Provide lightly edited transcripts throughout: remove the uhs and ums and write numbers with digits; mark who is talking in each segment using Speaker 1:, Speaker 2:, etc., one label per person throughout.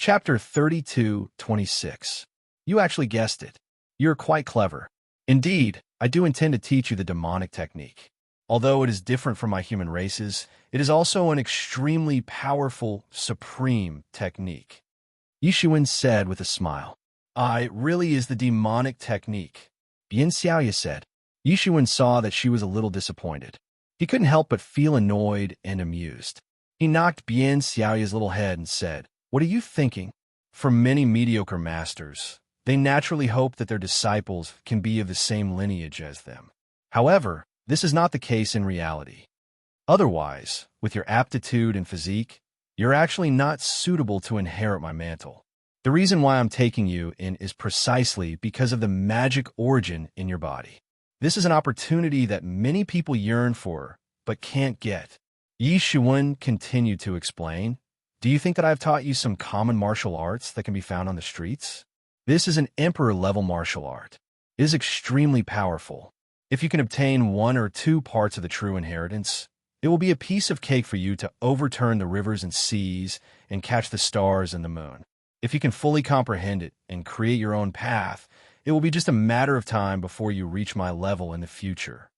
Speaker 1: Chapter 32:26. You actually guessed it. You're quite clever. Indeed, I do intend to teach you the demonic technique. Although it is different from my human races, it is also an extremely powerful, supreme technique. Yishuan said with a smile. Really is the demonic technique. Bien Xiaoya said. Yishuan saw that she was a little disappointed. He couldn't help but feel annoyed and amused. He knocked Bien Xiaoya's little head and said, "What are you thinking?" For many mediocre masters, they naturally hope that their disciples can be of the same lineage as them. However, this is not the case in reality. Otherwise, with your aptitude and physique, you're actually not suitable to inherit my mantle. The reason why I'm taking you in is precisely because of the magic origin in your body. This is an opportunity that many people yearn for, but can't get. Yi Shuwen continued to explain. Do you think that I've taught you some common martial arts that can be found on the streets? This is an emperor-level martial art. It is extremely powerful. If you can obtain 1 or 2 parts of the true inheritance, it will be a piece of cake for you to overturn the rivers and seas and catch the stars and the moon. If you can fully comprehend it and create your own path, it will be just a matter of time before you reach my level in the future.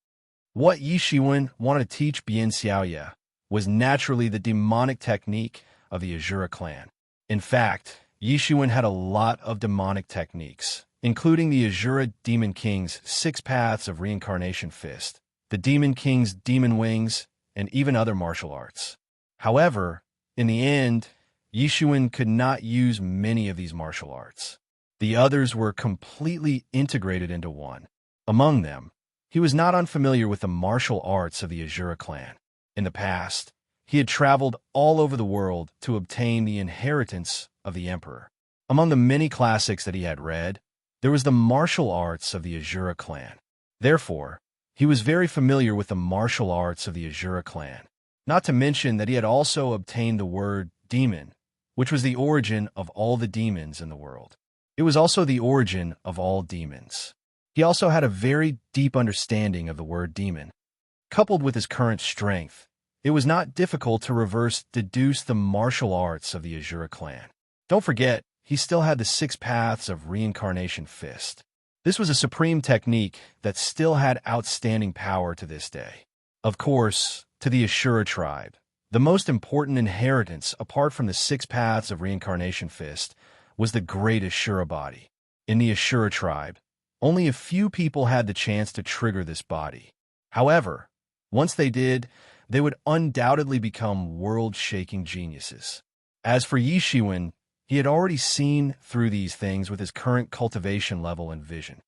Speaker 1: What Yi Shiwen wanted to teach Bien Xiaoya was naturally the demonic technique of the Azura clan. In fact, Yi Shiwen had a lot of demonic techniques, including the Azura Demon King's 6 paths of reincarnation fist, the Demon King's demon wings, and even other martial arts. However, in the end, Yi Shiwen could not use many of these martial arts. The others were completely integrated into one. Among them, he was not unfamiliar with the martial arts of the Azura clan. In the past, he had traveled all over the world to obtain the inheritance of the emperor. Among the many classics that he had read, there was the martial arts of the Azura clan. Therefore, he was very familiar with the martial arts of the Azura clan. Not to mention that he had also obtained the word demon, which was the origin of all the demons in the world. It was also the origin of all demons. He also had a very deep understanding of the word demon. Coupled with his current strength, it was not difficult to reverse deduce the martial arts of the Azura clan. Don't forget, he still had the 6 paths of reincarnation fist. This was a supreme technique that still had outstanding power to this day. Of course, to the Ashura tribe, the most important inheritance apart from the 6 paths of reincarnation fist was the great Ashura body. In the Ashura tribe, only a few people had the chance to trigger this body. However, once they did, they would undoubtedly become world-shaking geniuses. As for Yi Shiwen, he had already seen through these things with his current cultivation level and vision.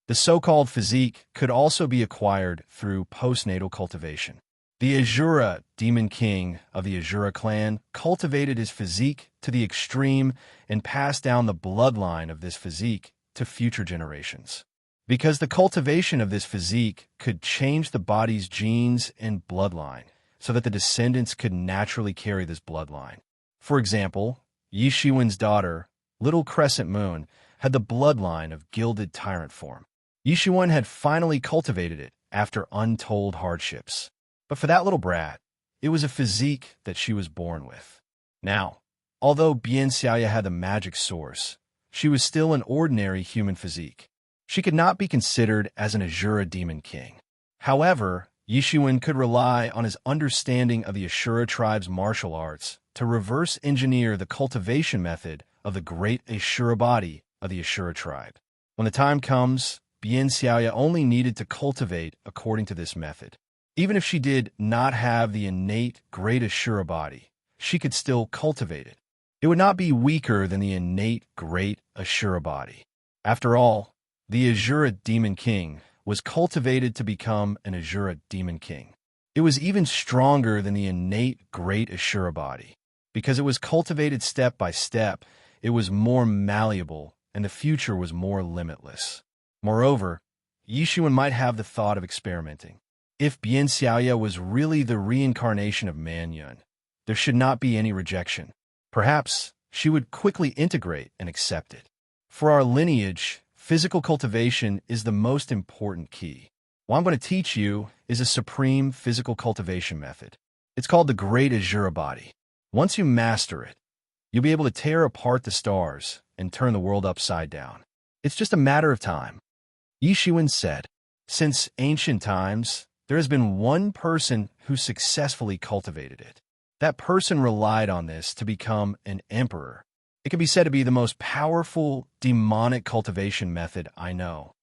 Speaker 1: The so-called physique could also be acquired through postnatal cultivation. The Azura Demon King of the Azura clan cultivated his physique to the extreme and passed down the bloodline of this physique to future generations. Because the cultivation of this physique could change the body's genes and bloodline so that the descendants could naturally carry this bloodline. For example, Yi Shiwen's daughter, Little Crescent Moon, had the bloodline of gilded tyrant form. Yi Shiwen had finally cultivated it after untold hardships. But for that little brat, it was a physique that she was born with. Now, although Bien Xiaoya had the magic source, she was still an ordinary human physique. She could not be considered as an Azura Demon King. However, Yi Shiwen could rely on his understanding of the Ashura tribe's martial arts to reverse engineer the cultivation method of the great Ashura body of the Ashura tribe. When the time comes, Bien Xiaoya only needed to cultivate according to this method. Even if she did not have the innate great Ashura body, she could still cultivate it. It would not be weaker than the innate great Ashura body. After all, the Azura Demon King was cultivated to become an Azura Demon King. It was even stronger than the innate great Ashura body. Because it was cultivated step by step, it was more malleable, and the future was more limitless. Moreover, Yi Shiwen might have the thought of experimenting. If Bien Xiaoya was really the reincarnation of Man Yun, there should not be any rejection. Perhaps she would quickly integrate and accept it. For our lineage, physical cultivation is the most important key. What I'm going to teach you is a supreme physical cultivation method. It's called the Great Azura Body. Once you master it, You'll be able to tear apart the stars and turn the world upside down. It's just a matter of time. Yi Shiwen said, since ancient times, there has been one person who successfully cultivated it. That person relied on this to become an emperor. It can be said to be the most powerful demonic cultivation method I know.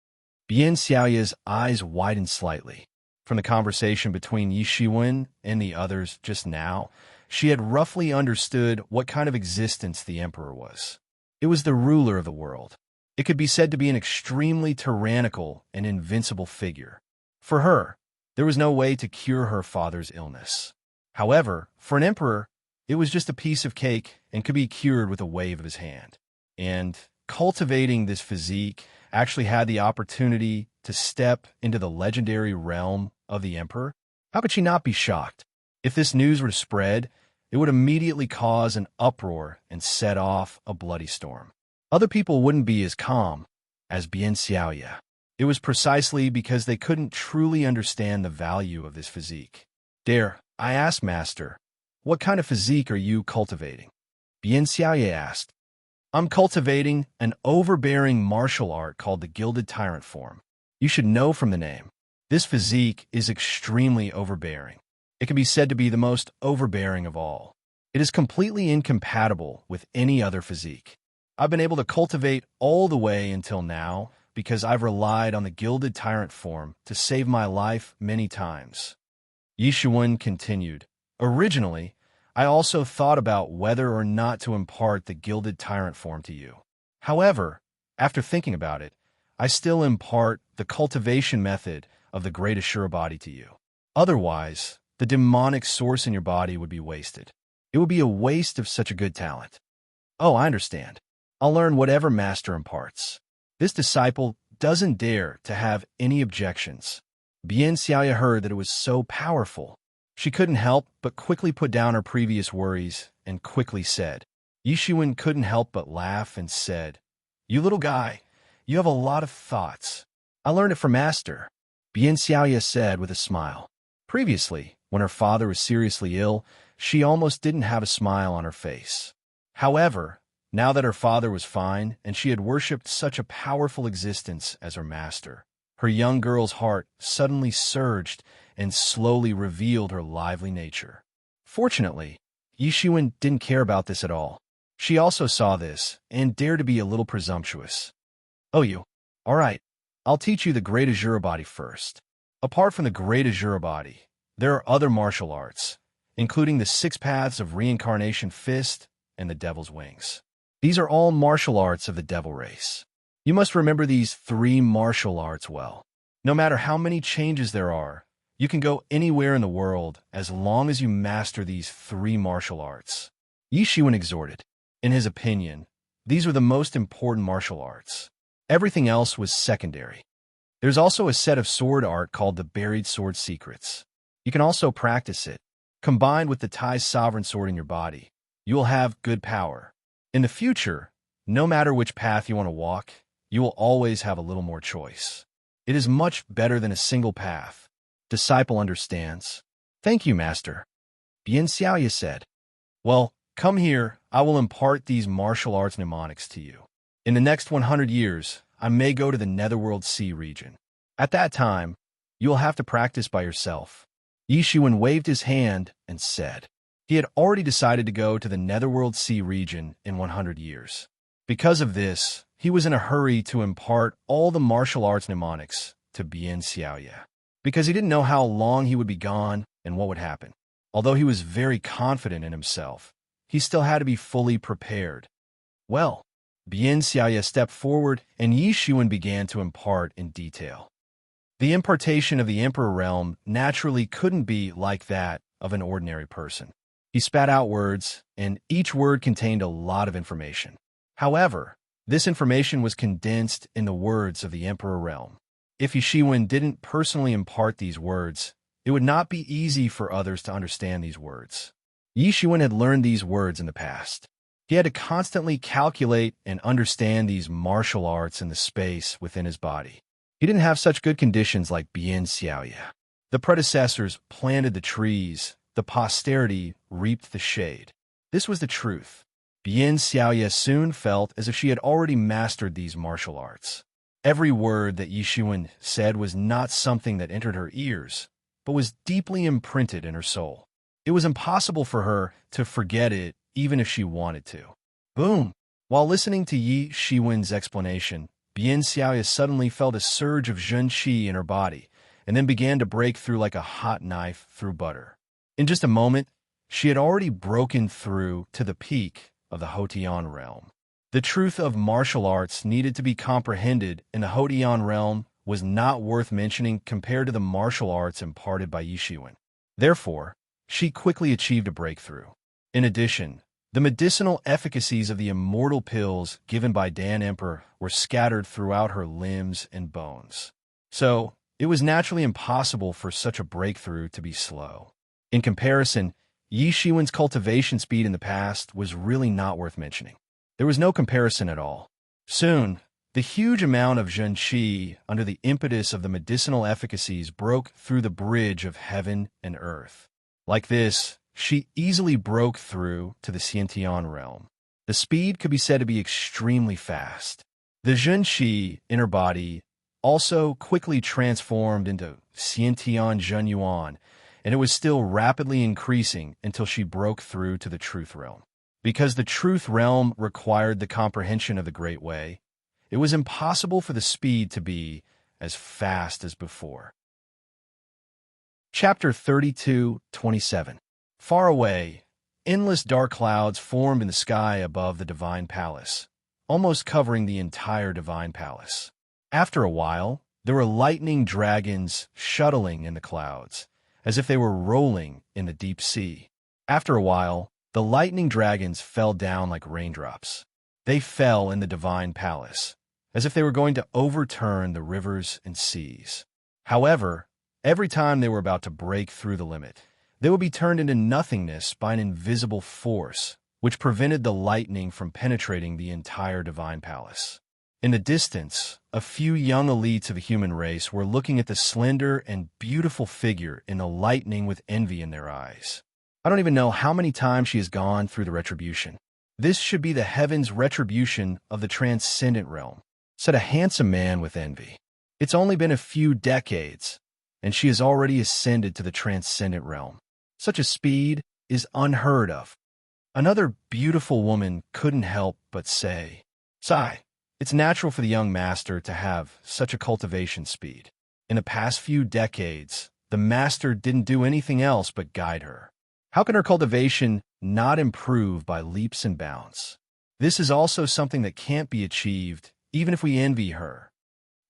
Speaker 1: Bian Xiaoya's eyes widened slightly. From the conversation between Yi Shiwen and the others just now, she had roughly understood what kind of existence the emperor was. It was the ruler of the world. It could be said to be an extremely tyrannical and invincible figure. For her, there was no way to cure her father's illness. However, for an emperor, it was just a piece of cake and could be cured with a wave of his hand. And cultivating this physique actually had the opportunity to step into the legendary realm of the emperor. How could she not be shocked? If this news were to spread, it would immediately cause an uproar and set off a bloody storm. Other people wouldn't be as calm as Bian Xiaoya. It was precisely because they couldn't truly understand the value of this physique. Dare I ask, Master, what kind of physique are you cultivating? Bian Xiaoya asked. I'm cultivating an overbearing martial art called the Gilded Tyrant form. You should know from the name. This physique is extremely overbearing. It can be said to be the most overbearing of all. It is completely incompatible with any other physique. I've been able to cultivate all the way until now because I've relied on the Gilded Tyrant form to save my life many times. Yi Shiwen continued, originally, I also thought about whether or not to impart the Gilded Tyrant form to you. However, after thinking about it, I still impart the cultivation method of the Great Ashura body to you. Otherwise, the demonic source in your body would be wasted. It would be a waste of such a good talent. Oh, I understand. I'll learn whatever Master imparts. This disciple doesn't dare to have any objections. Bian Xiaoya heard that it was so powerful. She couldn't help but quickly put down her previous worries and quickly said. Yi Shiwen couldn't help but laugh and said, You little guy, you have a lot of thoughts. I learned it from Master, Bian Xiaoya said with a smile. Previously, when her father was seriously ill, she almost didn't have a smile on her face. However, now that her father was fine and she had worshipped such a powerful existence as her master, her young girl's heart suddenly surged and slowly revealed her lively nature. Fortunately, Yi Shiwen didn't care about this at all. She also saw this and dared to be a little presumptuous. Oh, you. All right, I'll teach you the Great Ashura body first. Apart from the Great Ashura body, there are other martial arts, including the 6 paths of reincarnation fist and the devil's wings. These are all martial arts of the devil race. You must remember these 3 martial arts well. No matter how many changes there are, you can go anywhere in the world as long as you master these 3 martial arts. Yi Shiwen exhorted. In his opinion, these were the most important martial arts. Everything else was secondary. There's also a set of sword art called the Buried Sword Secrets. You can also practice it. Combined with the Tai Sovereign Sword in your body, you will have good power. In the future, no matter which path you want to walk, you will always have a little more choice. It is much better than a single path. Disciple understands. Thank you, Master. Bian Xiaoya said. Well, come here, I will impart these martial arts mnemonics to you. In the next 100 years, I may go to the Netherworld Sea region. At that time, you will have to practice by yourself. Yi Shiwen waved his hand and said. He had already decided to go to the Netherworld Sea region in 100 years. Because of this, he was in a hurry to impart all the martial arts mnemonics to Bian Xiaoya, because he didn't know how long he would be gone and what would happen. Although he was very confident in himself, he still had to be fully prepared. Well, Bian Xiaoya stepped forward and Yi Shiwen began to impart in detail. The impartation of the Emperor realm naturally couldn't be like that of an ordinary person. He spat out words, and each word contained a lot of information. However, this information was condensed in the words of the Emperor realm. If Yi Shiwen didn't personally impart these words, it would not be easy for others to understand these words. Yi Shiwen had learned these words in the past. He had to constantly calculate and understand these martial arts in the space within his body. He didn't have such good conditions like Bian Xiaoya. The predecessors planted the trees, the posterity reaped the shade. This was the truth. Bien Xiaoye soon felt as if she had already mastered these martial arts. Every word that Yishuan said was not something that entered her ears, but was deeply imprinted in her soul. It was impossible for her to forget it even if she wanted to. Boom! While listening to Yi Shiwen's explanation, Bien Xiaoye suddenly felt a surge of Zhen Qi in her body, and then began to break through like a hot knife through butter. In just a moment, she had already broken through to the peak of the Hotian realm. The truth of martial arts needed to be comprehended in the Hotian realm was not worth mentioning compared to the martial arts imparted by Yishuan. Therefore, she quickly achieved a breakthrough. In addition, the medicinal efficacies of the immortal pills given by Dan Emperor were scattered throughout her limbs and bones. So, it was naturally impossible for such a breakthrough to be slow. In comparison, Yi Shiwen's cultivation speed in the past was really not worth mentioning. There was no comparison at all. Soon, the huge amount of Zhen Qi under the impetus of the medicinal efficacies broke through the bridge of heaven and earth. Like this, she easily broke through to the Xiantian realm. The speed could be said to be extremely fast. The Zhen Qi in her body also quickly transformed into Xiantian Zhenyuan, and it was still rapidly increasing until she broke through to the truth realm. Because the truth realm required the comprehension of the Great Way, it was impossible for the speed to be as fast as before. Chapter 32:27. Far away, endless dark clouds formed in the sky above the divine palace, almost covering the entire divine palace. After a while, there were lightning dragons shuttling in the clouds, as if they were rolling in the deep sea. After a while, the lightning dragons fell down like raindrops. They fell in the divine palace, as if they were going to overturn the rivers and seas. However, every time they were about to break through the limit, they would be turned into nothingness by an invisible force, which prevented the lightning from penetrating the entire divine palace. In the distance, a few young elites of the human race were looking at the slender and beautiful figure in the lightning with envy in their eyes. I don't even know how many times she has gone through the retribution. This should be the heaven's retribution of the transcendent realm, said a handsome man with envy. It's only been a few decades, and she has already ascended to the transcendent realm. Such a speed is unheard of. Another beautiful woman couldn't help but say, "Sigh. It's natural for the young master to have such a cultivation speed. In the past few decades, the master didn't do anything else but guide her. How can her cultivation not improve by leaps and bounds? This is also something that can't be achieved, even if we envy her."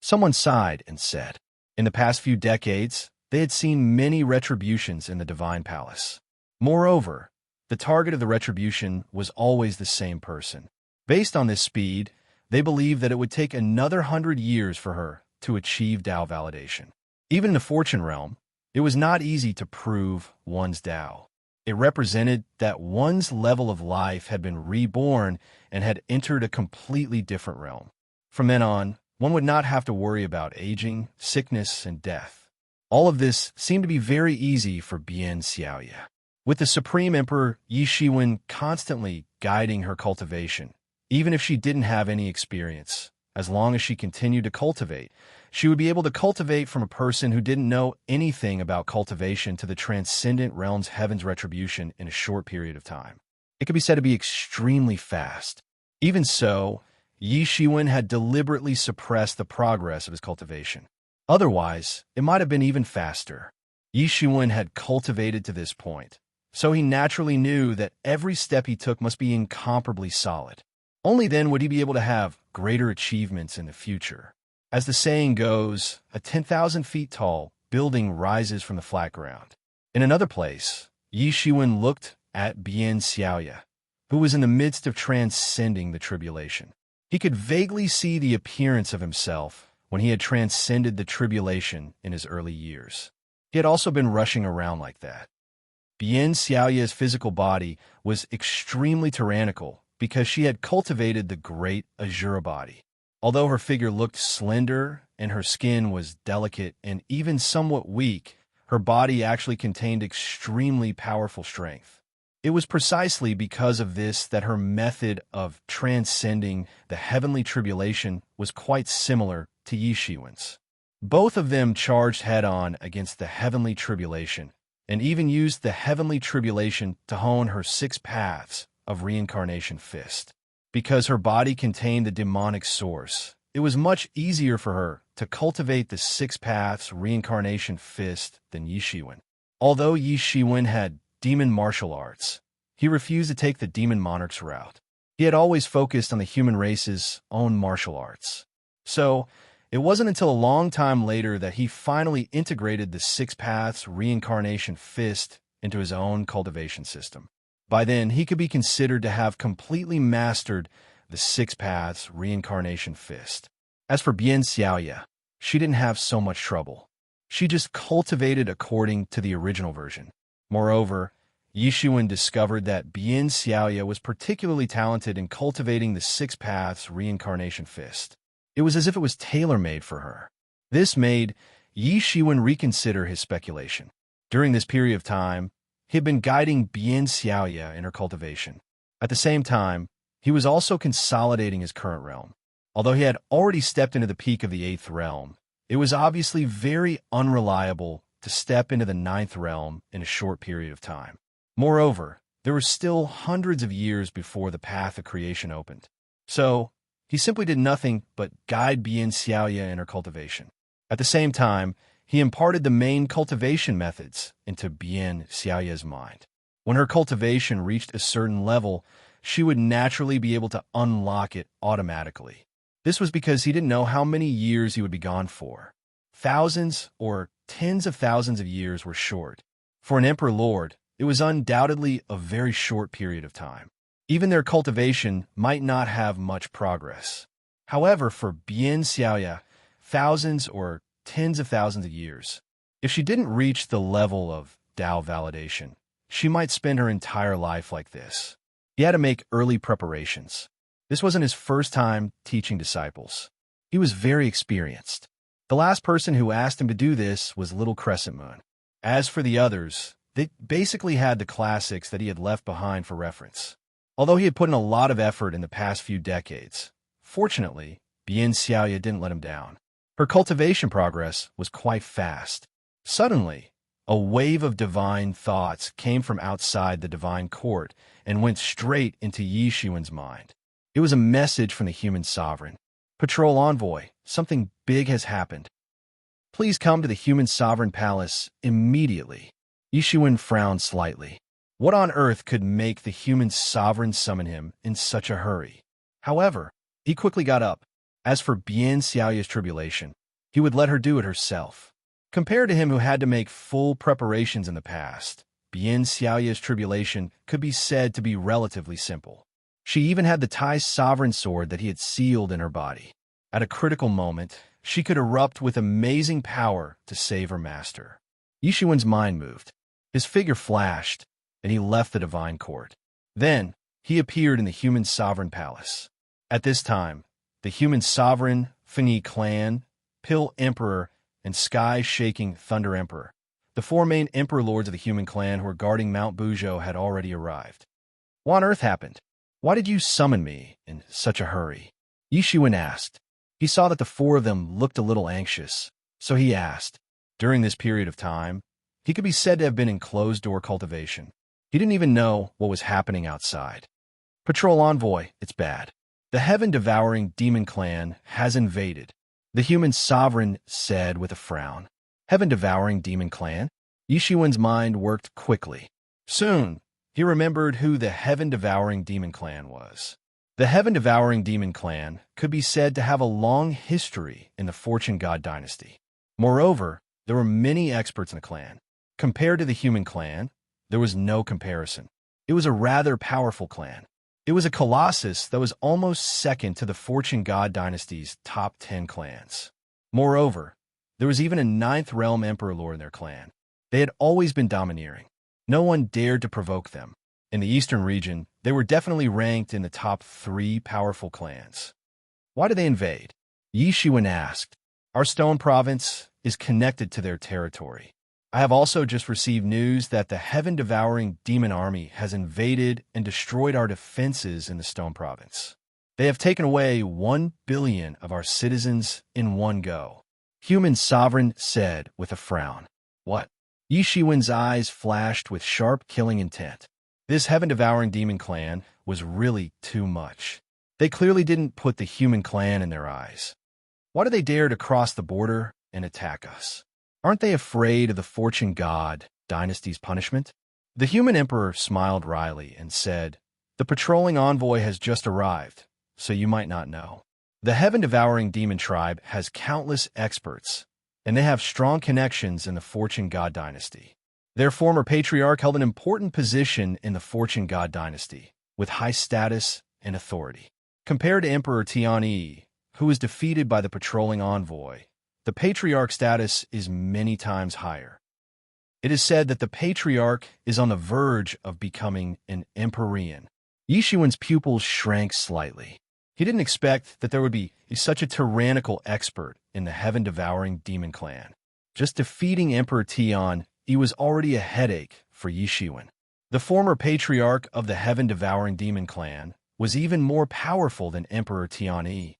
Speaker 1: Someone sighed and said, in the past few decades, they had seen many retributions in the divine palace. Moreover, the target of the retribution was always the same person. Based on this speed, they believed that it would take another 100 years for her to achieve Tao validation. Even in the fortune realm, it was not easy to prove one's Tao. It represented that one's level of life had been reborn and had entered a completely different realm. From then on, one would not have to worry about aging, sickness, and death. All of this seemed to be very easy for Bien Xiaoye. With the Supreme Emperor Yi Shiwen constantly guiding her cultivation, even if she didn't have any experience, as long as she continued to cultivate, she would be able to cultivate from a person who didn't know anything about cultivation to the transcendent realm's heaven's retribution in a short period of time. It could be said to be extremely fast. Even so, Yi Shiwen had deliberately suppressed the progress of his cultivation. Otherwise, it might have been even faster. Yi Shiwen had cultivated to this point, so he naturally knew that every step he took must be incomparably solid. Only then would he be able to have greater achievements in the future. As the saying goes, a 10,000 feet tall building rises from the flat ground. In another place, Yi Shiwen looked at Bien Xiaoye, who was in the midst of transcending the tribulation. He could vaguely see the appearance of himself when he had transcended the tribulation in his early years. He had also been rushing around like that. Bien Xiaoye's physical body was extremely tyrannical because she had cultivated the great Azura body. Although her figure looked slender and her skin was delicate and even somewhat weak, her body actually contained extremely powerful strength. It was precisely because of this that her method of transcending the heavenly tribulation was quite similar to Yi Shiwen's. Both of them charged head-on against the heavenly tribulation, and even used the heavenly tribulation to hone her 6 paths of reincarnation fist. Because her body contained the demonic source, it was much easier for her to cultivate the 6 paths reincarnation fist than Yi Shiwen. Although Yi Shiwen had demon martial arts, he refused to take the demon monarch's route. He had always focused on the human race's own martial arts. So, it wasn't until a long time later that he finally integrated the 6 paths reincarnation fist into his own cultivation system. By then, he could be considered to have completely mastered the 6 paths reincarnation fist. As for Bian Xiaoya, she didn't have so much trouble. She just cultivated according to the original version. Moreover, Yi Shiwen discovered that Bian Xiaoya was particularly talented in cultivating the 6 paths reincarnation fist. It was as if it was tailor-made for her. This made Yi Shiwen reconsider his speculation. During this period of time, he had been guiding Bian Xiaoya in her cultivation. At the same time, he was also consolidating his current realm. Although he had already stepped into the peak of the 8th realm, it was obviously very unreliable to step into the 9th realm in a short period of time. Moreover, there were still hundreds of years before the path of creation opened. So, he simply did nothing but guide Bian Xiaoya in her cultivation. At the same time, he imparted the main cultivation methods into Bian Xiaoya's mind. When her cultivation reached a certain level, she would naturally be able to unlock it automatically. This was because he didn't know how many years he would be gone for. Thousands or tens of thousands of years were short. For an Emperor Lord, it was undoubtedly a very short period of time. Even their cultivation might not have much progress. However, for Bian Xiaoya, thousands or tens of thousands of years. If she didn't reach the level of Tao validation, she might spend her entire life like this. He had to make early preparations. This wasn't his first time teaching disciples. He was very experienced. The last person who asked him to do this was Little Crescent Moon. As for the others, they basically had the classics that he had left behind for reference. Although he had put in a lot of effort in the past few decades, fortunately, Bian Xiaoya didn't let him down. Her cultivation progress was quite fast. Suddenly, a wave of divine thoughts came from outside the divine court and went straight into Yi Shiwen's mind. It was a message from the human sovereign. Patrol envoy, something big has happened. Please come to the human sovereign palace immediately. Yi Shiwen frowned slightly. What on earth could make the human sovereign summon him in such a hurry? However, he quickly got up. As for Bian Xiaoya's tribulation, he would let her do it herself. Compared to him who had to make full preparations in the past, Bian Xiaoya's tribulation could be said to be relatively simple. She even had the Tai sovereign sword that he had sealed in her body. At a critical moment, she could erupt with amazing power to save her master. Yi Shiwen's mind moved. His figure flashed, and he left the divine court. Then, he appeared in the human sovereign palace. At this time, the human sovereign, Fengyi clan, Pill Emperor, and Sky-shaking Thunder Emperor, the 4 main Emperor Lords of the human clan who were guarding Mount Buzhou, had already arrived. What on earth happened? Why did you summon me in such a hurry? Yi Shiwen asked. He saw that the 4 of them looked a little anxious, so he asked. During this period of time, he could be said to have been in closed-door cultivation. He didn't even know what was happening outside. Patrol envoy, it's bad. The heaven-devouring demon clan has invaded, the human sovereign said with a frown. Heaven-devouring demon clan? Yi Shiwen's mind worked quickly. Soon, he remembered who the heaven-devouring demon clan was. The heaven-devouring demon clan could be said to have a long history in the Fortune God dynasty. Moreover, there were many experts in the clan. Compared to the human clan, there was no comparison. It was a rather powerful clan. It was a colossus that was almost second to the Fortune God dynasty's top 10 clans. Moreover, there was even a 9th realm emperor lord in their clan. They had always been domineering. No one dared to provoke them. In the eastern region, they were definitely ranked in the top 3 powerful clans. Why did they invade? Yi Shiwen asked. Our stone province is connected to their territory. I have also just received news that the heaven-devouring demon army has invaded and destroyed our defenses in the Stone Province. They have taken away 1 billion of our citizens in one go. Human Sovereign said with a frown. What? Yi Shiwen's eyes flashed with sharp killing intent. This heaven-devouring demon clan was really too much. They clearly didn't put the human clan in their eyes. Why do they dare to cross the border and attack us? Aren't they afraid of the Fortune God dynasty's punishment? The human emperor smiled wryly and said, "The patrolling envoy has just arrived, so you might not know. The heaven-devouring demon tribe has countless experts, and they have strong connections in the Fortune God dynasty. Their former patriarch held an important position in the Fortune God dynasty, with high status and authority. Compared to Emperor Tianyi, who was defeated by the patrolling envoy, the patriarch status is many times higher. It is said that the patriarch is on the verge of becoming an empyrean." Yi Shiwen's pupils shrank slightly. He didn't expect that there would be such a tyrannical expert in the heaven-devouring demon clan. Just defeating Emperor Tian, he was already a headache for Yi Shiwen. The former patriarch of the heaven-devouring demon clan was even more powerful than Emperor Tianyi.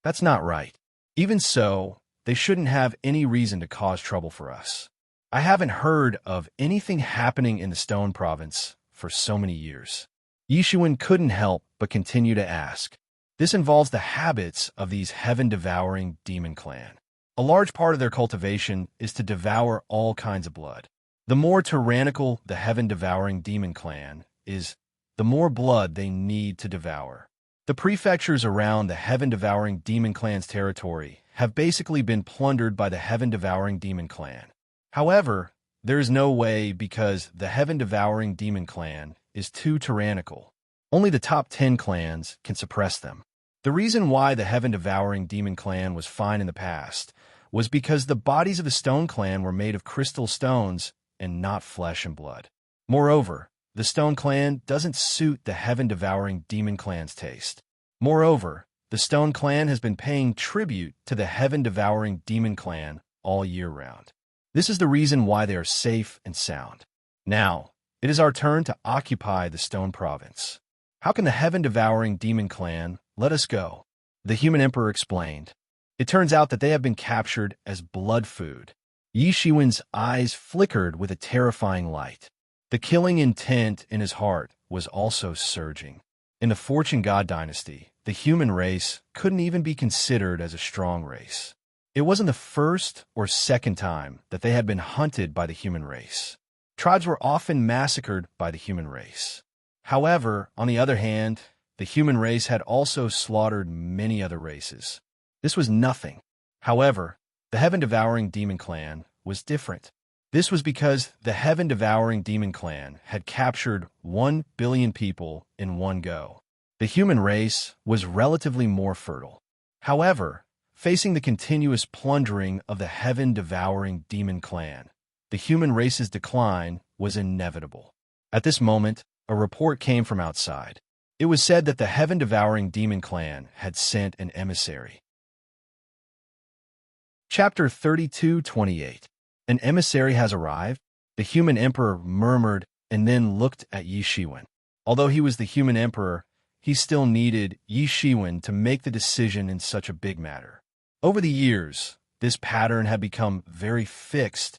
Speaker 1: That's not right. Even so, they shouldn't have any reason to cause trouble for us. I haven't heard of anything happening in the Stone Province for so many years. Yi Shiwen couldn't help but continue to ask. This involves the habits of these heaven-devouring demon clan. A large part of their cultivation is to devour all kinds of blood. The more tyrannical the heaven-devouring demon clan is, the more blood they need to devour. The prefectures around the heaven-devouring demon clan's territory have basically been plundered by the heaven-devouring demon clan. However, there is no way because the heaven-devouring demon clan is too tyrannical. Only the top 10 clans can suppress them. The reason why the heaven-devouring demon clan was fine in the past was because the bodies of the Stone Clan were made of crystal stones and not flesh and blood. Moreover, the Stone Clan doesn't suit the heaven-devouring demon clan's taste. Moreover, the Stone Clan has been paying tribute to the heaven-devouring demon clan all year round. This is the reason why they are safe and sound. Now, it is our turn to occupy the Stone Province. How can the heaven-devouring demon clan let us go? The human emperor explained. It turns out that they have been captured as blood food. Yi Shiwen's eyes flickered with a terrifying light. The killing intent in his heart was also surging. In the Fortune God dynasty, the human race couldn't even be considered as a strong race. It wasn't the first or second time that they had been hunted by the human race. Tribes were often massacred by the human race. However, on the other hand, the human race had also slaughtered many other races. This was nothing. However, the heaven-devouring demon clan was different. This was because the heaven-devouring demon clan had captured 1 billion people in one go. The human race was relatively more fertile. However, facing the continuous plundering of the heaven-devouring demon clan, the human race's decline was inevitable. At this moment, a report came from outside. It was said that the heaven-devouring demon clan had sent an emissary. Chapter 32:28. An emissary has arrived? The human emperor murmured and then looked at Yi Shiwen. Although he was the human emperor, he still needed Yi Shiwen to make the decision in such a big matter. Over the years, this pattern had become very fixed,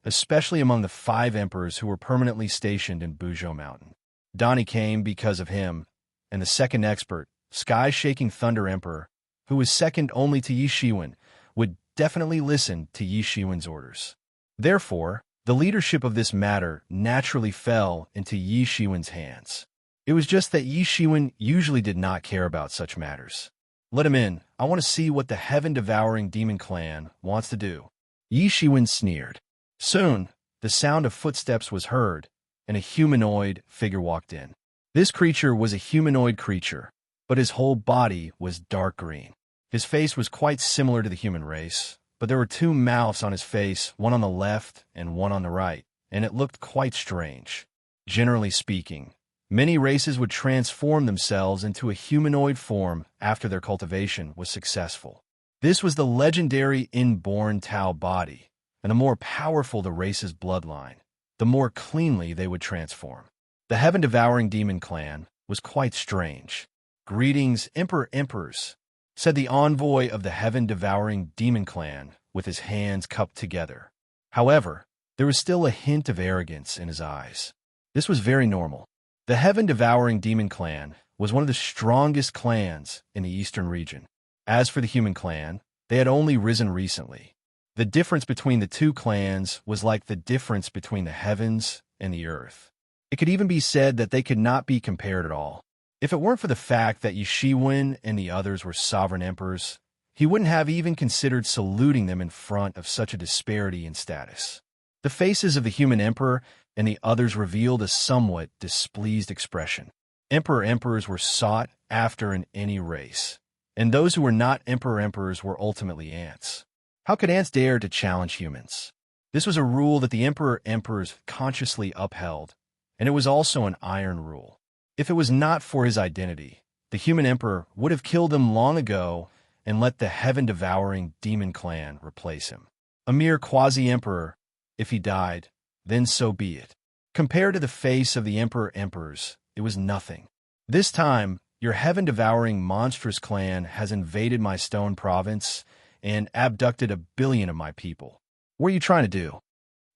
Speaker 1: especially among the 5 emperors who were permanently stationed in Buzhou Mountain. Donnie came because of him, and the second expert, Sky-Shaking Thunder Emperor, who was second only to Yi Shiwen, would definitely listen to Yi Shiwen's orders. Therefore, the leadership of this matter naturally fell into Yi Shiwen's hands. It was just that Yi Shiwen usually did not care about such matters. Let him in. I want to see what the heaven-devouring demon clan wants to do. Yi Shiwen sneered. Soon, the sound of footsteps was heard, and a humanoid figure walked in. This creature was a humanoid creature, but his whole body was dark green. His face was quite similar to the human race, but there were 2 mouths on his face, one on the left and one on the right, and it looked quite strange. Generally speaking, many races would transform themselves into a humanoid form after their cultivation was successful. This was the legendary inborn Tao body, and the more powerful the race's bloodline, the more cleanly they would transform. The heaven-devouring demon clan was quite strange. "Greetings, Emperors," said the envoy of the heaven-devouring demon clan with his hands cupped together. However, there was still a hint of arrogance in his eyes. This was very normal. The heaven-devouring demon clan was one of the strongest clans in the eastern region. As for the human clan, they had only risen recently. The difference between the two clans was like the difference between the heavens and the earth. It could even be said that they could not be compared at all. If it weren't for the fact that Yishiwen and the others were sovereign emperors, he wouldn't have even considered saluting them in front of such a disparity in status. The faces of the human emperor and the others revealed a somewhat displeased expression. Emperors were sought after in any race, and those who were not emperors were ultimately ants. How could ants dare to challenge humans? This was a rule that the emperors consciously upheld, and it was also an iron rule. If it was not for his identity, the human emperor would have killed him long ago and let the heaven-devouring demon clan replace him. A mere quasi-emperor, if he died, then so be it. Compared to the face of the emperors, it was nothing. This time, your heaven-devouring monstrous clan has invaded my stone province and abducted 1 billion of my people. What are you trying to do?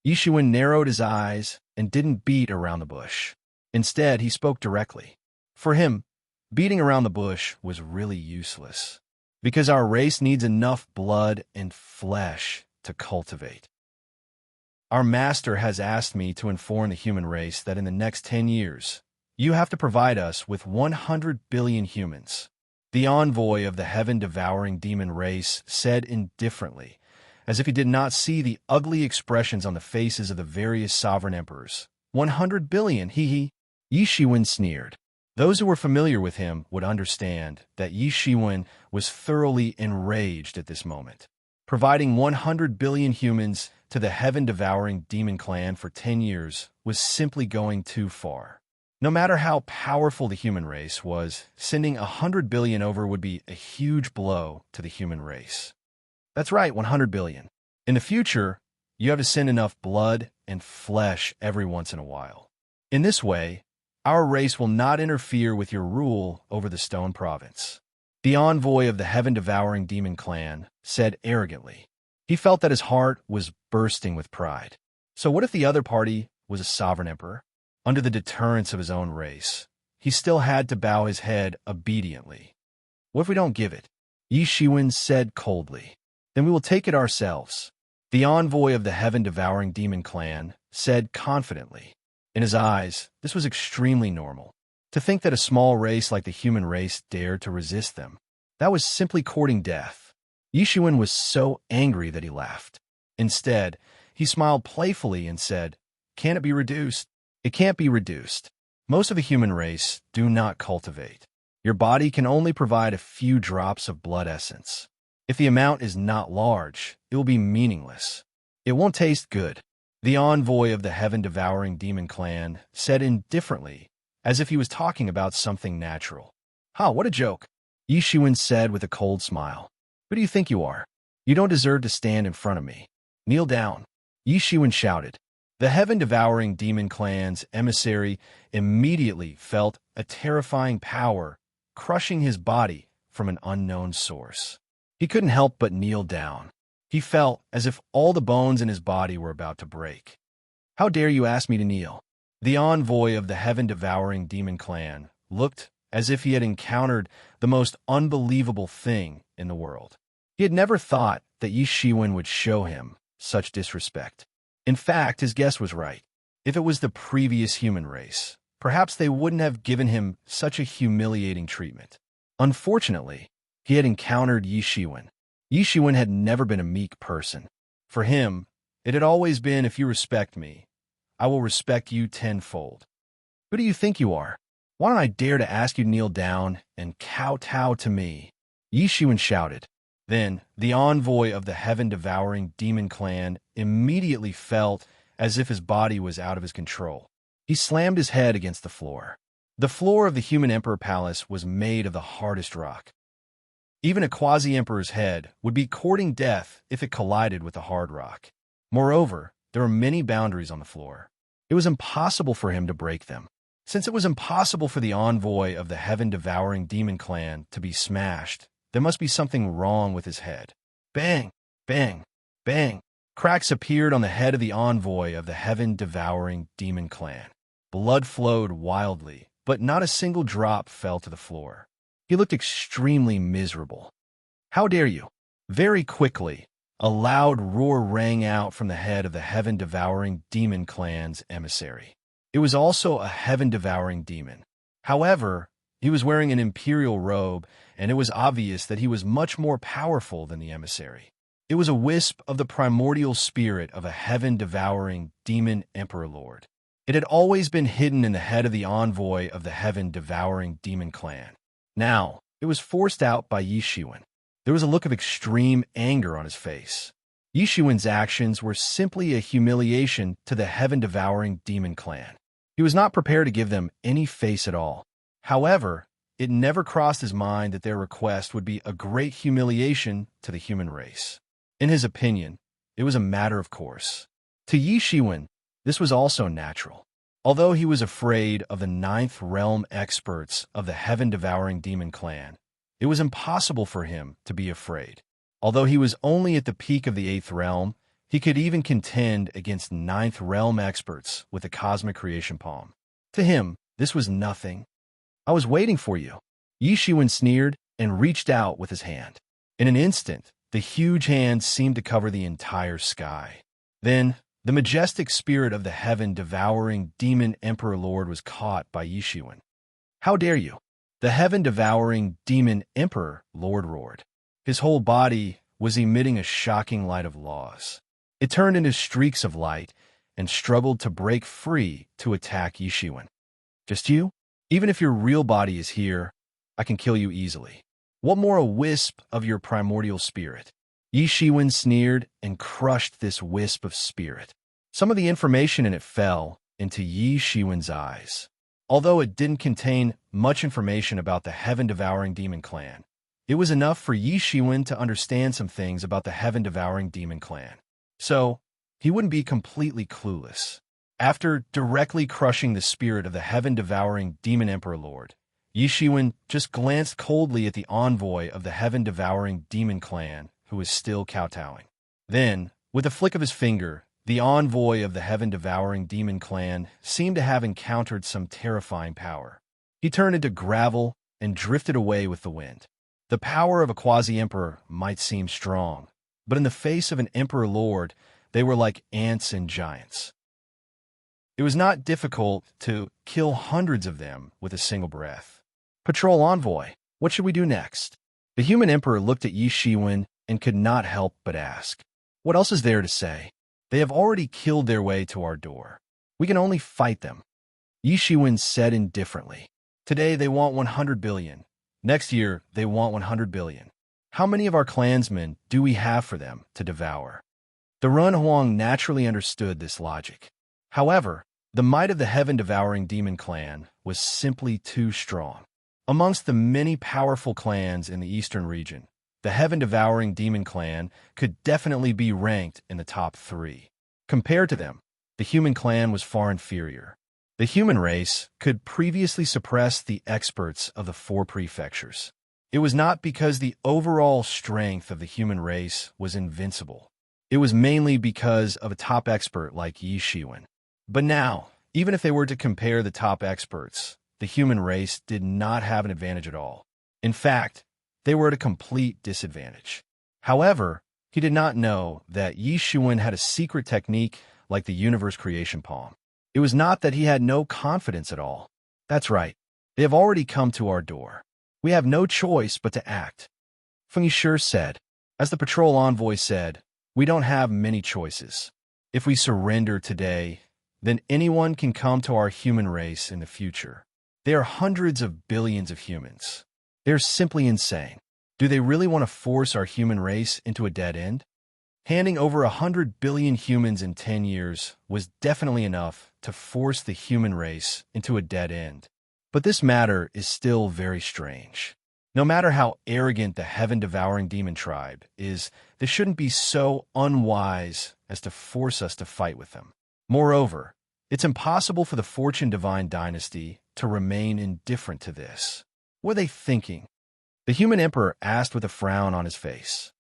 Speaker 1: Yishiwen narrowed his eyes and didn't beat around the bush. Instead, he spoke directly. For him, beating around the bush was really useless, because our race needs enough blood and flesh to cultivate. Our master has asked me to inform the human race that in the next 10 years, you have to provide us with 100 billion humans. The envoy of the heaven-devouring demon race said indifferently, as if he did not see the ugly expressions on the faces of the various sovereign emperors. 100 billion, he. Yishiwen sneered. Those who were familiar with him would understand that Yishiwen was thoroughly enraged at this moment. Providing 100 billion humans to the heaven-devouring demon clan for 10 years was simply going too far. No matter how powerful the human race was, sending 100 billion over would be a huge blow to the human race. That's right, 100 billion. In the future, you have to send enough blood and flesh every once in a while. In this way, our race will not interfere with your rule over the Stone Province. The envoy of the heaven-devouring demon clan said arrogantly. He felt that his heart was bursting with pride. So what if the other party was a sovereign emperor? Under the deterrence of his own race, he still had to bow his head obediently. What if we don't give it? Yishiwen said coldly. Then we will take it ourselves. The envoy of the heaven-devouring demon clan said confidently. In his eyes, this was extremely normal. To think that a small race like the human race dared to resist them, that was simply courting death. Yishiwen was so angry that he laughed. Instead, he smiled playfully and said, "Can it be reduced?" It can't be reduced. Most of the human race do not cultivate. Your body can only provide a few drops of blood essence. If the amount is not large, it will be meaningless. It won't taste good. The envoy of the heaven-devouring demon clan said indifferently, as if he was talking about something natural. What a joke, Yishiwen said with a cold smile. Who do you think you are? You don't deserve to stand in front of me. Kneel down, Yishiwen shouted. The heaven-devouring demon clan's emissary immediately felt a terrifying power crushing his body from an unknown source. He couldn't help but kneel down. He felt as if all the bones in his body were about to break. How dare you ask me to kneel? The envoy of the heaven-devouring demon clan looked as if he had encountered the most unbelievable thing in the world. He had never thought that Yishiwen would show him such disrespect. In fact, his guess was right. If it was the previous human race, perhaps they wouldn't have given him such a humiliating treatment. Unfortunately, he had encountered Yishiwen. Yishiwen had never been a meek person. For him, it had always been, if you respect me, I will respect you tenfold. Who do you think you are? Why don't I dare to ask you to kneel down and kowtow to me? Yishiwen shouted. Then, the envoy of the heaven-devouring demon clan immediately felt as if his body was out of his control. He slammed his head against the floor. The floor of the human emperor palace was made of the hardest rock. Even a quasi-emperor's head would be courting death if it collided with the hard rock. Moreover, there were many boundaries on the floor. It was impossible for him to break them. Since it was impossible for the envoy of the heaven-devouring demon clan to be smashed, there must be something wrong with his head. Bang! Bang! Bang! Cracks appeared on the head of the envoy of the heaven-devouring demon clan. Blood flowed wildly, but not a single drop fell to the floor. He looked extremely miserable. "How dare you?" Very quickly, a loud roar rang out from the head of the heaven-devouring demon clan's emissary. It was also a heaven-devouring demon. However, he was wearing an imperial robe, and it was obvious that he was much more powerful than the emissary. It was a wisp of the primordial spirit of a heaven-devouring demon emperor lord. It had always been hidden in the head of the envoy of the heaven-devouring demon clan. Now, it was forced out by Yi Shiwen. There was a look of extreme anger on his face. Yi Shiwen's actions were simply a humiliation to the heaven-devouring demon clan. He was not prepared to give them any face at all. However, it never crossed his mind that their request would be a great humiliation to the human race. In his opinion, it was a matter of course. To Yi Shiwen, this was also natural. Although he was afraid of the ninth realm experts of the heaven-devouring demon clan, it was impossible for him to be afraid. Although he was only at the peak of the eighth realm, he could even contend against ninth realm experts with the cosmic creation palm. To him, this was nothing. "I was waiting for you." Yi Shiwen sneered and reached out with his hand. In an instant, the huge hand seemed to cover the entire sky. Then, the majestic spirit of the heaven-devouring demon emperor lord was caught by Yi Shiwen. "How dare you?" The heaven-devouring demon emperor lord roared. His whole body was emitting a shocking light of laws. It turned into streaks of light and struggled to break free to attack Yi Shiwen. "Just you? Even if your real body is here, I can kill you easily. What more a wisp of your primordial spirit?" Yi Shiwen sneered and crushed this wisp of spirit. Some of the information in it fell into Yi Shiwen's eyes. Although it didn't contain much information about the heaven-devouring demon clan, it was enough for Yi Shiwen to understand some things about the heaven-devouring demon clan. So, he wouldn't be completely clueless. After directly crushing the spirit of the heaven-devouring demon emperor lord, Yi Shiwen just glanced coldly at the envoy of the heaven-devouring demon clan, who was still kowtowing. Then, with a flick of his finger, the envoy of the heaven-devouring demon clan seemed to have encountered some terrifying power. He turned into gravel and drifted away with the wind. The power of a quasi-emperor might seem strong, but in the face of an emperor lord, they were like ants and giants. It was not difficult to kill hundreds of them with a single breath. "Patrol envoy, what should we do next?" The human emperor looked at Yi Shiwen and could not help but ask. "What else is there to say? They have already killed their way to our door. We can only fight them." Yi Shiwen said indifferently. "Today they want 100 billion. Next year they want 100 billion. How many of our clansmen do we have for them to devour?" The Run Huang naturally understood this logic. However, the might of the heaven-devouring demon clan was simply too strong. Amongst the many powerful clans in the eastern region, the heaven-devouring demon clan could definitely be ranked in the top 3. Compared to them, the human clan was far inferior. The human race could previously suppress the experts of the 4 prefectures. It was not because the overall strength of the human race was invincible. It was mainly because of a top expert like Yi Shiwen. But now, even if they were to compare the top experts, the human race did not have an advantage at all. In fact, they were at a complete disadvantage. However, he did not know that Yi Shiwen had a secret technique like the universe creation palm. It was not that he had no confidence at all. "That's right. They have already come to our door. We have no choice but to act," Feng Yishe said. As the patrol envoy said, "We don't have many choices. If we surrender today, then anyone can come to our human race in the future. There are hundreds of billions of humans. They're simply insane. Do they really want to force our human race into a dead end?" Handing over 100 billion humans in 10 years was definitely enough to force the human race into a dead end. But this matter is still very strange. No matter how arrogant the heaven-devouring demon tribe is, they shouldn't be so unwise as to force us to fight with them. Moreover, it's impossible for the Fortune Divine Dynasty to remain indifferent to this. What are they thinking? The human emperor asked with a frown on his face.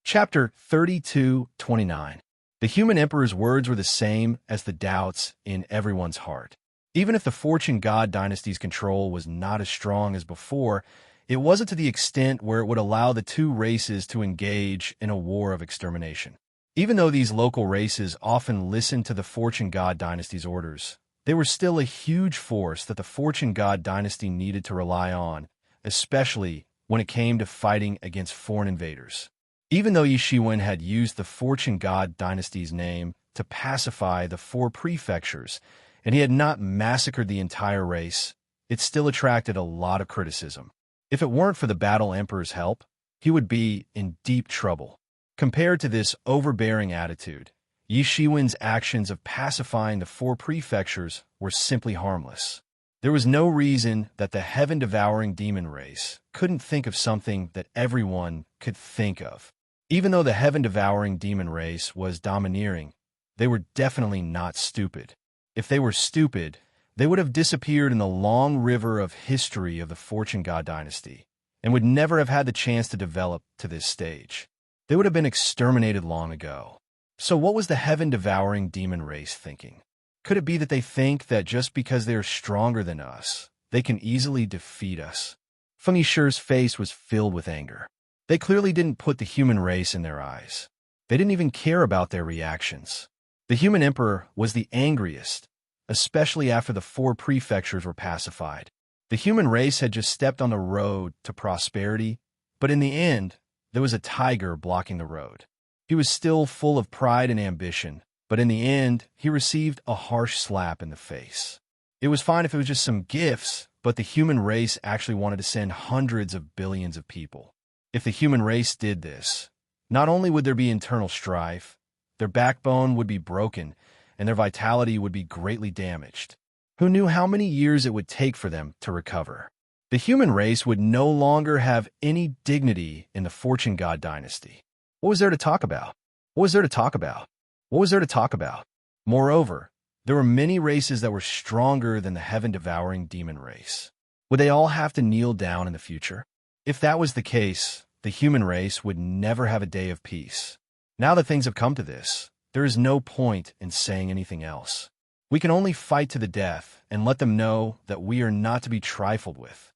Speaker 1: Chapter 32:29. The human emperor's words were the same as the doubts in everyone's heart. Even if the Fortune God Dynasty's control was not as strong as before, it wasn't to the extent where it would allow the two races to engage in a war of extermination. Even though these local races often listened to the Fortune God Dynasty's orders, they were still a huge force that the Fortune God Dynasty needed to rely on, especially when it came to fighting against foreign invaders. Even though Yi Shiwen had used the Fortune God Dynasty's name to pacify the four prefectures, and he had not massacred the entire race, it still attracted a lot of criticism. If it weren't for the Battle Emperor's help, he would be in deep trouble. Compared to this overbearing attitude, Yi Shiwen's actions of pacifying the four prefectures were simply harmless. There was no reason that the heaven-devouring demon race couldn't think of something that everyone could think of. Even though the heaven-devouring demon race was domineering, they were definitely not stupid. If they were stupid, they would have disappeared in the long river of history of the Fortune God Dynasty and would never have had the chance to develop to this stage. They would have been exterminated long ago. So what was the heaven-devouring demon race thinking? Could it be that they think that just because they are stronger than us, they can easily defeat us? Feng Yishi's face was filled with anger. They clearly didn't put the human race in their eyes. They didn't even care about their reactions. The human emperor was the angriest, especially after the four prefectures were pacified. The human race had just stepped on the road to prosperity, but in the end, there was a tiger blocking the road. He was still full of pride and ambition, but in the end, he received a harsh slap in the face. It was fine if it was just some gifts, but the human race actually wanted to send hundreds of billions of people. If the human race did this, not only would there be internal strife, their backbone would be broken, and their vitality would be greatly damaged. Who knew how many years it would take for them to recover? The human race would no longer have any dignity in the Fortune God Dynasty. What was there to talk about? What was there to talk about? What was there to talk about? Moreover, there were many races that were stronger than the heaven-devouring demon race. Would they all have to kneel down in the future? If that was the case, the human race would never have a day of peace. Now that things have come to this, there is no point in saying anything else. We can only fight to the death and let them know that we are not to be trifled with.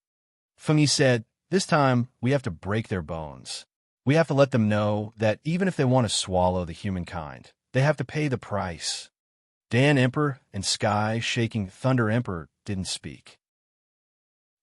Speaker 1: Feng Yi said, this time we have to break their bones. We have to let them know that even if they want to swallow the humankind, they have to pay the price. Dan Emperor and Sky Shaking Thunder Emperor didn't speak.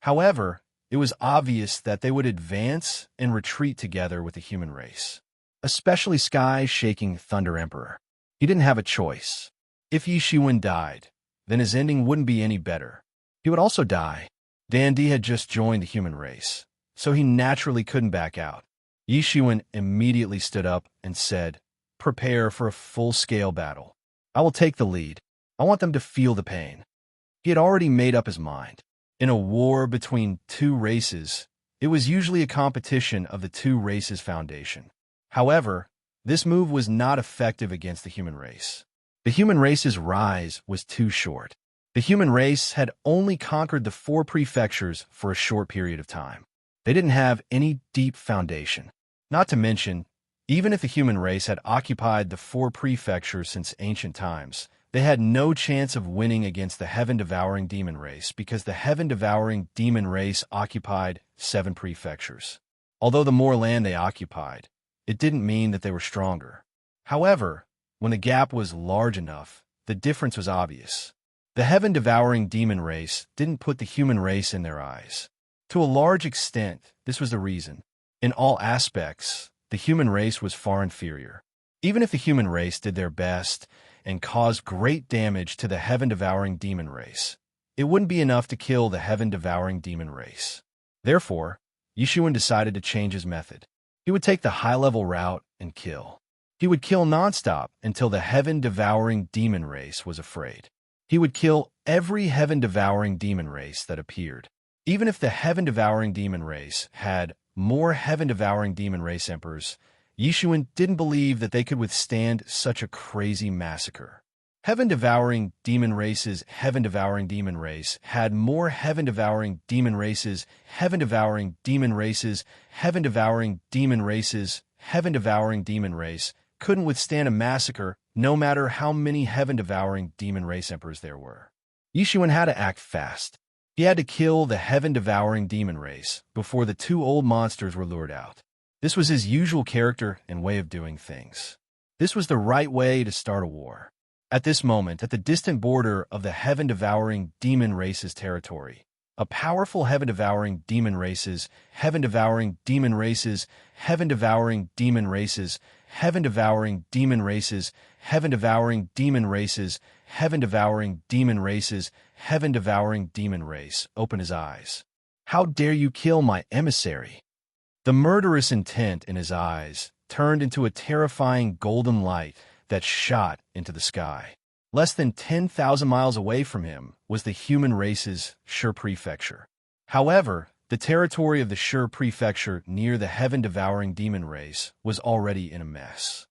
Speaker 1: However, it was obvious that they would advance and retreat together with the human race, especially Sky Shaking Thunder Emperor. He didn't have a choice. If Yi Shiwen died, then his ending wouldn't be any better. He would also die. Dan Di had just joined the human race, so he naturally couldn't back out. Yi Shiwen immediately stood up and said, prepare for a full-scale battle. I will take the lead. I want them to feel the pain. He had already made up his mind. In a war between two races, it was usually a competition of the two races' foundation. However, this move was not effective against the human race. The human race's rise was too short. The human race had only conquered the four prefectures for a short period of time. They didn't have any deep foundation. Not to mention, even if the human race had occupied the four prefectures since ancient times, they had no chance of winning against the heaven-devouring demon race because the heaven-devouring demon race occupied 7 prefectures. Although the more land they occupied, it didn't mean that they were stronger. However, when the gap was large enough, the difference was obvious. The heaven-devouring demon race didn't put the human race in their eyes. To a large extent, this was the reason. In all aspects, the human race was far inferior. Even if the human race did their best and caused great damage to the heaven-devouring demon race, it wouldn't be enough to kill the heaven-devouring demon race. Therefore, Yi Shiwen decided to change his method. He would take the high-level route and kill. He would kill nonstop until the heaven-devouring demon race was afraid. He would kill every heaven-devouring demon race that appeared. Even if the heaven-devouring demon race had more heaven-devouring demon race emperors, Yishuan didn't believe that they could withstand such a crazy massacre. Heaven-devouring demon races, heaven-devouring demon race, had more heaven-devouring demon races, heaven-devouring demon races, heaven-devouring demon races, heaven-devouring demon race, couldn't withstand a massacre, no matter how many heaven-devouring demon race emperors there were. Yishuan had to act fast. He had to kill the heaven-devouring demon race before the two old monsters were lured out. This was his usual character and way of doing things. This was the right way to start a war. At this moment, at the distant border of the heaven-devouring demon race's territory, a powerful heaven-devouring demon races, heaven-devouring demon races, heaven-devouring demon races, heaven-devouring demon races, heaven-devouring demon races, heaven-devouring demon races, heaven-devouring demon race, opened his eyes. How dare you kill my emissary? The murderous intent in his eyes turned into a terrifying golden light that shot into the sky. Less than 10,000 miles away from him was the human race's Shi prefecture. However, the territory of the Shi prefecture near the heaven-devouring demon race was already in a mess.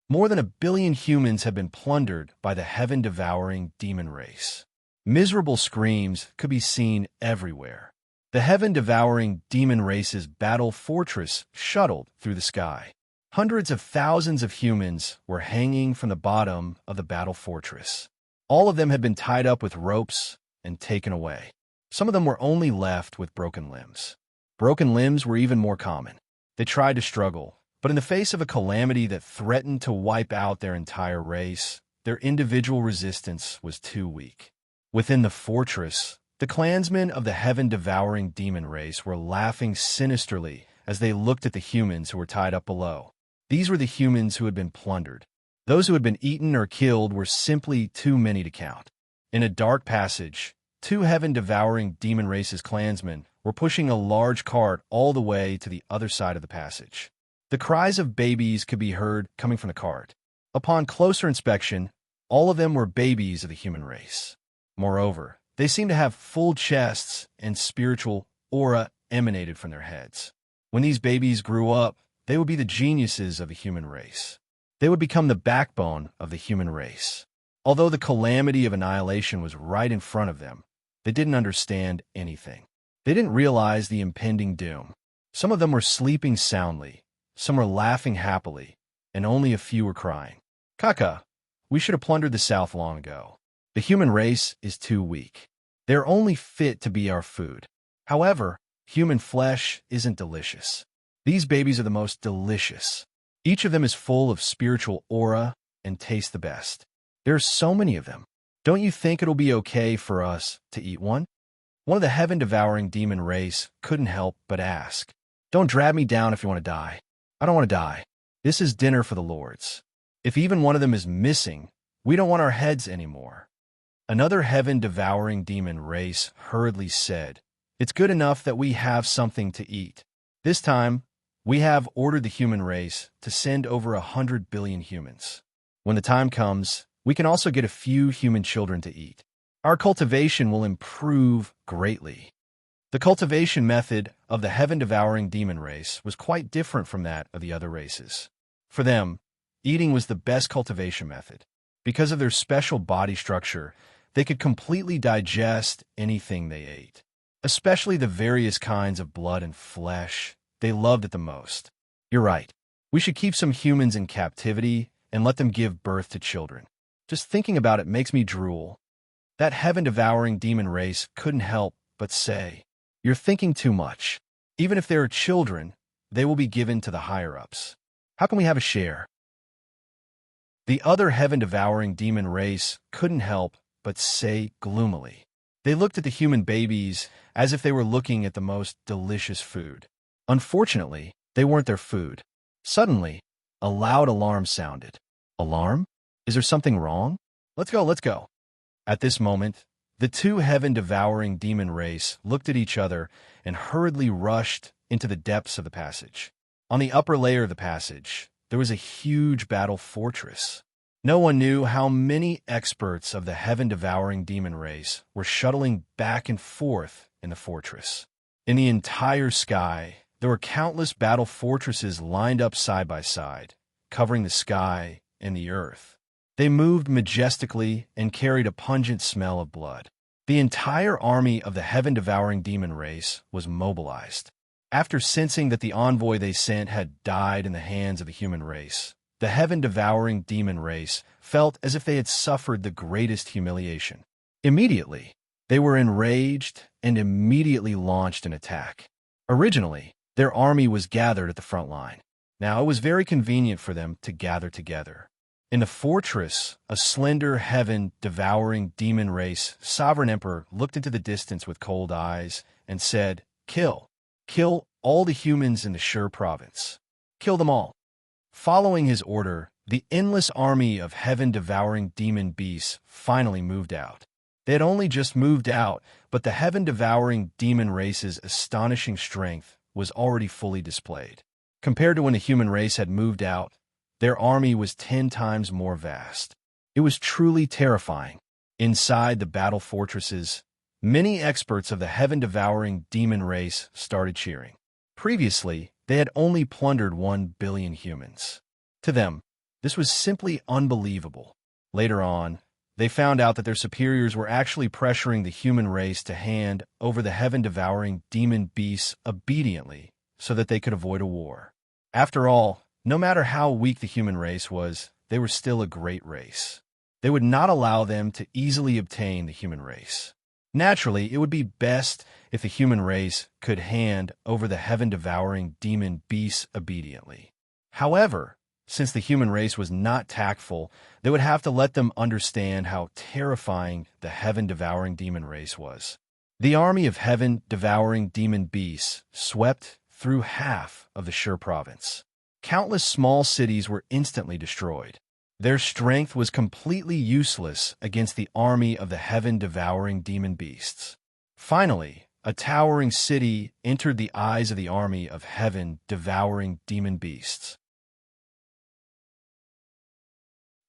Speaker 1: More than 1 billion humans had been plundered by the heaven-devouring demon race. Miserable screams could be seen everywhere. The heaven-devouring demon race's battle fortress shuttled through the sky. Hundreds of thousands of humans were hanging from the bottom of the battle fortress. All of them had been tied up with ropes and taken away. Some of them were only left with broken limbs. Broken limbs were even more common. They tried to struggle, but in the face of a calamity that threatened to wipe out their entire race, their individual resistance was too weak. Within the fortress, the clansmen of the heaven-devouring demon race were laughing sinisterly as they looked at the humans who were tied up below. These were the humans who had been plundered. Those who had been eaten or killed were simply too many to count. In a dark passage, two heaven-devouring demon race's clansmen were pushing a large cart all the way to the other side of the passage. The cries of babies could be heard coming from the cart. Upon closer inspection, all of them were babies of the human race. Moreover, they seemed to have full chests and spiritual aura emanated from their heads. When these babies grew up, they would be the geniuses of the human race. They would become the backbone of the human race. Although the calamity of annihilation was right in front of them, they didn't understand anything. They didn't realize the impending doom. Some of them were sleeping soundly, some were laughing happily, and only a few were crying. Kaka, we should have plundered the South long ago. The human race is too weak. They are only fit to be our food. However, human flesh isn't delicious. These babies are the most delicious. Each of them is full of spiritual aura and tastes the best. There are so many of them. Don't you think it'll be okay for us to eat one? One of the heaven-devouring demon race couldn't help but ask. Don't drag me down if you want to die. I don't want to die. This is dinner for the lords. If even one of them is missing, we don't want our heads anymore. Another heaven-devouring demon race hurriedly said, It's good enough that we have something to eat. This time, we have ordered the human race to send over 100 billion humans. When the time comes, we can also get a few human children to eat. Our cultivation will improve greatly. The cultivation method of the heaven-devouring demon race was quite different from that of the other races. For them, eating was the best cultivation method. Because of their special body structure, they could completely digest anything they ate. Especially the various kinds of blood and flesh, they loved it the most. You're right. We should keep some humans in captivity and let them give birth to children. Just thinking about it makes me drool. That heaven-devouring demon race couldn't help but say, You're thinking too much. Even if there are children, they will be given to the higher-ups. How can we have a share? The other heaven-devouring demon race couldn't help but say gloomily. They looked at the human babies as if they were looking at the most delicious food. Unfortunately, they weren't their food. Suddenly, a loud alarm sounded. Alarm? Is there something wrong? Let's go. At this moment, the two heaven-devouring demon race looked at each other and hurriedly rushed into the depths of the passage. On the upper layer of the passage, there was a huge battle fortress. No one knew how many experts of the heaven-devouring demon race were shuttling back and forth in the fortress. In the entire sky, there were countless battle fortresses lined up side by side, covering the sky and the earth. They moved majestically and carried a pungent smell of blood. The entire army of the heaven-devouring demon race was mobilized. After sensing that the envoy they sent had died in the hands of the human race, the heaven-devouring demon race felt as if they had suffered the greatest humiliation. Immediately, they were enraged and immediately launched an attack. Originally, their army was gathered at the front line. Now it was very convenient for them to gather together. In the fortress, a slender, heaven-devouring demon race sovereign emperor looked into the distance with cold eyes and said, "Kill. Kill all the humans in the Shur province. Kill them all." Following his order, the endless army of heaven-devouring demon beasts finally moved out. They had only just moved out, but the heaven-devouring demon race's astonishing strength was already fully displayed. Compared to when the human race had moved out, their army was 10 times more vast. It was truly terrifying. Inside the battle fortresses, many experts of the heaven-devouring demon race started cheering. Previously, they had only plundered 1 billion humans. To them, this was simply unbelievable. Later on, they found out that their superiors were actually pressuring the human race to hand over the heaven-devouring demon beasts obediently so that they could avoid a war. After all, no matter how weak the human race was, they were still a great race. They would not allow them to easily obtain the human race. Naturally, it would be best if the human race could hand over the heaven-devouring demon beasts obediently. However, since the human race was not tactful, they would have to let them understand how terrifying the heaven-devouring demon race was. The army of heaven-devouring demon beasts swept through half of the Shur province. Countless small cities were instantly destroyed. Their strength was completely useless against the army of the heaven-devouring demon beasts. Finally, a towering city entered the eyes of the army of heaven-devouring demon beasts.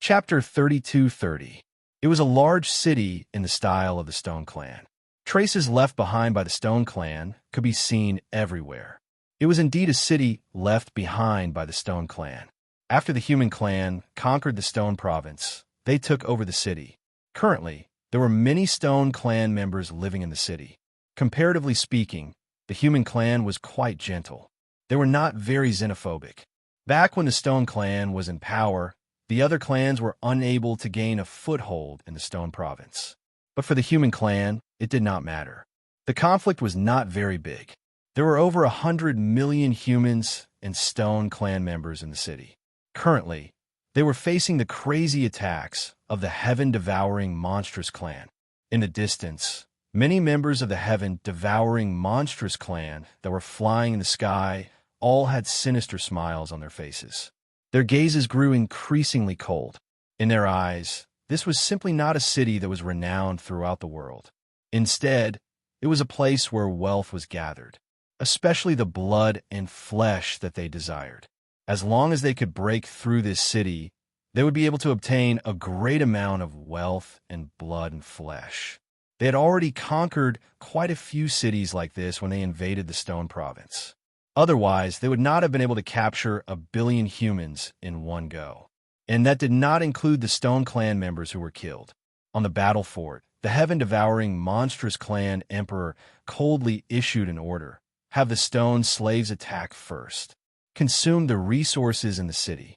Speaker 1: Chapter 32:30. It was a large city in the style of the Stone Clan. Traces left behind by the Stone Clan could be seen everywhere. It was indeed a city left behind by the Stone Clan. After the Human Clan conquered the Stone Province, they took over the city. Currently, there were many Stone Clan members living in the city. Comparatively speaking, the Human Clan was quite gentle. They were not very xenophobic. Back when the Stone Clan was in power, the other clans were unable to gain a foothold in the Stone Province. But for the Human Clan, it did not matter. The conflict was not very big. There were over 100 million humans and Stone Clan members in the city. Currently, they were facing the crazy attacks of the heaven-devouring monstrous clan. In the distance, many members of the heaven-devouring monstrous clan that were flying in the sky all had sinister smiles on their faces. Their gazes grew increasingly cold. In their eyes, this was simply not a city that was renowned throughout the world. Instead, it was a place where wealth was gathered, especially the blood and flesh that they desired. As long as they could break through this city, they would be able to obtain a great amount of wealth and blood and flesh. They had already conquered quite a few cities like this when they invaded the Stone Province. Otherwise, they would not have been able to capture 1 billion humans in one go. And that did not include the Stone Clan members who were killed. On the battle fort, the heaven-devouring monstrous clan emperor coldly issued an order: have the stone slaves attack first. Consume the resources in the city.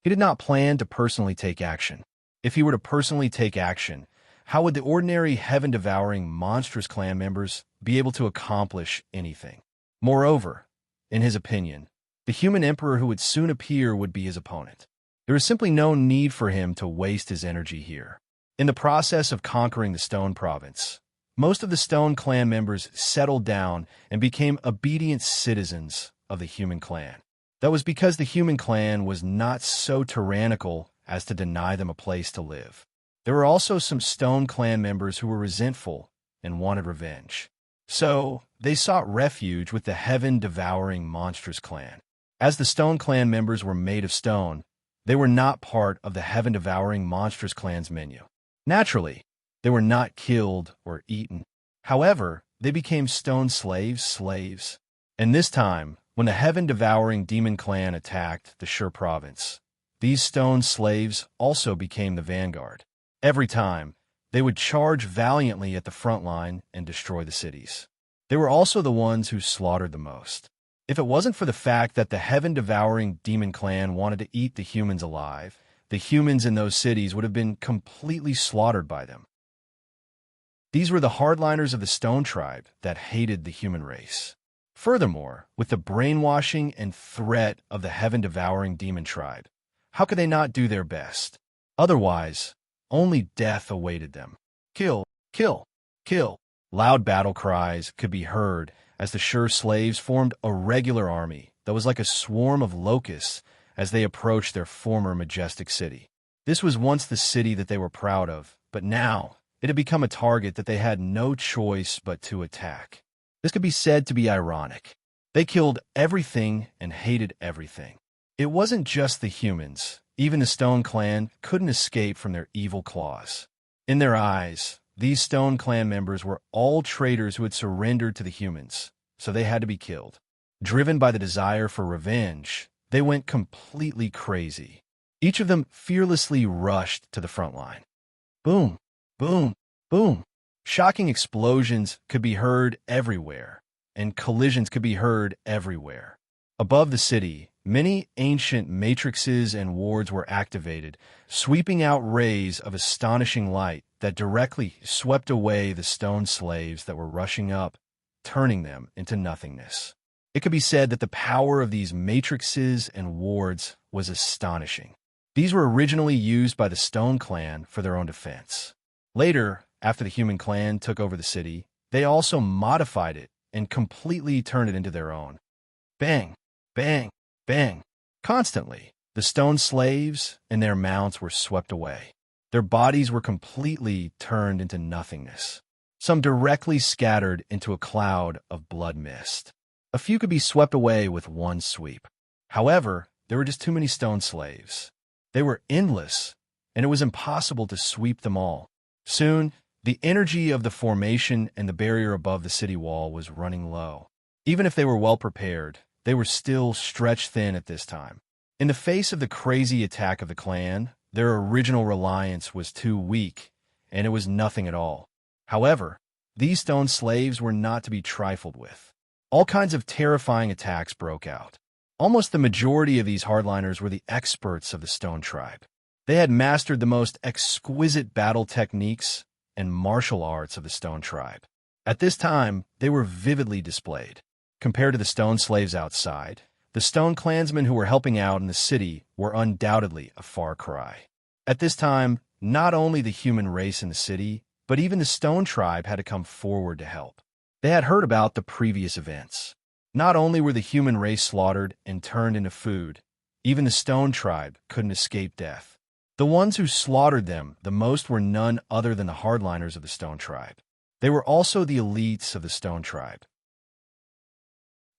Speaker 1: He did not plan to personally take action. If he were to personally take action, how would the ordinary heaven-devouring monstrous clan members be able to accomplish anything? Moreover, in his opinion, the human emperor who would soon appear would be his opponent. There is simply no need for him to waste his energy here. In the process of conquering the Stone Province, most of the Stone Clan members settled down and became obedient citizens of the Human Clan. That was because the Human Clan was not so tyrannical as to deny them a place to live. There were also some Stone Clan members who were resentful and wanted revenge. So, they sought refuge with the heaven-devouring monstrous clan. As the Stone Clan members were made of stone, they were not part of the heaven-devouring monstrous clan's menu. Naturally, they were not killed or eaten. However, they became stone slaves, and this time, When the heaven-devouring demon clan attacked the Shur province, these stone slaves also became the vanguard. Every time, they would charge valiantly at the front line and destroy the cities. They were also the ones who slaughtered the most. If it wasn't for the fact that the heaven-devouring demon clan wanted to eat the humans alive, the humans in those cities would have been completely slaughtered by them. These were the hardliners of the Stone Tribe that hated the human race. Furthermore, with the brainwashing and threat of the heaven-devouring demon tribe, how could they not do their best? Otherwise, only death awaited them. Kill, kill, kill. Loud battle cries could be heard as the Shur slaves formed a regular army that was like a swarm of locusts as they approached their former majestic city. This was once the city that they were proud of, but now it had become a target that they had no choice but to attack. This could be said to be ironic. They killed everything and hated everything. It wasn't just the humans. Even the Stone Clan couldn't escape from their evil claws. In their eyes, these Stone Clan members were all traitors who had surrendered to the humans, so they had to be killed. Driven by the desire for revenge, they went completely crazy. Each of them fearlessly rushed to the front line. Boom, boom, boom. Shocking explosions could be heard everywhere, and collisions could be heard everywhere. Above the city, many ancient matrices and wards were activated, sweeping out rays of astonishing light that directly swept away the stone slaves that were rushing up, turning them into nothingness. It could be said that the power of these matrices and wards was astonishing. These were originally used by the Stone Clan for their own defense. Later, after the human clan took over the city, they also modified it and completely turned it into their own. Bang, bang, bang. Constantly, the stone slaves and their mounts were swept away. Their bodies were completely turned into nothingness. Some directly scattered into a cloud of blood mist. A few could be swept away with one sweep. However, there were just too many stone slaves. They were endless, and it was impossible to sweep them all. Soon, the energy of the formation and the barrier above the city wall was running low. Even if they were well prepared, they were still stretched thin at this time. In the face of the crazy attack of the clan, their original reliance was too weak, and it was nothing at all. However, these stone slaves were not to be trifled with. All kinds of terrifying attacks broke out. Almost the majority of these hardliners were the experts of the Stone Tribe. They had mastered the most exquisite battle techniques and martial arts of the Stone Tribe. At this time, they were vividly displayed. Compared to the stone slaves outside, the stone clansmen who were helping out in the city were undoubtedly a far cry. At this time, not only the human race in the city, but even the Stone Tribe had to come forward to help. They had heard about the previous events. Not only were the human race slaughtered and turned into food, even the Stone Tribe couldn't escape death. The ones who slaughtered them the most were none other than the hardliners of the Stone Tribe. They were also the elites of the Stone Tribe.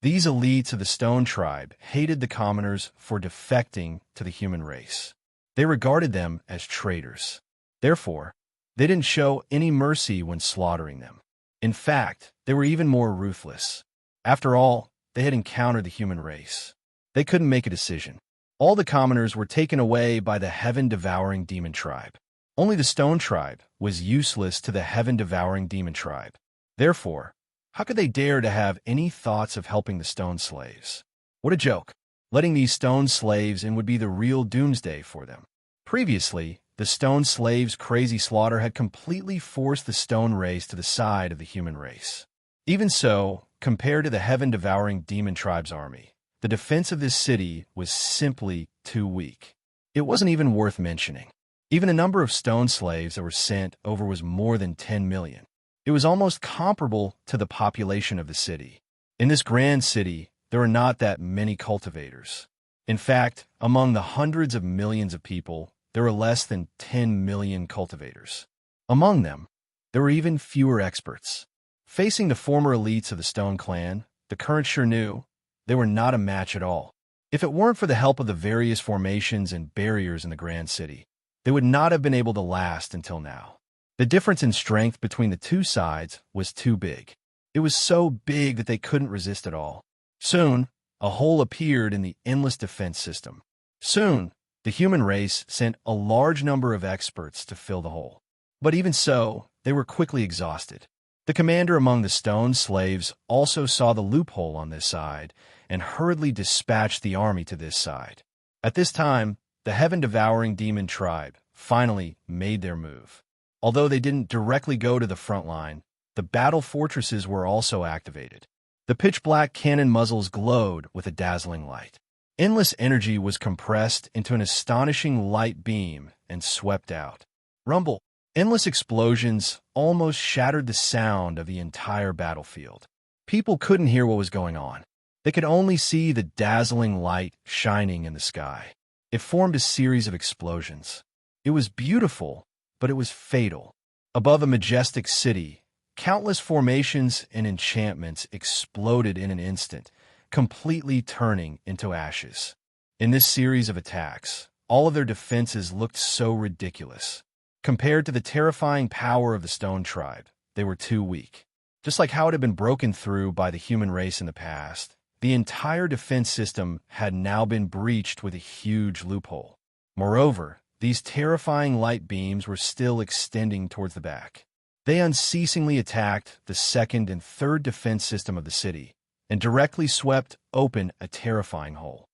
Speaker 1: These elites of the Stone Tribe hated the commoners for defecting to the human race. They regarded them as traitors. Therefore, they didn't show any mercy when slaughtering them. In fact, they were even more ruthless. After all, they had encountered the human race. They couldn't make a decision. All the commoners were taken away by the heaven-devouring demon tribe. Only the Stone Tribe was useless to the heaven-devouring demon tribe. Therefore, how could they dare to have any thoughts of helping the stone slaves? What a joke. Letting these stone slaves in would be the real doomsday for them. Previously, the stone slaves' crazy slaughter had completely forced the stone race to the side of the human race. Even so, compared to the heaven-devouring demon tribe's army, the defense of this city was simply too weak. It wasn't even worth mentioning. Even the number of stone slaves that were sent over was more than 10 million. It was almost comparable to the population of the city. In this grand city, there were not that many cultivators. In fact, among the hundreds of millions of people, there were less than 10 million cultivators. Among them, there were even fewer experts. Facing the former elites of the Stone Clan, the current Shur knew they were not a match at all. If it weren't for the help of the various formations and barriers in the grand city, they would not have been able to last until now. The difference in strength between the two sides was too big. It was so big that they couldn't resist at all. Soon, A hole appeared in the endless defense system. Soon, the human race sent a large number of experts to fill the hole. But even so, they were quickly exhausted. The commander among the stone slaves also saw the loophole on this side and hurriedly dispatched the army to this side. At this time, the heaven-devouring demon tribe finally made their move. Although they didn't directly go to the front line, the battle fortresses were also activated. The pitch-black cannon muzzles glowed with a dazzling light. Endless energy was compressed into an astonishing light beam and swept out. Rumble. Endless explosions almost shattered the sound of the entire battlefield. People couldn't hear what was going on. They could only see the dazzling light shining in the sky. It formed a series of explosions. It was beautiful, but it was fatal. Above a majestic city, countless formations and enchantments exploded in an instant, completely turning into ashes. In this series of attacks, all of their defenses looked so ridiculous. Compared to the terrifying power of the stone tribe, they were too weak. Just like how it had been broken through by the human race in the past, the entire defense system had now been breached with a huge loophole. Moreover, these terrifying light beams were still extending towards the back. They unceasingly attacked the second and third defense system of the city, and directly swept open a terrifying hole.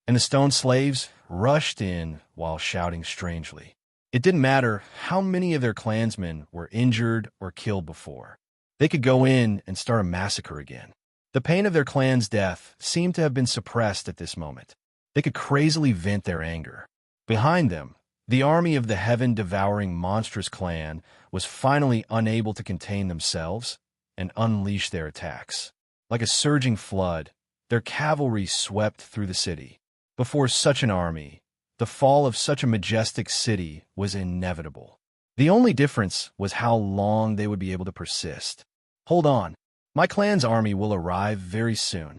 Speaker 1: And the stone slaves rushed in while shouting strangely. It didn't matter how many of their clansmen were injured or killed before. They could go in and start a massacre again. The pain of their clan's death seemed to have been suppressed at this moment. They could crazily vent their anger. Behind them, the army of the heaven-devouring monstrous clan was finally unable to contain themselves and unleash their attacks. Like a surging flood, their cavalry swept through the city. Before such an army, the fall of such a majestic city was inevitable. The only difference was how long they would be able to persist. Hold on, my clan's army will arrive very soon.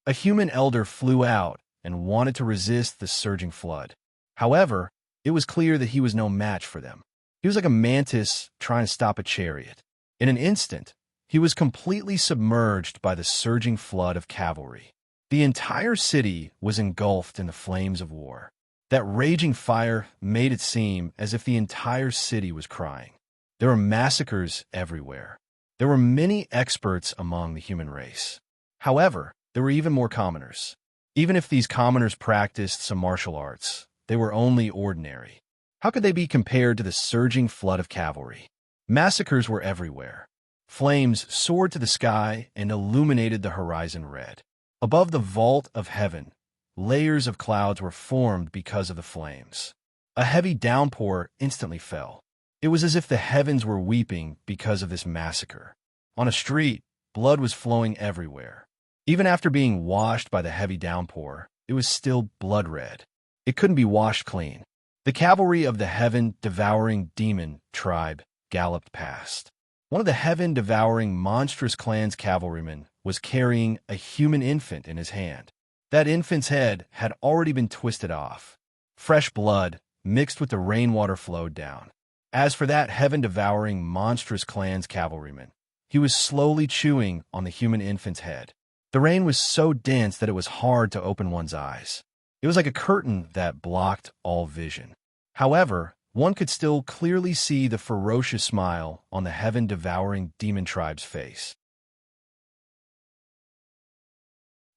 Speaker 1: A human elder flew out and wanted to resist the surging flood. However, it was clear that he was no match for them. He was like a mantis trying to stop a chariot. In an instant, he was completely submerged by the surging flood of cavalry. The entire city was engulfed in the flames of war. That raging fire made it seem as if the entire city was crying. There were massacres everywhere. There were many experts among the human race. However, there were even more commoners. Even if these commoners practiced some martial arts, they were only ordinary. How could they be compared to the surging flood of cavalry? Massacres were everywhere. Flames soared to the sky and illuminated the horizon red. Above the vault of heaven, layers of clouds were formed because of the flames. A heavy downpour instantly fell. It was as if the heavens were weeping because of this massacre. On a street, blood was flowing everywhere. Even after being washed by the heavy downpour, it was still blood red. It couldn't be washed clean. The cavalry of the heaven-devouring demon tribe galloped past. One of the heaven-devouring monstrous clan's cavalrymen was carrying a human infant in his hand. That infant's head had already been twisted off. Fresh blood mixed with the rainwater flowed down. As for that heaven-devouring monstrous clan's cavalryman, he was slowly chewing on the human infant's head. The rain was so dense that it was hard to open one's eyes. It was like a curtain that blocked all vision. However, one could still clearly see the ferocious smile on the heaven-devouring demon tribe's face.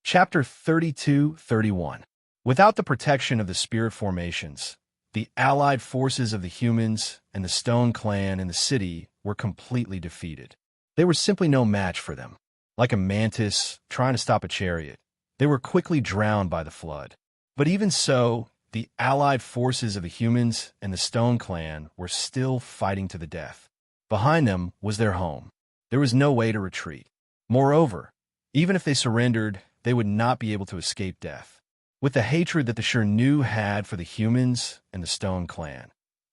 Speaker 1: Chapter 32-31. Without the protection of the spirit formations, the allied forces of the humans and the stone clan in the city were completely defeated. They were simply no match for them. Like a mantis trying to stop a chariot, they were quickly drowned by the flood. But even so, the allied forces of the humans and the stone clan were still fighting to the death. Behind them was their home. There was no way to retreat. Moreover, even if they surrendered, they would not be able to escape death. With the hatred that the Shernu had for the humans and the stone clan,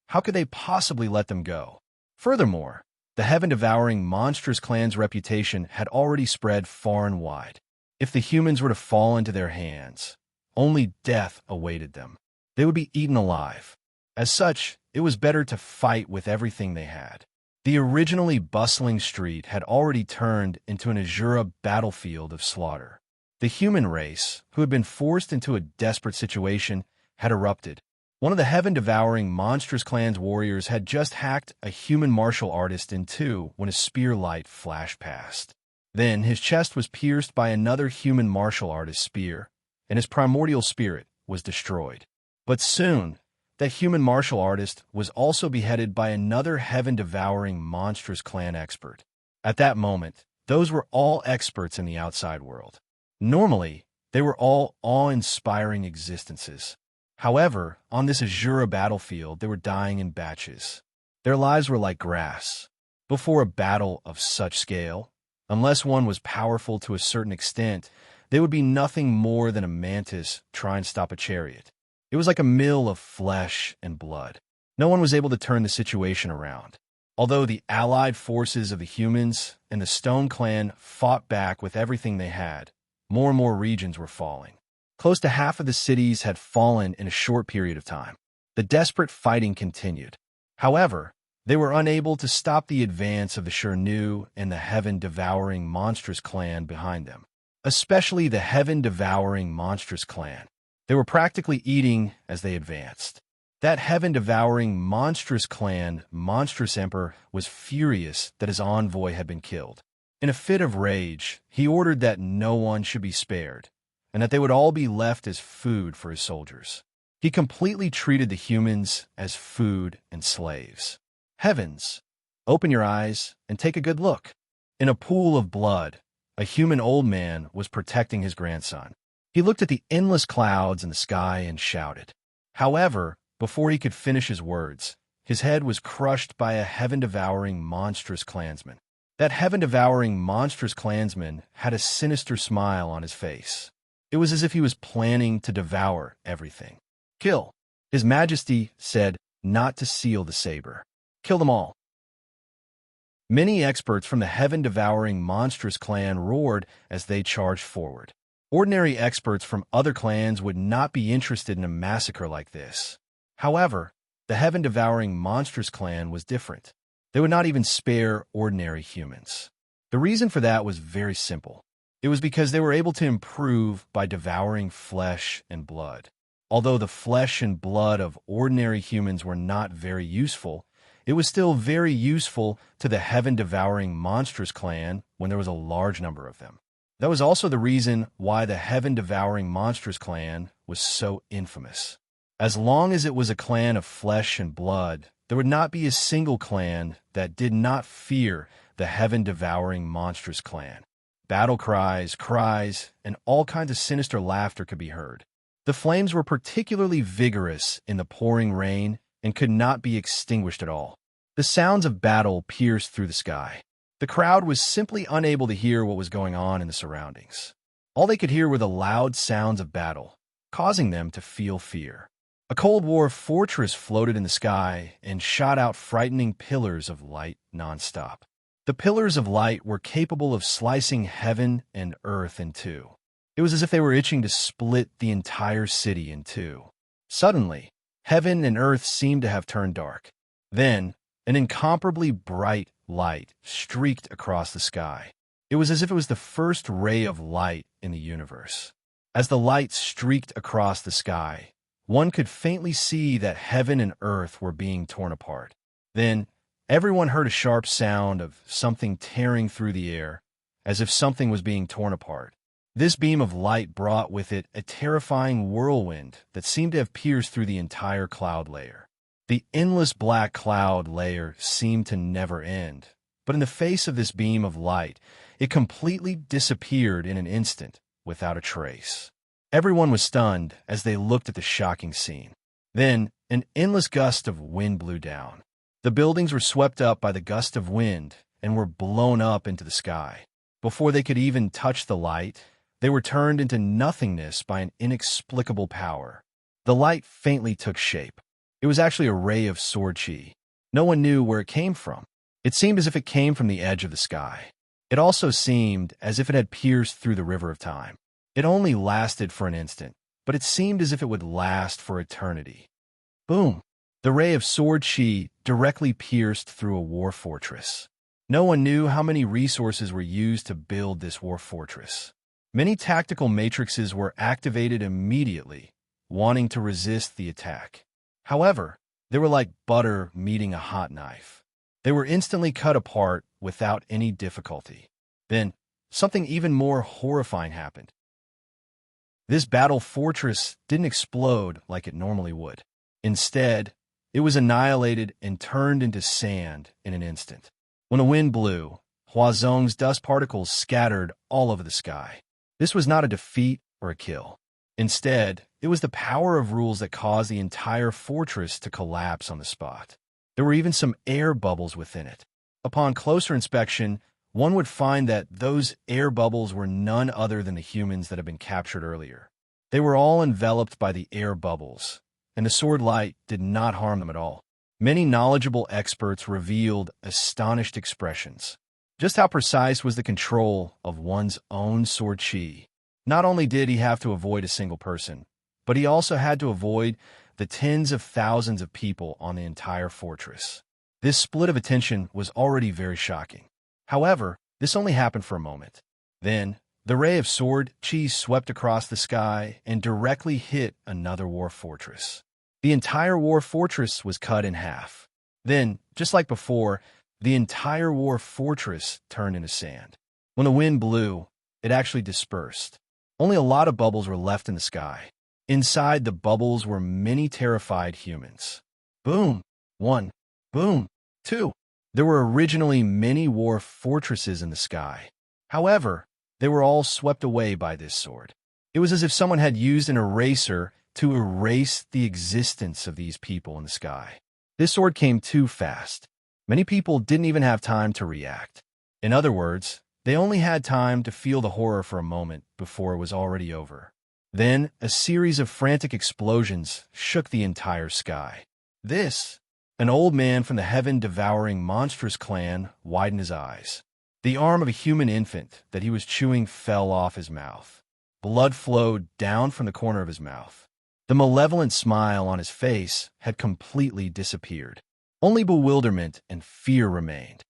Speaker 1: how could they possibly let them go? Furthermore, the heaven-devouring monstrous clan's reputation had already spread far and wide. If the humans were to fall into their hands, only death awaited them. They would be eaten alive. As such, it was better to fight with everything they had. The originally bustling street had already turned into an azure battlefield of slaughter. The human race, who had been forced into a desperate situation, had erupted. One of the heaven-devouring monstrous clan's warriors had just hacked a human martial artist in two when a spear light flashed past. Then his chest was pierced by another human martial artist's spear, and his primordial spirit was destroyed. But soon, that human martial artist was also beheaded by another heaven-devouring monstrous clan expert. At that moment, those were all experts in the outside world. Normally, they were all awe-inspiring existences. However, on this Azura battlefield, they were dying in batches. Their lives were like grass. Before a battle of such scale, unless one was powerful to a certain extent, they would be nothing more than a mantis trying to stop a chariot. It was like a mill of flesh and blood. No one was able to turn the situation around. Although the allied forces of the humans and the Stone Clan fought back with everything they had, more and more regions were falling. Close to half of the cities had fallen in a short period of time. The desperate fighting continued. However, they were unable to stop the advance of the Shernu and the heaven-devouring monstrous clan behind them, especially the heaven-devouring monstrous clan. They were practically eating as they advanced. That heaven-devouring monstrous clan, monstrous emperor, was furious that his envoy had been killed. In a fit of rage, he ordered that no one should be spared, and that they would all be left as food for his soldiers. He completely treated the humans as food and slaves. Heavens, open your eyes and take a good look. In a pool of blood, a human old man was protecting his grandson. He looked at the endless clouds in the sky and shouted. However, before he could finish his words, his head was crushed by a heaven-devouring monstrous clansman. That heaven-devouring monstrous clansman had a sinister smile on his face. It was as if he was planning to devour everything. Kill, His Majesty said, not to seal the saber. Kill them all. Many experts from the heaven-devouring monstrous clan roared as they charged forward. Ordinary experts from other clans would not be interested in a massacre like this. However, the heaven-devouring monstrous clan was different. They would not even spare ordinary humans. The reason for that was very simple. It was because they were able to improve by devouring flesh and blood. Although the flesh and blood of ordinary humans were not very useful, it was still very useful to the heaven-devouring monstrous clan when there was a large number of them. That was also the reason why the heaven-devouring monstrous clan was so infamous. As long as it was a clan of flesh and blood, there would not be a single clan that did not fear the heaven-devouring monstrous clan. Battle cries, and all kinds of sinister laughter could be heard. The flames were particularly vigorous in the pouring rain and could not be extinguished at all. The sounds of battle pierced through the sky. The crowd was simply unable to hear what was going on in the surroundings. All they could hear were the loud sounds of battle, causing them to feel fear. A Cold War fortress floated in the sky and shot out frightening pillars of light nonstop. The pillars of light were capable of slicing heaven and earth in two. It was as if they were itching to split the entire city in two. Suddenly, heaven and earth seemed to have turned dark. Then, an incomparably bright light streaked across the sky. It was as if it was the first ray of light in the universe. As the light streaked across the sky, one could faintly see that heaven and earth were being torn apart. Then, everyone heard a sharp sound of something tearing through the air, as if something was being torn apart. This beam of light brought with it a terrifying whirlwind that seemed to have pierced through the entire cloud layer. The endless black cloud layer seemed to never end, but in the face of this beam of light, it completely disappeared in an instant without a trace. Everyone was stunned as they looked at the shocking scene. Then, an endless gust of wind blew down. The buildings were swept up by the gust of wind and were blown up into the sky. Before they could even touch the light, they were turned into nothingness by an inexplicable power. The light faintly took shape. It was actually a ray of sword chi. No one knew where it came from. It seemed as if it came from the edge of the sky. It also seemed as if it had pierced through the river of time. It only lasted for an instant, but it seemed as if it would last for eternity. Boom! The ray of sword chi directly pierced through a war fortress. No one knew how many resources were used to build this war fortress. Many tactical matrices were activated immediately, wanting to resist the attack. However, they were like butter meeting a hot knife. They were instantly cut apart without any difficulty. Then, something even more horrifying happened. This battle fortress didn't explode like it normally would. Instead, it was annihilated and turned into sand in an instant. When a wind blew, Huazong's dust particles scattered all over the sky. This was not a defeat or a kill. Instead, it was the power of rules that caused the entire fortress to collapse on the spot. There were even some air bubbles within it. Upon closer inspection, one would find that those air bubbles were none other than the humans that had been captured earlier. They were all enveloped by the air bubbles, and the sword light did not harm them at all. Many knowledgeable experts revealed astonished expressions. Just how precise was the control of one's own sword chi? Not only did he have to avoid a single person, but he also had to avoid the tens of thousands of people on the entire fortress. This split of attention was already very shocking. However, this only happened for a moment. Then, the ray of sword chi swept across the sky and directly hit another war fortress. The entire war fortress was cut in half. Then, just like before, the entire war fortress turned into sand. When the wind blew, it actually dispersed. Only a lot of bubbles were left in the sky. Inside the bubbles were many terrified humans. Boom! 1. Boom! 2. There were originally many war fortresses in the sky. However, they were all swept away by this sword. It was as if someone had used an eraser to erase the existence of these people in the sky. This sword came too fast. Many people didn't even have time to react. In other words, they only had time to feel the horror for a moment before it was already over. Then, a series of frantic explosions shook the entire sky. An old man from the heaven-devouring monstrous clan widened his eyes. The arm of a human infant that he was chewing fell off his mouth. Blood flowed down from the corner of his mouth. The malevolent smile on his face had completely disappeared. Only bewilderment and fear remained.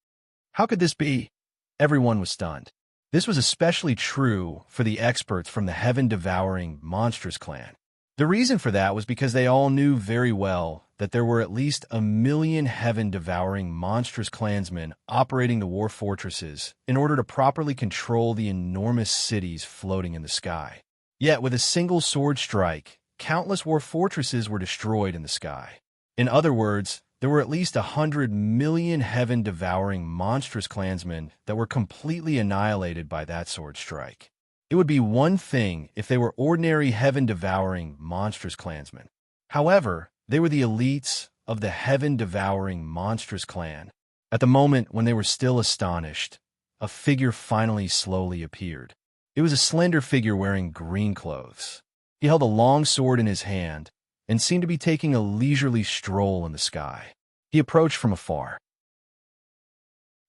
Speaker 1: How could this be? Everyone was stunned. This was especially true for the experts from the heaven-devouring monstrous clan. The reason for that was because they all knew very well that there were at least 1 million heaven-devouring monstrous clansmen operating the war fortresses in order to properly control the enormous cities floating in the sky. Yet, with a single sword strike, countless war fortresses were destroyed in the sky. In other words, there were at least 100 million heaven-devouring monstrous clansmen that were completely annihilated by that sword strike. It would be one thing if they were ordinary heaven-devouring monstrous clansmen. However, they were the elites of the heaven-devouring monstrous clan. At the moment when they were still astonished, a figure finally slowly appeared. It was a slender figure wearing green clothes. He held a long sword in his hand and seemed to be taking a leisurely stroll in the sky. He approached from afar.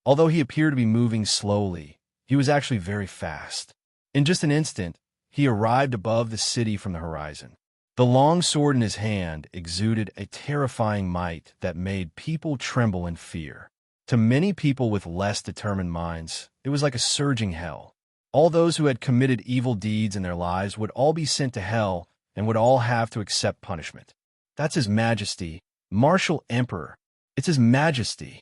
Speaker 1: Although he appeared to be moving slowly, he was actually very fast. In just an instant, he arrived above the city from the horizon. The long sword in his hand exuded a terrifying might that made people tremble in fear. To many people with less determined minds, it was like a surging hell. All those who had committed evil deeds in their lives would all be sent to hell and would all have to accept punishment. That's His Majesty, Martial Emperor. It's His Majesty.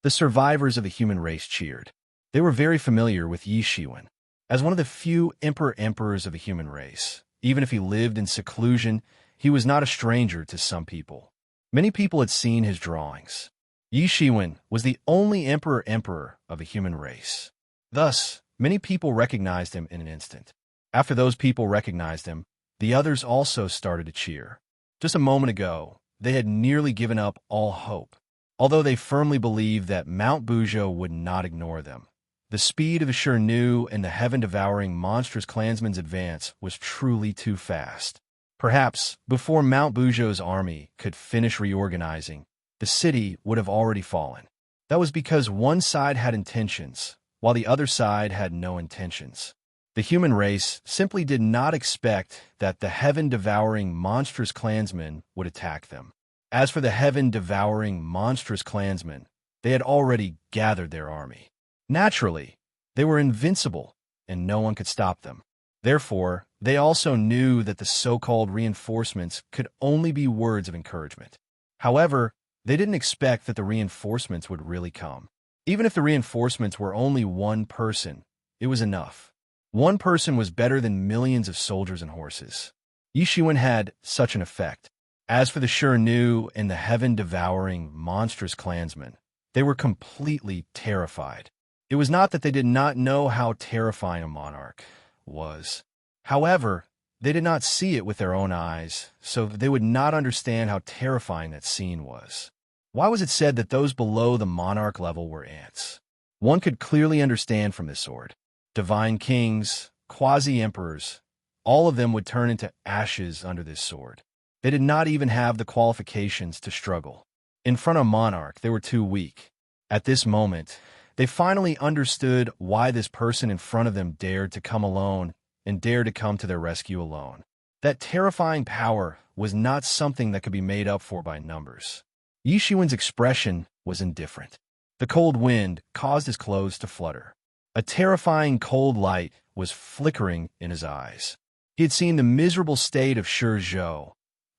Speaker 1: The survivors of the human race cheered. They were very familiar with Yi Shiwen. As one of the few emperors of the human race, even if he lived in seclusion, he was not a stranger to some people. Many people had seen his drawings. Yi Shiwen was the only emperor of the human race. Thus, many people recognized him in an instant. After those people recognized him, the others also started to cheer. Just a moment ago, they had nearly given up all hope. Although they firmly believed that Mount Bujo would not ignore them. The speed of the Shernu and the heaven-devouring monstrous clansmen's advance was truly too fast. Perhaps, before Mount Bujo's army could finish reorganizing, the city would have already fallen. That was because one side had intentions, while the other side had no intentions. The human race simply did not expect that the heaven-devouring monstrous clansmen would attack them. As for the heaven-devouring monstrous clansmen, they had already gathered their army. Naturally, they were invincible, and no one could stop them. Therefore, they also knew that the so-called reinforcements could only be words of encouragement. However, they didn't expect that the reinforcements would really come. Even if the reinforcements were only one person, it was enough. One person was better than millions of soldiers and horses. Yishuan had such an effect. As for the Shiranu and the heaven-devouring, monstrous clansmen, they were completely terrified. It was not that they did not know how terrifying a monarch was. However, they did not see it with their own eyes, so they would not understand how terrifying that scene was. Why was it said that those below the monarch level were ants? One could clearly understand from this sword. Divine kings, quasi-emperors, all of them would turn into ashes under this sword. They did not even have the qualifications to struggle. In front of monarch, they were too weak. At this moment, they finally understood why this person in front of them dared to come alone and dared to come to their rescue alone. That terrifying power was not something that could be made up for by numbers. Yishuan's expression was indifferent. The cold wind caused his clothes to flutter. A terrifying cold light was flickering in his eyes. He had seen the miserable state of Shizhou,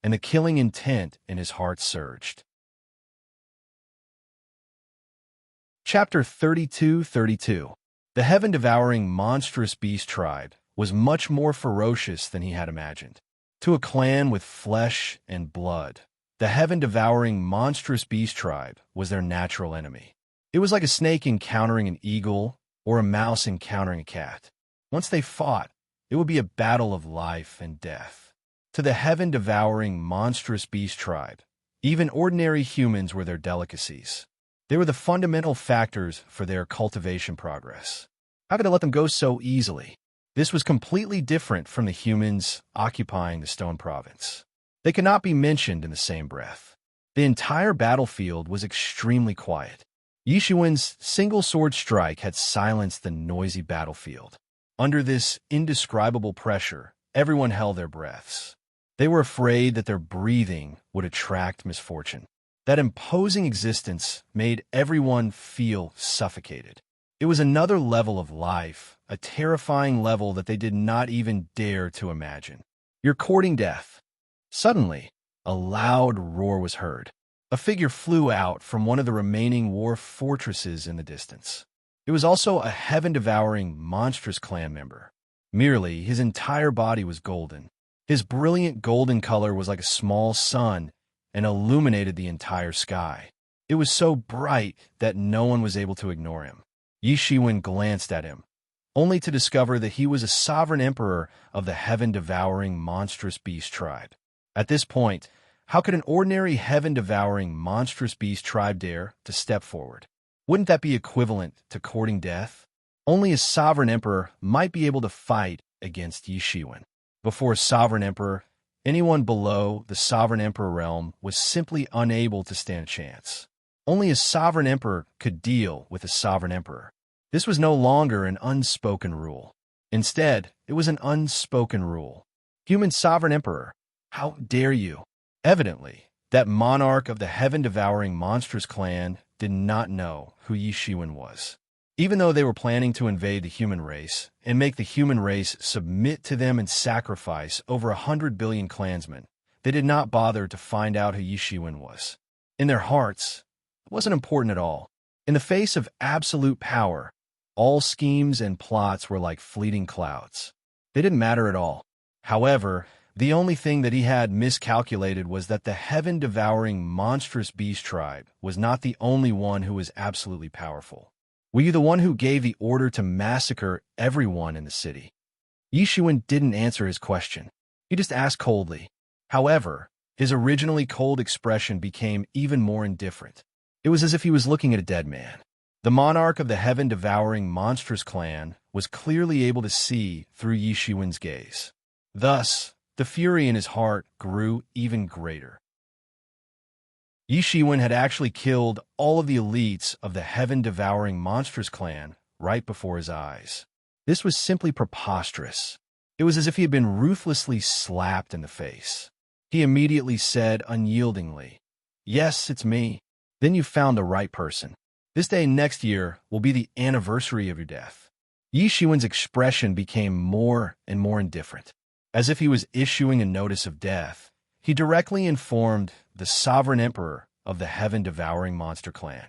Speaker 1: and the killing intent in his heart surged. Chapter 32:32. The heaven-devouring monstrous beast tribe was much more ferocious than he had imagined. To a clan with flesh and blood, the heaven-devouring monstrous beast tribe was their natural enemy. It was like a snake encountering an eagle or a mouse encountering a cat. Once they fought, it would be a battle of life and death. To the heaven-devouring monstrous beast tribe, even ordinary humans were their delicacies. They were the fundamental factors for their cultivation progress. How could I let them go so easily? This was completely different from the humans occupying the Stone Province. They could not be mentioned in the same breath. The entire battlefield was extremely quiet. Yishuan's single sword strike had silenced the noisy battlefield. Under this indescribable pressure, everyone held their breaths. They were afraid that their breathing would attract misfortune. That imposing existence made everyone feel suffocated. It was another level of life, a terrifying level that they did not even dare to imagine. You're courting death. Suddenly, a loud roar was heard. A figure flew out from one of the remaining war fortresses in the distance. It was also a heaven-devouring, monstrous clan member. Merely, his entire body was golden. His brilliant golden color was like a small sun and illuminated the entire sky. It was so bright that no one was able to ignore him. Yishuan glanced at him, only to discover that he was a sovereign emperor of the heaven-devouring monstrous beast tribe. At this point, how could an ordinary heaven-devouring monstrous beast tribe dare to step forward? Wouldn't that be equivalent to courting death? Only a sovereign emperor might be able to fight against Yishuan. Before a sovereign emperor, anyone below the sovereign emperor realm was simply unable to stand a chance. Only a sovereign emperor could deal with a sovereign emperor. This was no longer an unspoken rule. Instead, it was an unspoken rule. Human sovereign emperor, how dare you? Evidently, that monarch of the heaven-devouring monstrous clan did not know who Yishuan was. Even though they were planning to invade the human race and make the human race submit to them and sacrifice over 100 billion clansmen, they did not bother to find out who Yishuan was. In their hearts, it wasn't important at all. In the face of absolute power, all schemes and plots were like fleeting clouds. They didn't matter at all. However, the only thing that he had miscalculated was that the heaven-devouring monstrous beast tribe was not the only one who was absolutely powerful. Were you the one who gave the order to massacre everyone in the city? Yishuan didn't answer his question. He just asked coldly. However, his originally cold expression became even more indifferent. It was as if he was looking at a dead man. The monarch of the heaven-devouring monstrous clan was clearly able to see through Yishuan's gaze. Thus, the fury in his heart grew even greater. Yishuan had actually killed all of the elites of the heaven-devouring monstrous clan right before his eyes. This was simply preposterous. It was as if he had been ruthlessly slapped in the face. He immediately said unyieldingly, "Yes, it's me." Then you found the right person. This day next year will be the anniversary of your death. Yi Shiwen's expression became more and more indifferent. As if he was issuing a notice of death, he directly informed the sovereign emperor of the heaven-devouring monster clan.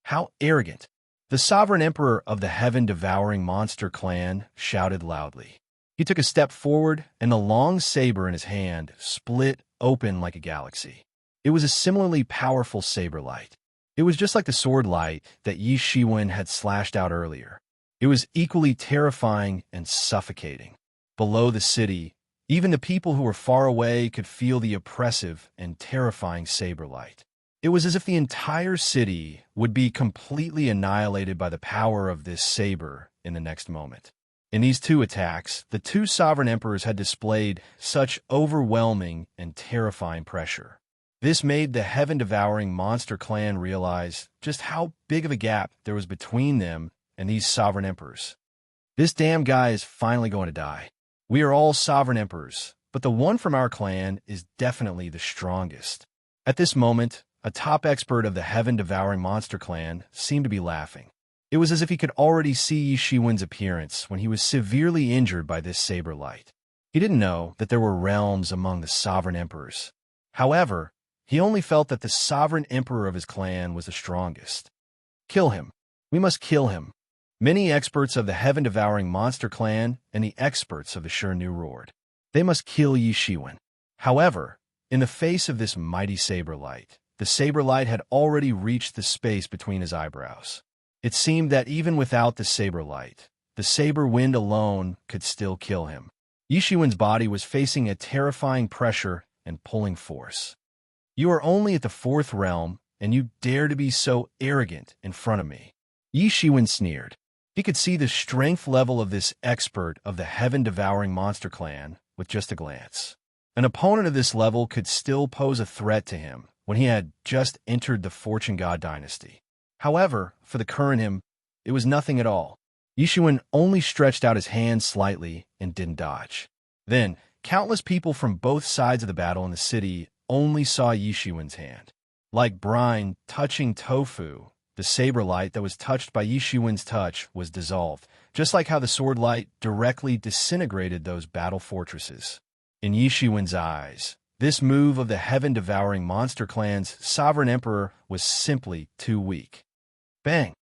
Speaker 1: How arrogant! The sovereign emperor of the heaven-devouring monster clan shouted loudly. He took a step forward, and the long saber in his hand split open like a galaxy. It was a similarly powerful saber light. It was just like the sword light that Yi Shiwen had slashed out earlier. It was equally terrifying and suffocating. Below the city, even the people who were far away could feel the oppressive and terrifying saber light. It was as if the entire city would be completely annihilated by the power of this saber in the next moment. In these two attacks, the two sovereign emperors had displayed such overwhelming and terrifying pressure. This made the heaven-devouring monster clan realize just how big of a gap there was between them and these sovereign emperors. This damn guy is finally going to die. We are all sovereign emperors, but the one from our clan is definitely the strongest. At this moment, a top expert of the heaven-devouring monster clan seemed to be laughing. It was as if he could already see Yi Shiwen's appearance when he was severely injured by this saber light. He didn't know that there were realms among the sovereign emperors. However, he only felt that the sovereign emperor of his clan was the strongest. Kill him. We must kill him. Many experts of the heaven-devouring monster clan and the experts of the Sure-Nu roared. They must kill Yi Shiwen. However, in the face of this mighty saber light, the saber light had already reached the space between his eyebrows. It seemed that even without the saber light, the saber wind alone could still kill him. Yi Shiwen's body was facing a terrifying pressure and pulling force. You are only at the fourth realm, and you dare to be so arrogant in front of me. Yi Shiwen sneered. He could see the strength level of this expert of the heaven-devouring monster clan with just a glance. An opponent of this level could still pose a threat to him when he had just entered the Fortune God dynasty. However, for the current him, it was nothing at all. Yi Shiwen only stretched out his hand slightly and didn't dodge. Then, countless people from both sides of the battle in the city only saw Yi Shiwen's hand. Like brine touching tofu, the saber light that was touched by Yi Shiwen's touch was dissolved, just like how the sword light directly disintegrated those battle fortresses. In Yi Shiwen's eyes, this move of the heaven-devouring monster clan's sovereign emperor was simply too weak. Bang!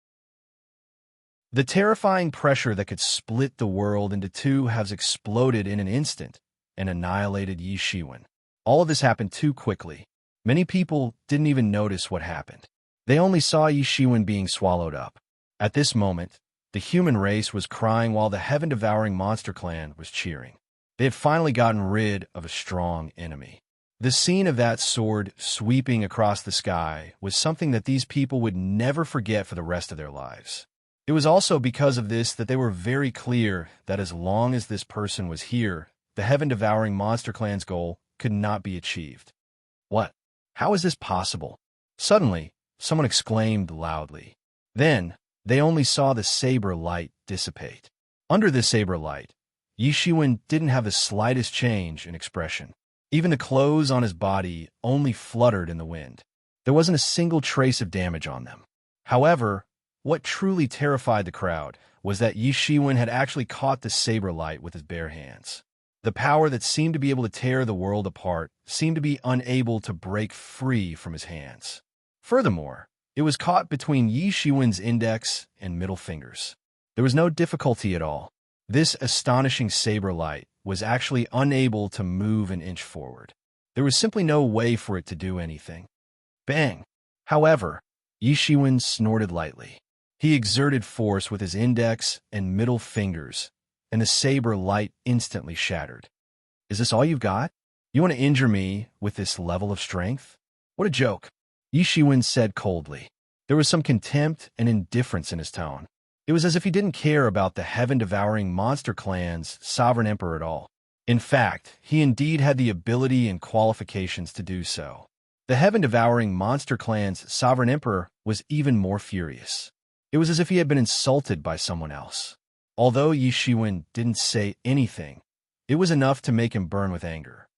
Speaker 1: The terrifying pressure that could split the world into two has exploded in an instant and annihilated Yi Shiwen. All of this happened too quickly. Many people didn't even notice what happened. They only saw Yi Shiwen being swallowed up. At this moment, the human race was crying while the heaven-devouring monster clan was cheering. They had finally gotten rid of a strong enemy. The scene of that sword sweeping across the sky was something that these people would never forget for the rest of their lives. It was also because of this that they were very clear that as long as this person was here, the heaven-devouring monster clan's goal could not be achieved. What? How is this possible? Suddenly, someone exclaimed loudly. Then, they only saw the saber light dissipate. Under the saber light, Yi Shiwen didn't have the slightest change in expression. Even the clothes on his body only fluttered in the wind. There wasn't a single trace of damage on them. However, what truly terrified the crowd was that Yi Shiwen had actually caught the saber light with his bare hands. The power that seemed to be able to tear the world apart seemed to be unable to break free from his hands. Furthermore, it was caught between Yi Shiwen's index and middle fingers. There was no difficulty at all. This astonishing saber light was actually unable to move an inch forward. There was simply no way for it to do anything. Bang! However, Yi Shiwen snorted lightly. He exerted force with his index and middle fingers, and the saber light instantly shattered. Is this all you've got? You want to injure me with this level of strength? What a joke! Yi Shiwen said coldly. There was some contempt and indifference in his tone. It was as if he didn't care about the heaven-devouring monster clan's sovereign emperor at all. In fact, he indeed had the ability and qualifications to do so. The heaven-devouring monster clan's sovereign emperor was even more furious. It was as if he had been insulted by someone else. Although Yi Shiwen didn't say anything, it was enough to make him burn with anger.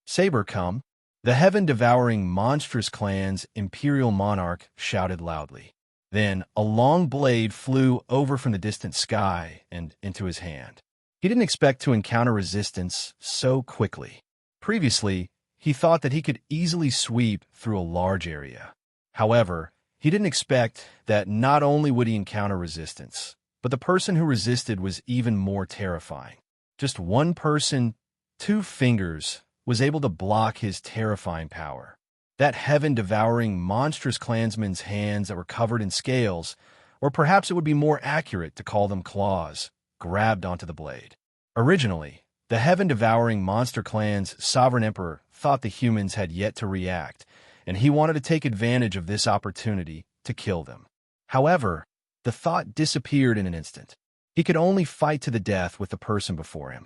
Speaker 1: Saber come! The heaven-devouring monstrous clan's imperial monarch shouted loudly. Then a long blade flew over from the distant sky and into his hand. He didn't expect to encounter resistance so quickly. Previously, he thought that he could easily sweep through a large area. However, he didn't expect that not only would he encounter resistance, but the person who resisted was even more terrifying. Just one person, 2 fingers, was able to block his terrifying power. That heaven-devouring, monstrous clansman's hands that were covered in scales, or perhaps it would be more accurate to call them claws, grabbed onto the blade. Originally, the heaven-devouring monster clan's sovereign emperor thought the humans had yet to react, and he wanted to take advantage of this opportunity to kill them. However, the thought disappeared in an instant. He could only fight to the death with the person before him.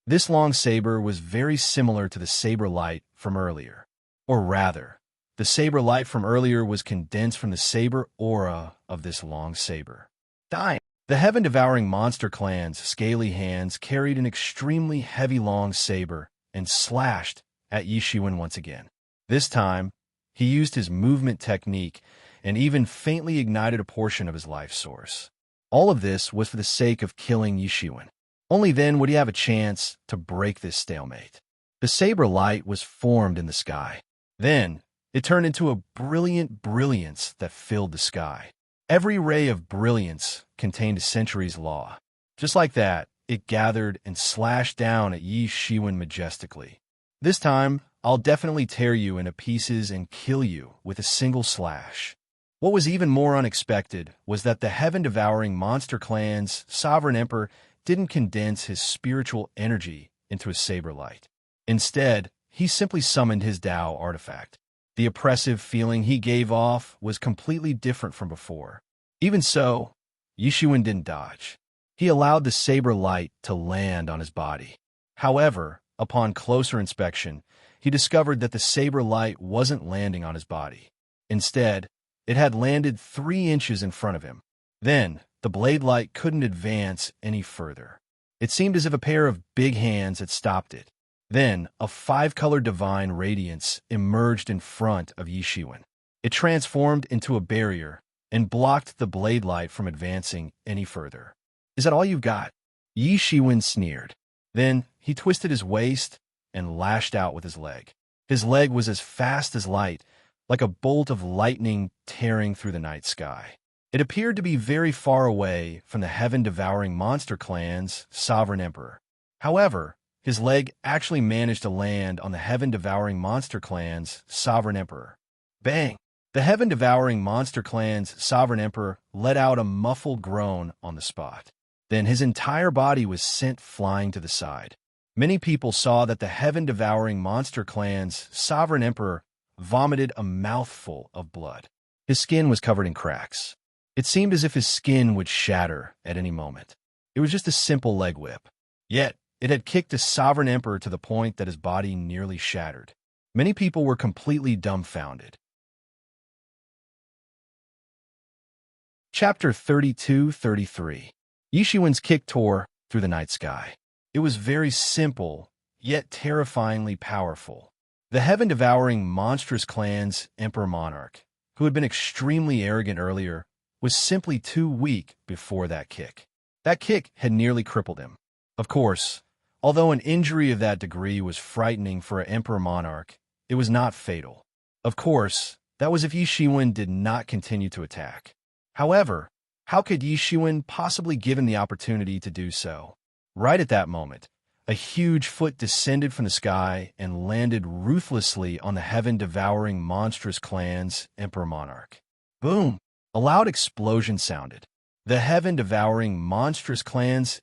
Speaker 1: This long saber was very similar to the saber light from earlier. Or rather, the saber light from earlier was condensed from the saber aura of this long saber. Dying. The heaven-devouring monster clan's scaly hands carried an extremely heavy long saber and slashed at Yishuin once again. This time, he used his movement technique and even faintly ignited a portion of his life source. All of this was for the sake of killing Yishuin. Only then would he have a chance to break this stalemate. The saber light was formed in the sky. Then, it turned into a brilliant brilliance that filled the sky. Every ray of brilliance contained a century's law. Just like that, it gathered and slashed down at Yi Shiwen majestically. This time, I'll definitely tear you into pieces and kill you with a single slash. What was even more unexpected was that the heaven-devouring monster clan's sovereign emperor didn't condense his spiritual energy into a saber light. Instead, he simply summoned his Tao artifact. The oppressive feeling he gave off was completely different from before. Even so, Yishuin didn't dodge. He allowed the saber light to land on his body. However, upon closer inspection, he discovered that the saber light wasn't landing on his body. Instead, it had landed 3 inches in front of him. Then, the blade light couldn't advance any further. It seemed as if a pair of big hands had stopped it. Then, a 5-color divine radiance emerged in front of Yishuin. It transformed into a barrier and blocked the blade light from advancing any further. "Is that all you've got?" Yishuin sneered. Then, he twisted his waist and lashed out with his leg. His leg was as fast as light, like a bolt of lightning tearing through the night sky. It appeared to be very far away from the heaven-devouring monster clan's sovereign emperor. However, his leg actually managed to land on the heaven-devouring monster clan's sovereign emperor. Bang! The heaven-devouring monster clan's sovereign emperor let out a muffled groan on the spot. Then his entire body was sent flying to the side. Many people saw that the heaven-devouring monster clan's sovereign emperor vomited a mouthful of blood. His skin was covered in cracks. It seemed as if his skin would shatter at any moment. It was just a simple leg whip. Yet, it had kicked the sovereign emperor to the point that his body nearly shattered. Many people were completely dumbfounded. Chapter 32-33. Yishuin's kick tore through the night sky. It was very simple, yet terrifyingly powerful. The heaven-devouring monstrous clan's emperor monarch, who had been extremely arrogant earlier, was simply too weak before that kick. That kick had nearly crippled him. Of course, although an injury of that degree was frightening for an emperor monarch, it was not fatal. Of course, that was if Yishuin did not continue to attack. However, how could Yishuin possibly given the opportunity to do so? Right at that moment, a huge foot descended from the sky and landed ruthlessly on the heaven-devouring monstrous clan's emperor monarch. Boom! A loud explosion sounded. The heaven-devouring monstrous clan's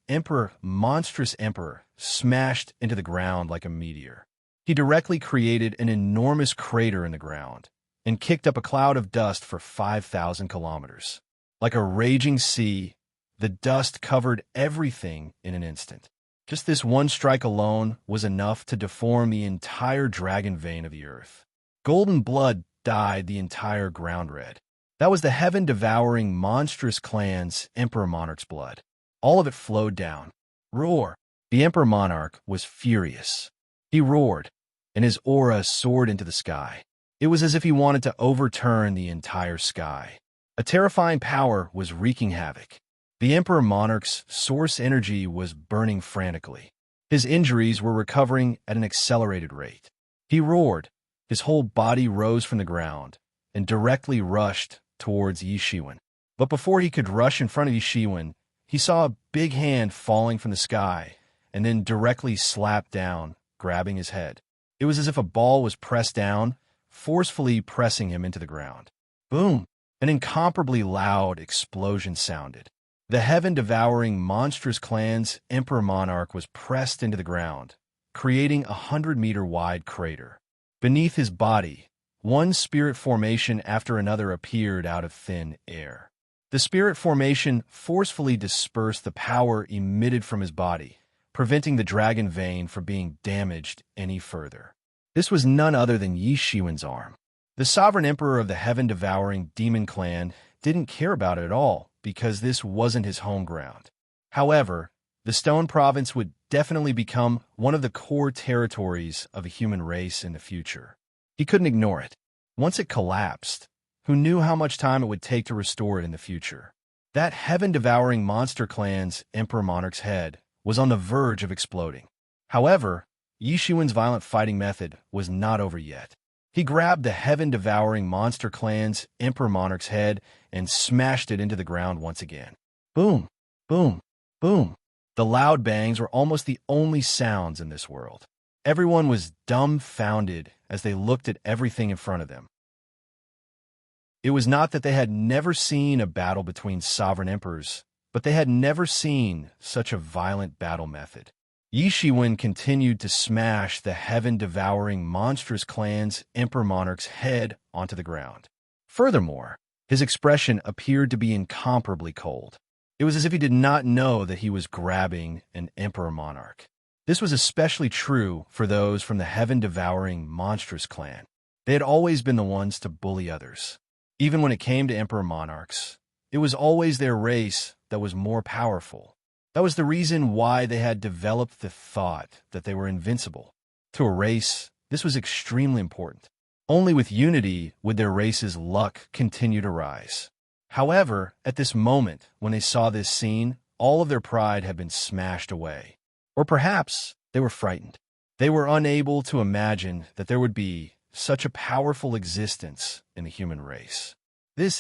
Speaker 1: monstrous emperor smashed into the ground like a meteor. He directly created an enormous crater in the ground and kicked up a cloud of dust for 5,000 kilometers. Like a raging sea, the dust covered everything in an instant. Just this one strike alone was enough to deform the entire dragon vein of the earth. Golden blood dyed the entire ground red. That was the heaven-devouring monstrous clan's emperor monarch's blood. All of it flowed down. Roar! The emperor monarch was furious. He roared, and his aura soared into the sky. It was as if he wanted to overturn the entire sky. A terrifying power was wreaking havoc. The Emperor Monarch's source energy was burning frantically. His injuries were recovering at an accelerated rate. He roared. His whole body rose from the ground and directly rushed towards Yi Shiwen. But before he could rush in front of Yi Shiwen, he saw a big hand falling from the sky and then directly slapped down, grabbing his head. It was as if a ball was pressed down, forcefully pressing him into the ground. Boom! An incomparably loud explosion sounded. The heaven-devouring monstrous clan's Emperor Monarch was pressed into the ground, creating a 100-meter-wide crater. Beneath his body, one spirit formation after another appeared out of thin air. The spirit formation forcefully dispersed the power emitted from his body, preventing the dragon vein from being damaged any further. This was none other than Yi Shiwen's arm. The sovereign emperor of the heaven-devouring demon clan didn't care about it at all because this wasn't his home ground. However, the Stone Province would definitely become one of the core territories of a human race in the future. He couldn't ignore it. Once it collapsed, who knew how much time it would take to restore it in the future? That heaven-devouring monster clan's Emperor Monarch's head was on the verge of exploding. However, Yi Shiwen's violent fighting method was not over yet. He grabbed the heaven-devouring monster clan's Emperor Monarch's head and smashed it into the ground once again. Boom, boom, boom. The loud bangs were almost the only sounds in this world. Everyone was dumbfounded as they looked at everything in front of them. It was not that they had never seen a battle between sovereign emperors, but they had never seen such a violent battle method. Yi Shiwen continued to smash the heaven-devouring monstrous clan's Emperor Monarch's head onto the ground. Furthermore, his expression appeared to be incomparably cold. It was as if he did not know that he was grabbing an Emperor Monarch. This was especially true for those from the heaven-devouring monstrous clan. They had always been the ones to bully others. Even when it came to Emperor Monarchs, it was always their race that was more powerful. That was the reason why they had developed the thought that they were invincible. To a race, this was extremely important. Only with unity would their race's luck continue to rise. However, at this moment, when they saw this scene, all of their pride had been smashed away. Or perhaps they were frightened. They were unable to imagine that there would be such a powerful existence in the human race.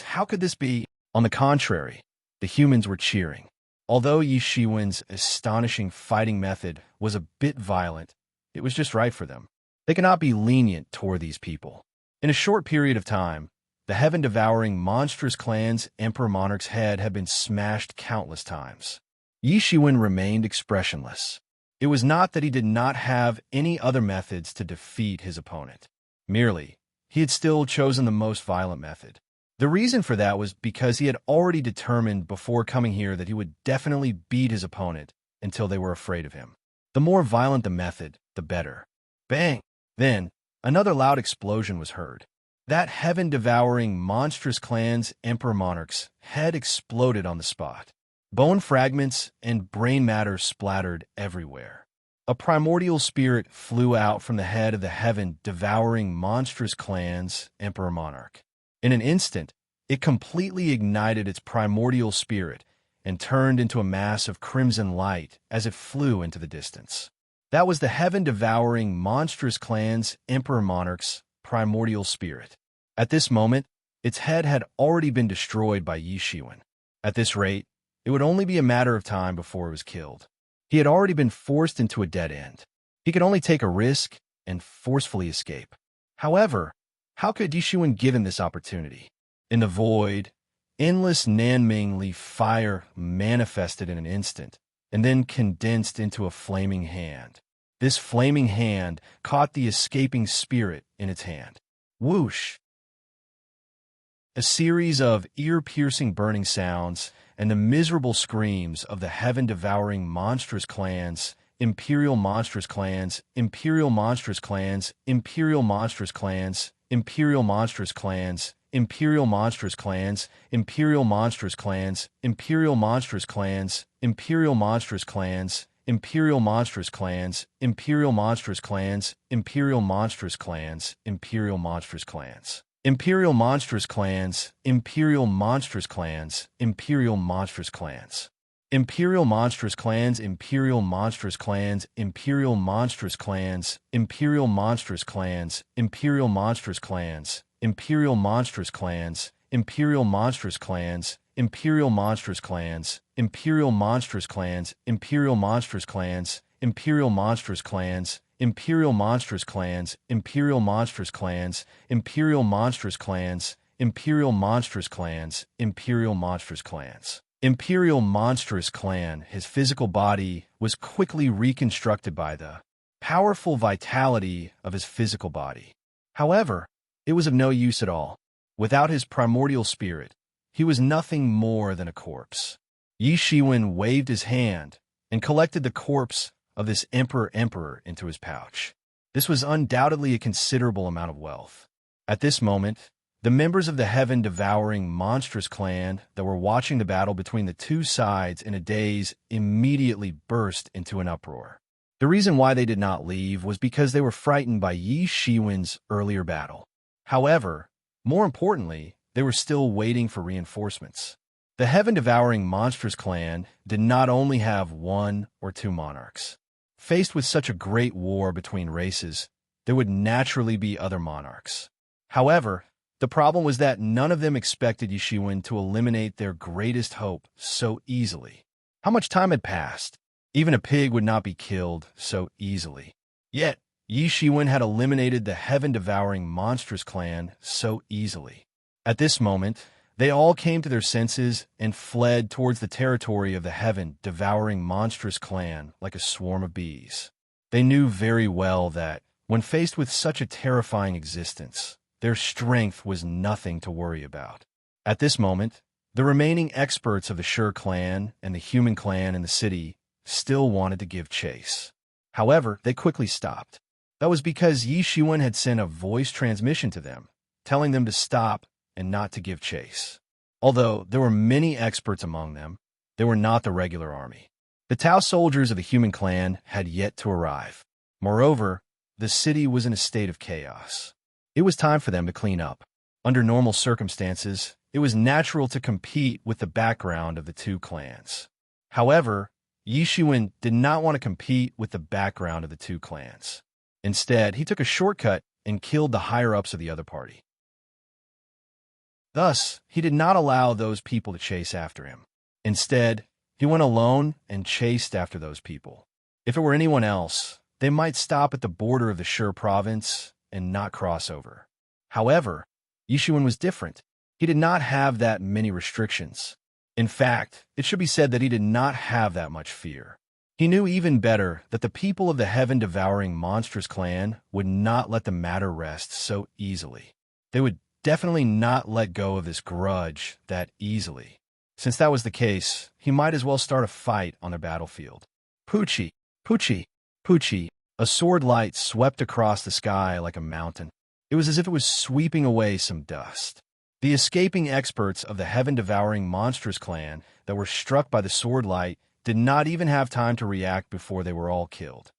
Speaker 1: How could this be? On the contrary, the humans were cheering. Although Yi Shiwen's astonishing fighting method was a bit violent, it was just right for them. They cannot be lenient toward these people. In a short period of time, the heaven-devouring monstrous clan's Emperor Monarch's head had been smashed countless times. Yi Shiwen remained expressionless. It was not that he did not have any other methods to defeat his opponent. Merely, he had still chosen the most violent method. The reason for that was because he had already determined before coming here that he would definitely beat his opponent until they were afraid of him. The more violent the method, the better. Bang! Then, another loud explosion was heard. That heaven-devouring monstrous clan's Emperor Monarch's head exploded on the spot. Bone fragments and brain matter splattered everywhere. A primordial spirit flew out from the head of the heaven-devouring monstrous clan's Emperor Monarch. In an instant, it completely ignited its primordial spirit and turned into a mass of crimson light as it flew into the distance. That was the heaven-devouring monstrous clan's Emperor Monarch's primordial spirit. At this moment, its head had already been destroyed by Yi Shiwen. At this rate, it would only be a matter of time before it was killed. He had already been forced into a dead end. He could only take a risk and forcefully escape. However, how could Yi Shiwen give him this opportunity? In the void, endless Nanming Leaf fire manifested in an instant, and then condensed into a flaming hand. This flaming hand caught the escaping spirit in its hand. Whoosh! A series of ear-piercing burning sounds and the miserable screams of the heaven-devouring monstrous clans, imperial monstrous clans, imperial monstrous clans, imperial monstrous clans, imperial monstrous clans, imperial monstrous clans, imperial monstrous clans, imperial monstrous clans, imperial monstrous clans, Imperial monstrous clans, Imperial monstrous clans, Imperial monstrous clans, Imperial monstrous clans. Imperial monstrous clans, Imperial monstrous clans, Imperial monstrous clans. Imperial monstrous clans, Imperial monstrous clans, Imperial monstrous clans, Imperial monstrous clans, Imperial monstrous clans, Imperial monstrous clans, Imperial monstrous clans, Imperial monstrous clans, Imperial monstrous clans, Imperial monstrous clans, Imperial monstrous clans, Imperial monstrous clans, Imperial monstrous clans, Imperial monstrous clans, Imperial monstrous clans, Imperial monstrous clans. Imperial monstrous clan, his physical body was quickly reconstructed by the powerful vitality of his physical body. However, it was of no use at all. Without his primordial spirit, he was nothing more than a corpse. Yi Shiwen waved his hand and collected the corpse of this emperor into his pouch. This was undoubtedly a considerable amount of wealth. At this moment, the members of the heaven-devouring monstrous clan that were watching the battle between the two sides in a daze immediately burst into an uproar. The reason why they did not leave was because they were frightened by Yi Shiwen's earlier battle. However, more importantly, they were still waiting for reinforcements. The heaven-devouring monstrous clan did not only have one or two monarchs. Faced with such a great war between races, there would naturally be other monarchs. However, the problem was that none of them expected Yi Shiwen to eliminate their greatest hope so easily. How much time had passed? Even a pig would not be killed so easily. Yet, Yi Shiwen had eliminated the heaven-devouring monstrous clan so easily. At this moment, they all came to their senses and fled towards the territory of the heaven-devouring monstrous clan like a swarm of bees. They knew very well that, when faced with such a terrifying existence, their strength was nothing to worry about. At this moment, the remaining experts of the Sure clan and the human clan in the city still wanted to give chase. However, they quickly stopped. That was because Yi Shiwen had sent a voice transmission to them, telling them to stop and not to give chase. Although there were many experts among them, they were not the regular army. The Tao soldiers of the human clan had yet to arrive. Moreover, the city was in a state of chaos. It was time for them to clean up. Under normal circumstances, it was natural to compete with the background of the two clans. However, Yi Shiwen did not want to compete with the background of the two clans. Instead, he took a shortcut and killed the higher-ups of the other party. Thus, he did not allow those people to chase after him. Instead, he went alone and chased after those people. If it were anyone else, they might stop at the border of the Sure province and not cross over. However, Yi Shiwen was different. He did not have that many restrictions. In fact, it should be said that he did not have that much fear. He knew even better that the people of the heaven-devouring monstrous clan would not let the matter rest so easily. They would definitely not let go of this grudge that easily. Since that was the case, he might as well start a fight on their battlefield. Poochie, Poochie, Poochie. A sword light swept across the sky like a mountain. It was as if it was sweeping away some dust. The escaping experts of the heaven-devouring monstrous clan that were struck by the sword light did not even have time to react before they were all killed.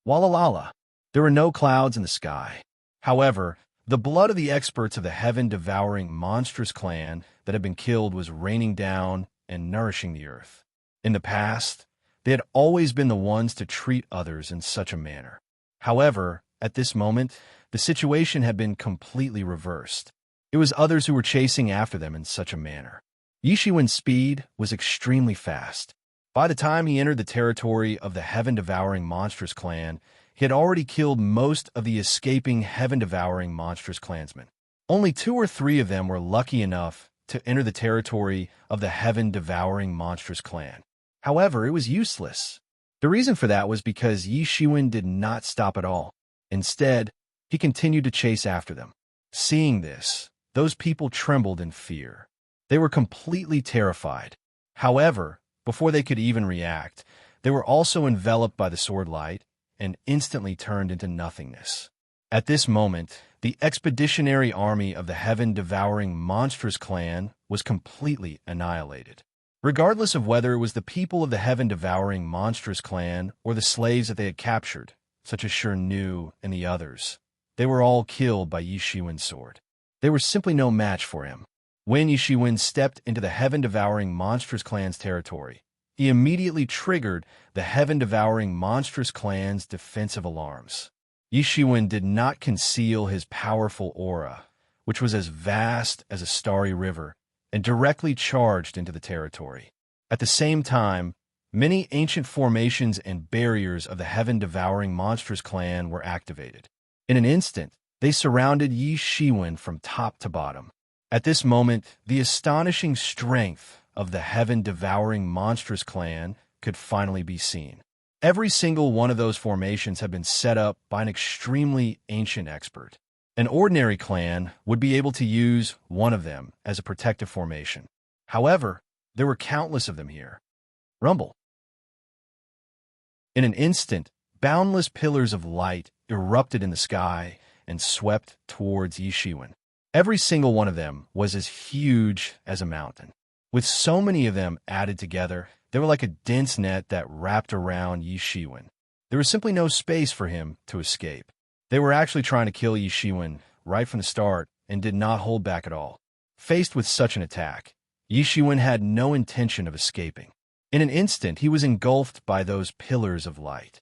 Speaker 1: Wallalala. There were no clouds in the sky. However, the blood of the experts of the heaven-devouring monstrous clan that had been killed was raining down and nourishing the earth. In the past, they had always been the ones to treat others in such a manner. However, at this moment, the situation had been completely reversed. It was others who were chasing after them in such a manner. Yi Shiwen's speed was extremely fast. By the time he entered the territory of the heaven-devouring monstrous clan, he had already killed most of the escaping heaven-devouring monstrous clansmen. Only 2 or 3 of them were lucky enough to enter the territory of the heaven-devouring monstrous clan. However, it was useless. The reason for that was because Yi Shiwen did not stop at all. Instead, he continued to chase after them. Seeing this, those people trembled in fear. They were completely terrified. However, before they could even react, they were also enveloped by the sword light and instantly turned into nothingness. At this moment, the expeditionary army of the heaven-devouring monstrous clan was completely annihilated. Regardless of whether it was the people of the heaven-devouring monstrous clan or the slaves that they had captured, such as Nu and the others, they were all killed by Yi Shiwen's sword. They were simply no match for him. When Yi Shiwen stepped into the heaven-devouring monstrous clan's territory, he immediately triggered the heaven-devouring monstrous clan's defensive alarms. Yi Shiwen did not conceal his powerful aura, which was as vast as a starry river, and directly charged into the territory. At the same time, many ancient formations and barriers of the heaven-devouring monstrous clan were activated. In an instant, they surrounded Yi Shiwen from top to bottom. At this moment, the astonishing strength of the heaven-devouring monstrous clan could finally be seen. Every single one of those formations had been set up by an extremely ancient expert. An ordinary clan would be able to use one of them as a protective formation. However, there were countless of them here. Rumble. In an instant, boundless pillars of light erupted in the sky and swept towards Yi Shiwen. Every single one of them was as huge as a mountain. With so many of them added together, they were like a dense net that wrapped around Yi Shiwen. There was simply no space for him to escape. They were actually trying to kill Yi Shiwen right from the start and did not hold back at all. Faced with such an attack, Yi Shiwen had no intention of escaping. In an instant, he was engulfed by those pillars of light.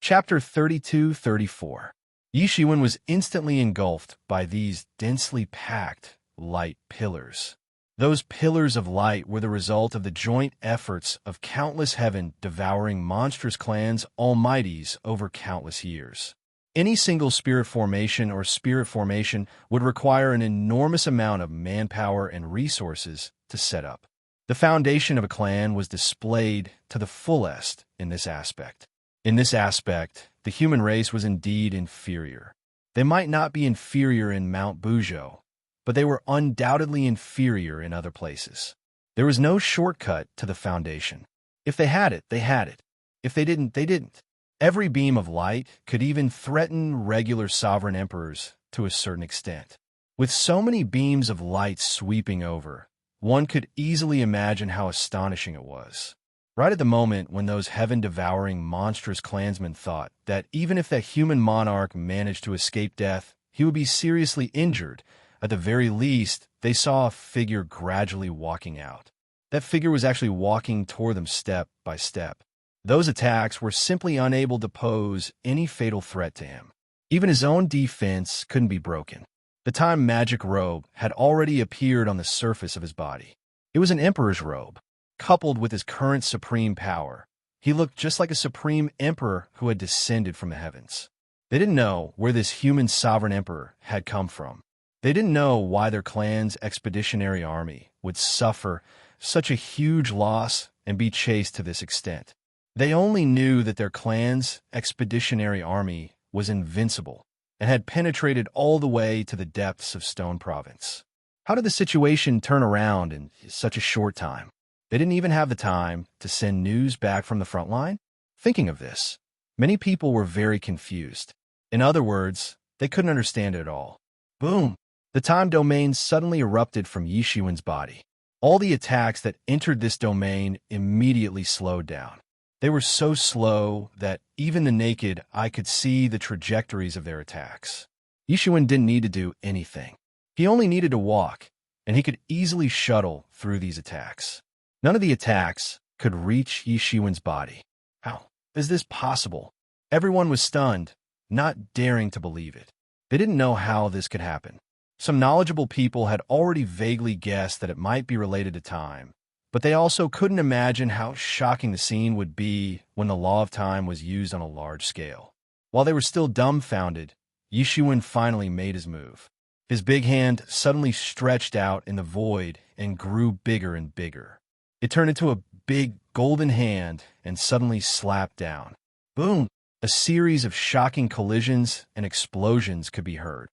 Speaker 1: Chapter 32-34. Yi Shiwen was instantly engulfed by these densely packed light pillars. Those pillars of light were the result of the joint efforts of countless heaven-devouring monstrous clans almighties over countless years. Any single spirit formation or spirit formation would require an enormous amount of manpower and resources to set up. The foundation of a clan was displayed to the fullest in this aspect. In this aspect, the human race was indeed inferior. They might not be inferior in Mount Bujo, but they were undoubtedly inferior in other places. There was no shortcut to the foundation. If they had it, they had it. If they didn't, they didn't. Every beam of light could even threaten regular sovereign emperors to a certain extent. With so many beams of light sweeping over, one could easily imagine how astonishing it was. Right at the moment when those heaven-devouring monstrous clansmen thought that even if that human monarch managed to escape death, he would be seriously injured, at the very least, they saw a figure gradually walking out. That figure was actually walking toward them step by step. Those attacks were simply unable to pose any fatal threat to him. Even his own defense couldn't be broken. The time magic robe had already appeared on the surface of his body. It was an emperor's robe. Coupled with his current supreme power, he looked just like a supreme emperor who had descended from the heavens. They didn't know where this human sovereign emperor had come from. They didn't know why their clan's expeditionary army would suffer such a huge loss and be chased to this extent. They only knew that their clan's expeditionary army was invincible and had penetrated all the way to the depths of Stone Province. How did the situation turn around in such a short time? They didn't even have the time to send news back from the front line? Thinking of this, many people were very confused. In other words, they couldn't understand it at all. Boom! The time domain suddenly erupted from Yi Shiwen's body. All the attacks that entered this domain immediately slowed down. They were so slow that even the naked eye could see the trajectories of their attacks. Yi Shiwen didn't need to do anything. He only needed to walk, and he could easily shuttle through these attacks. None of the attacks could reach Yi Shiwen's body. How is this possible? Everyone was stunned, not daring to believe it. They didn't know how this could happen. Some knowledgeable people had already vaguely guessed that it might be related to time, but they also couldn't imagine how shocking the scene would be when the law of time was used on a large scale. While they were still dumbfounded, Yi Shiwen finally made his move. His big hand suddenly stretched out in the void and grew bigger and bigger. It turned into a big golden hand and suddenly slapped down. Boom! A series of shocking collisions and explosions could be heard.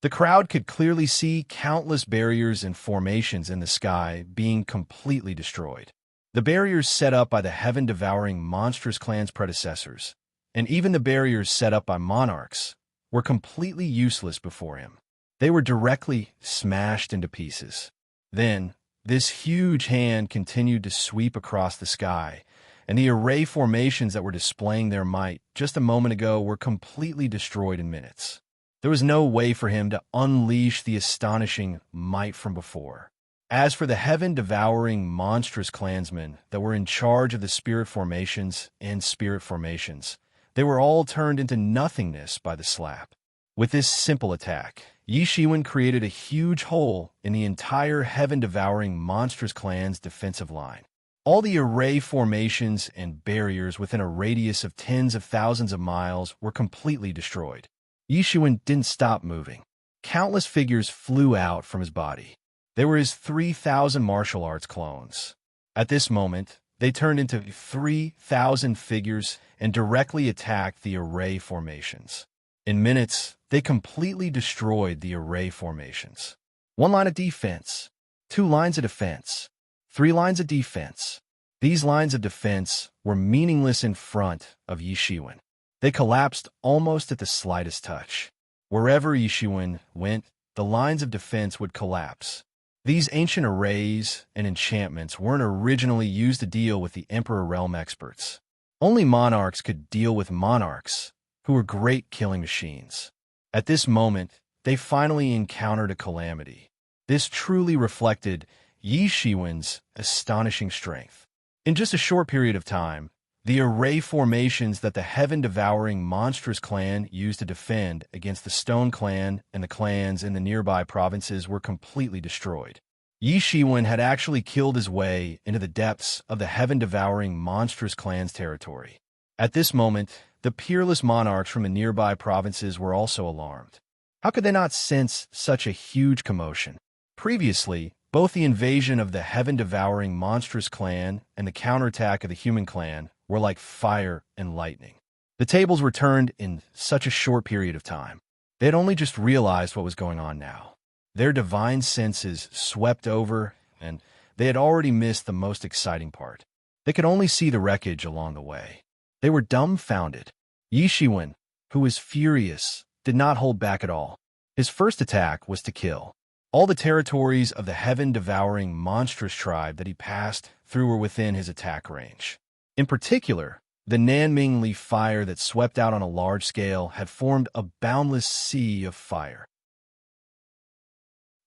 Speaker 1: The crowd could clearly see countless barriers and formations in the sky being completely destroyed. The barriers set up by the heaven-devouring monstrous clan's predecessors, and even the barriers set up by monarchs, were completely useless before him. They were directly smashed into pieces. Then, this huge hand continued to sweep across the sky, and the array formations that were displaying their might just a moment ago were completely destroyed in minutes. There was no way for him to unleash the astonishing might from before. As for the heaven-devouring monstrous clansmen that were in charge of the spirit formations and spirit formations, they were all turned into nothingness by the slap. With this simple attack, Yi Shiwen created a huge hole in the entire heaven-devouring monstrous clan's defensive line. All the array formations and barriers within a radius of tens of thousands of miles were completely destroyed. Yi Shiwen didn't stop moving. Countless figures flew out from his body. They were his 3,000 martial arts clones. At this moment, they turned into 3,000 figures and directly attacked the array formations. In minutes, they completely destroyed the array formations. 1 line of defense, 2 lines of defense, 3 lines of defense. These lines of defense were meaningless in front of Yi Shiwen. They collapsed almost at the slightest touch. Wherever Yi Shiwen went, the lines of defense would collapse. These ancient arrays and enchantments weren't originally used to deal with the Emperor Realm experts. Only monarchs could deal with monarchs, who were great killing machines. At this moment, they finally encountered a calamity. This truly reflected Yi Shiwen's astonishing strength. In just a short period of time, the array formations that the heaven-devouring monstrous clan used to defend against the Stone Clan and the clans in the nearby provinces were completely destroyed. Yi Shiwen had actually killed his way into the depths of the heaven-devouring monstrous clan's territory. At this moment, the peerless monarchs from the nearby provinces were also alarmed. How could they not sense such a huge commotion? Previously, both the invasion of the heaven-devouring monstrous clan and the counterattack of the human clan were like fire and lightning. The tables were turned in such a short period of time. They had only just realized what was going on now. Their divine senses swept over, and they had already missed the most exciting part. They could only see the wreckage along the way. They were dumbfounded. Yi Shiwen, who was furious, did not hold back at all. His first attack was to kill. All the territories of the heaven-devouring monstrous tribe that he passed through were within his attack range. In particular, the Nanming leaf fire that swept out on a large scale had formed a boundless sea of fire.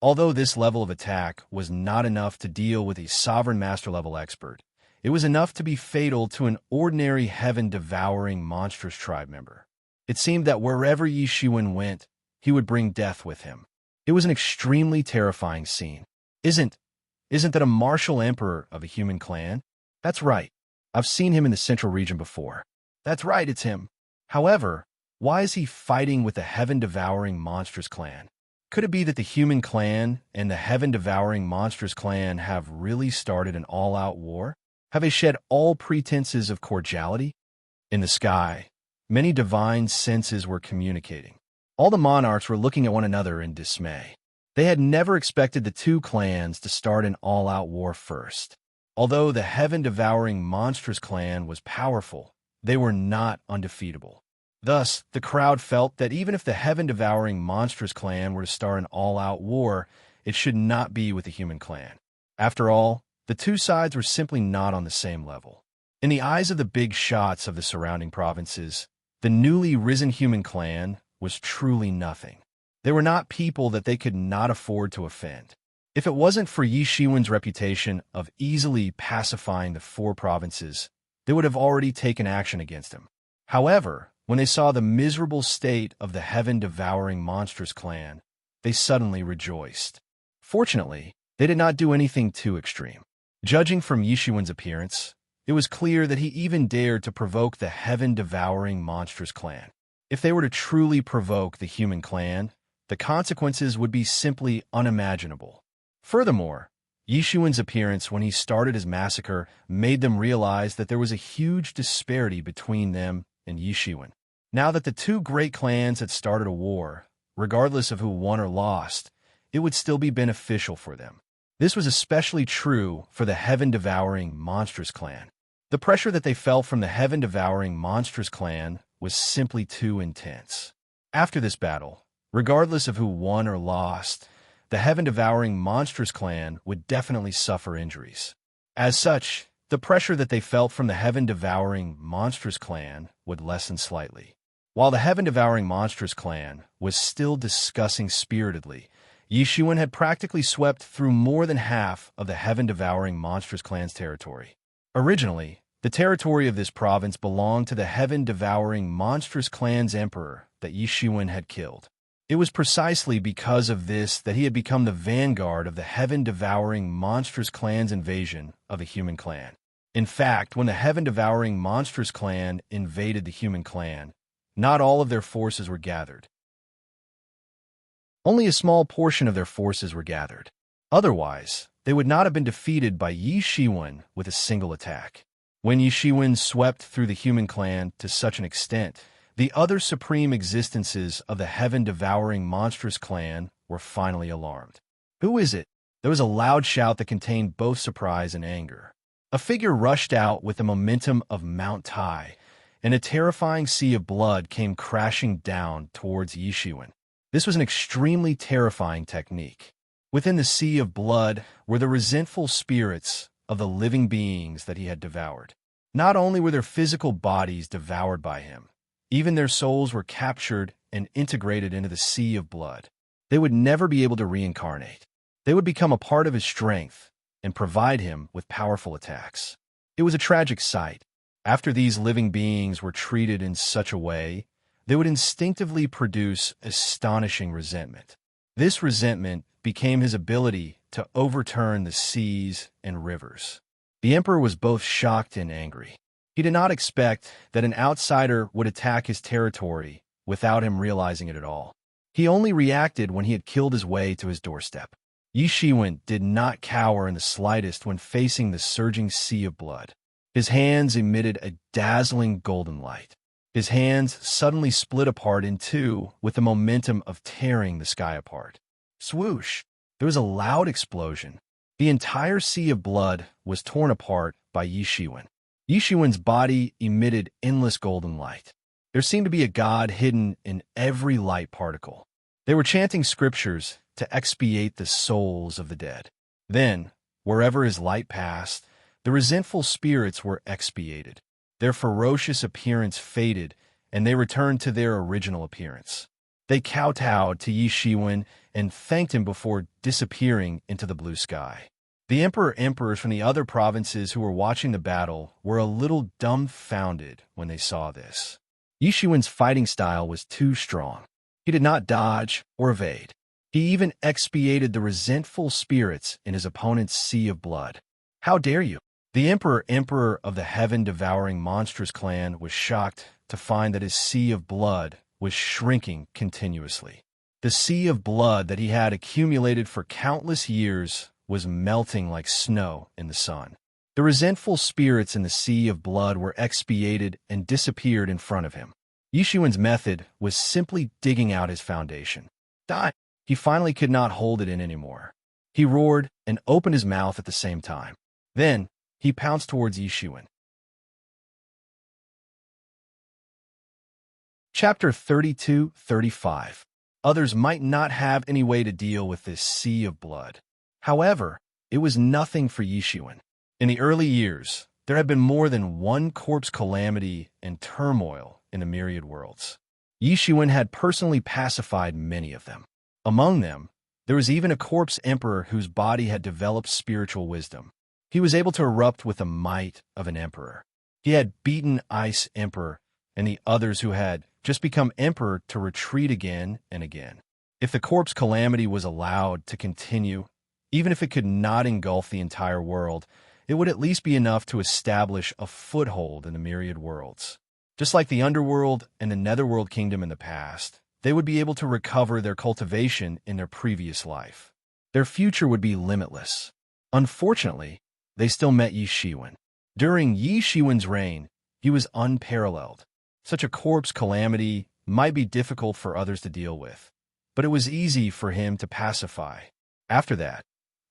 Speaker 1: Although this level of attack was not enough to deal with a sovereign master-level expert, it was enough to be fatal to an ordinary heaven-devouring monstrous tribe member. It seemed that wherever Yi Shiwen went, he would bring death with him. It was an extremely terrifying scene. Isn't that a martial emperor of a human clan? That's right. I've seen him in the central region before. That's right, it's him. However, why is he fighting with the heaven-devouring monstrous clan? Could it be that the human clan and the heaven-devouring monstrous clan have really started an all-out war? Have they shed all pretenses of cordiality? In the sky, many divine senses were communicating. All the monarchs were looking at one another in dismay. They had never expected the two clans to start an all-out war first. Although the heaven-devouring monstrous clan was powerful, they were not undefeatable. Thus, the crowd felt that even if the heaven-devouring monstrous clan were to start an all-out war, it should not be with the human clan. After all, the two sides were simply not on the same level. In the eyes of the big shots of the surrounding provinces, the newly risen human clan was truly nothing. They were not people that they could not afford to offend. If it wasn't for Yi Shiwen's reputation of easily pacifying the 4 provinces, they would have already taken action against him. However, when they saw the miserable state of the heaven-devouring monstrous clan, they suddenly rejoiced. Fortunately, they did not do anything too extreme. Judging from Yi Shiwen's appearance, it was clear that he even dared to provoke the heaven-devouring monstrous clan. If they were to truly provoke the human clan, the consequences would be simply unimaginable. Furthermore, Yi Shiwen's appearance when he started his massacre made them realize that there was a huge disparity between them and Yi Shiwen. Now that the two great clans had started a war, regardless of who won or lost, it would still be beneficial for them. This was especially true for the heaven-devouring monstrous clan. The pressure that they felt from the heaven-devouring monstrous clan was simply too intense. After this battle, Regardless of who won or lost, the heaven-devouring monstrous clan would definitely suffer injuries. As such, the pressure that they felt from the heaven-devouring monstrous clan would lessen slightly. While the heaven-devouring monstrous clan was still discussing spiritedly, Yishuan had practically swept through more than half of the heaven-devouring monstrous clan's territory. Originally, the territory of this province belonged to the heaven-devouring monstrous clan's emperor that Yishuan had killed. It was precisely because of this that he had become the vanguard of the heaven-devouring monstrous clan's invasion of a human clan. In fact, when the heaven-devouring monstrous clan invaded the human clan, not all of their forces were gathered. Only a small portion of their forces were gathered. Otherwise, they would not have been defeated by Yi Shiwen with a single attack. When Yi Shiwen swept through the human clan to such an extent, the other supreme existences of the heaven-devouring monstrous clan were finally alarmed. Who is it? There was a loud shout that contained both surprise and anger. A figure rushed out with the momentum of Mount Tai, and a terrifying sea of blood came crashing down towards Yi Shiwen. This was an extremely terrifying technique. Within the sea of blood were the resentful spirits of the living beings that he had devoured. Not only were their physical bodies devoured by him, even their souls were captured and integrated into the sea of blood. They would never be able to reincarnate. They would become a part of his strength and provide him with powerful attacks. It was a tragic sight. After these living beings were treated in such a way, they would instinctively produce astonishing resentment. This resentment became his ability to overturn the seas and rivers. The emperor was both shocked and angry. He did not expect that an outsider would attack his territory without him realizing it at all. He only reacted when he had killed his way to his doorstep. Yi Shiwen did not cower in the slightest when facing the surging sea of blood. His hands emitted a dazzling golden light. His hands suddenly split apart in two with the momentum of tearing the sky apart. Swoosh! There was a loud explosion. The entire sea of blood was torn apart by Yi Shiwen. Yi Shiwen's body emitted endless golden light. There seemed to be a god hidden in every light particle. They were chanting scriptures to expiate the souls of the dead. Then, wherever his light passed, the resentful spirits were expiated. Their ferocious appearance faded, and they returned to their original appearance. They kowtowed to Yi Shiwen and thanked him before disappearing into the blue sky. The emperors from the other provinces who were watching the battle were a little dumbfounded when they saw this. Yi Shiwen's fighting style was too strong. He did not dodge or evade. He even expiated the resentful spirits in his opponent's sea of blood. How dare you? The emperor of the heaven-devouring monstrous clan was shocked to find that his sea of blood was shrinking continuously. The sea of blood that he had accumulated for countless years was melting like snow in the sun. The resentful spirits in the sea of blood were expiated and disappeared in front of him. Yi Shiwen's method was simply digging out his foundation. Die! He finally could not hold it in anymore. He roared and opened his mouth at the same time. Then, he pounced towards Yi Shiwen. Chapter 32-35. Others might not have any way to deal with this sea of blood. However, it was nothing for Yi Shiwen. In the early years, there had been more than one corpse calamity and turmoil in the myriad worlds. Yi Shiwen had personally pacified many of them. Among them, there was even a corpse emperor whose body had developed spiritual wisdom. He was able to erupt with the might of an emperor. He had beaten Ice Emperor and the others who had just become emperor to retreat again and again. If the corpse calamity was allowed to continue, even if it could not engulf the entire world, it would at least be enough to establish a foothold in the myriad worlds. Just like the underworld and the netherworld kingdom in the past, they would be able to recover their cultivation in their previous life. Their future would be limitless. Unfortunately, they still met Yi Shiwen. During Yi Shiwen's reign, he was unparalleled. Such a corpse calamity might be difficult for others to deal with, but it was easy for him to pacify. After that,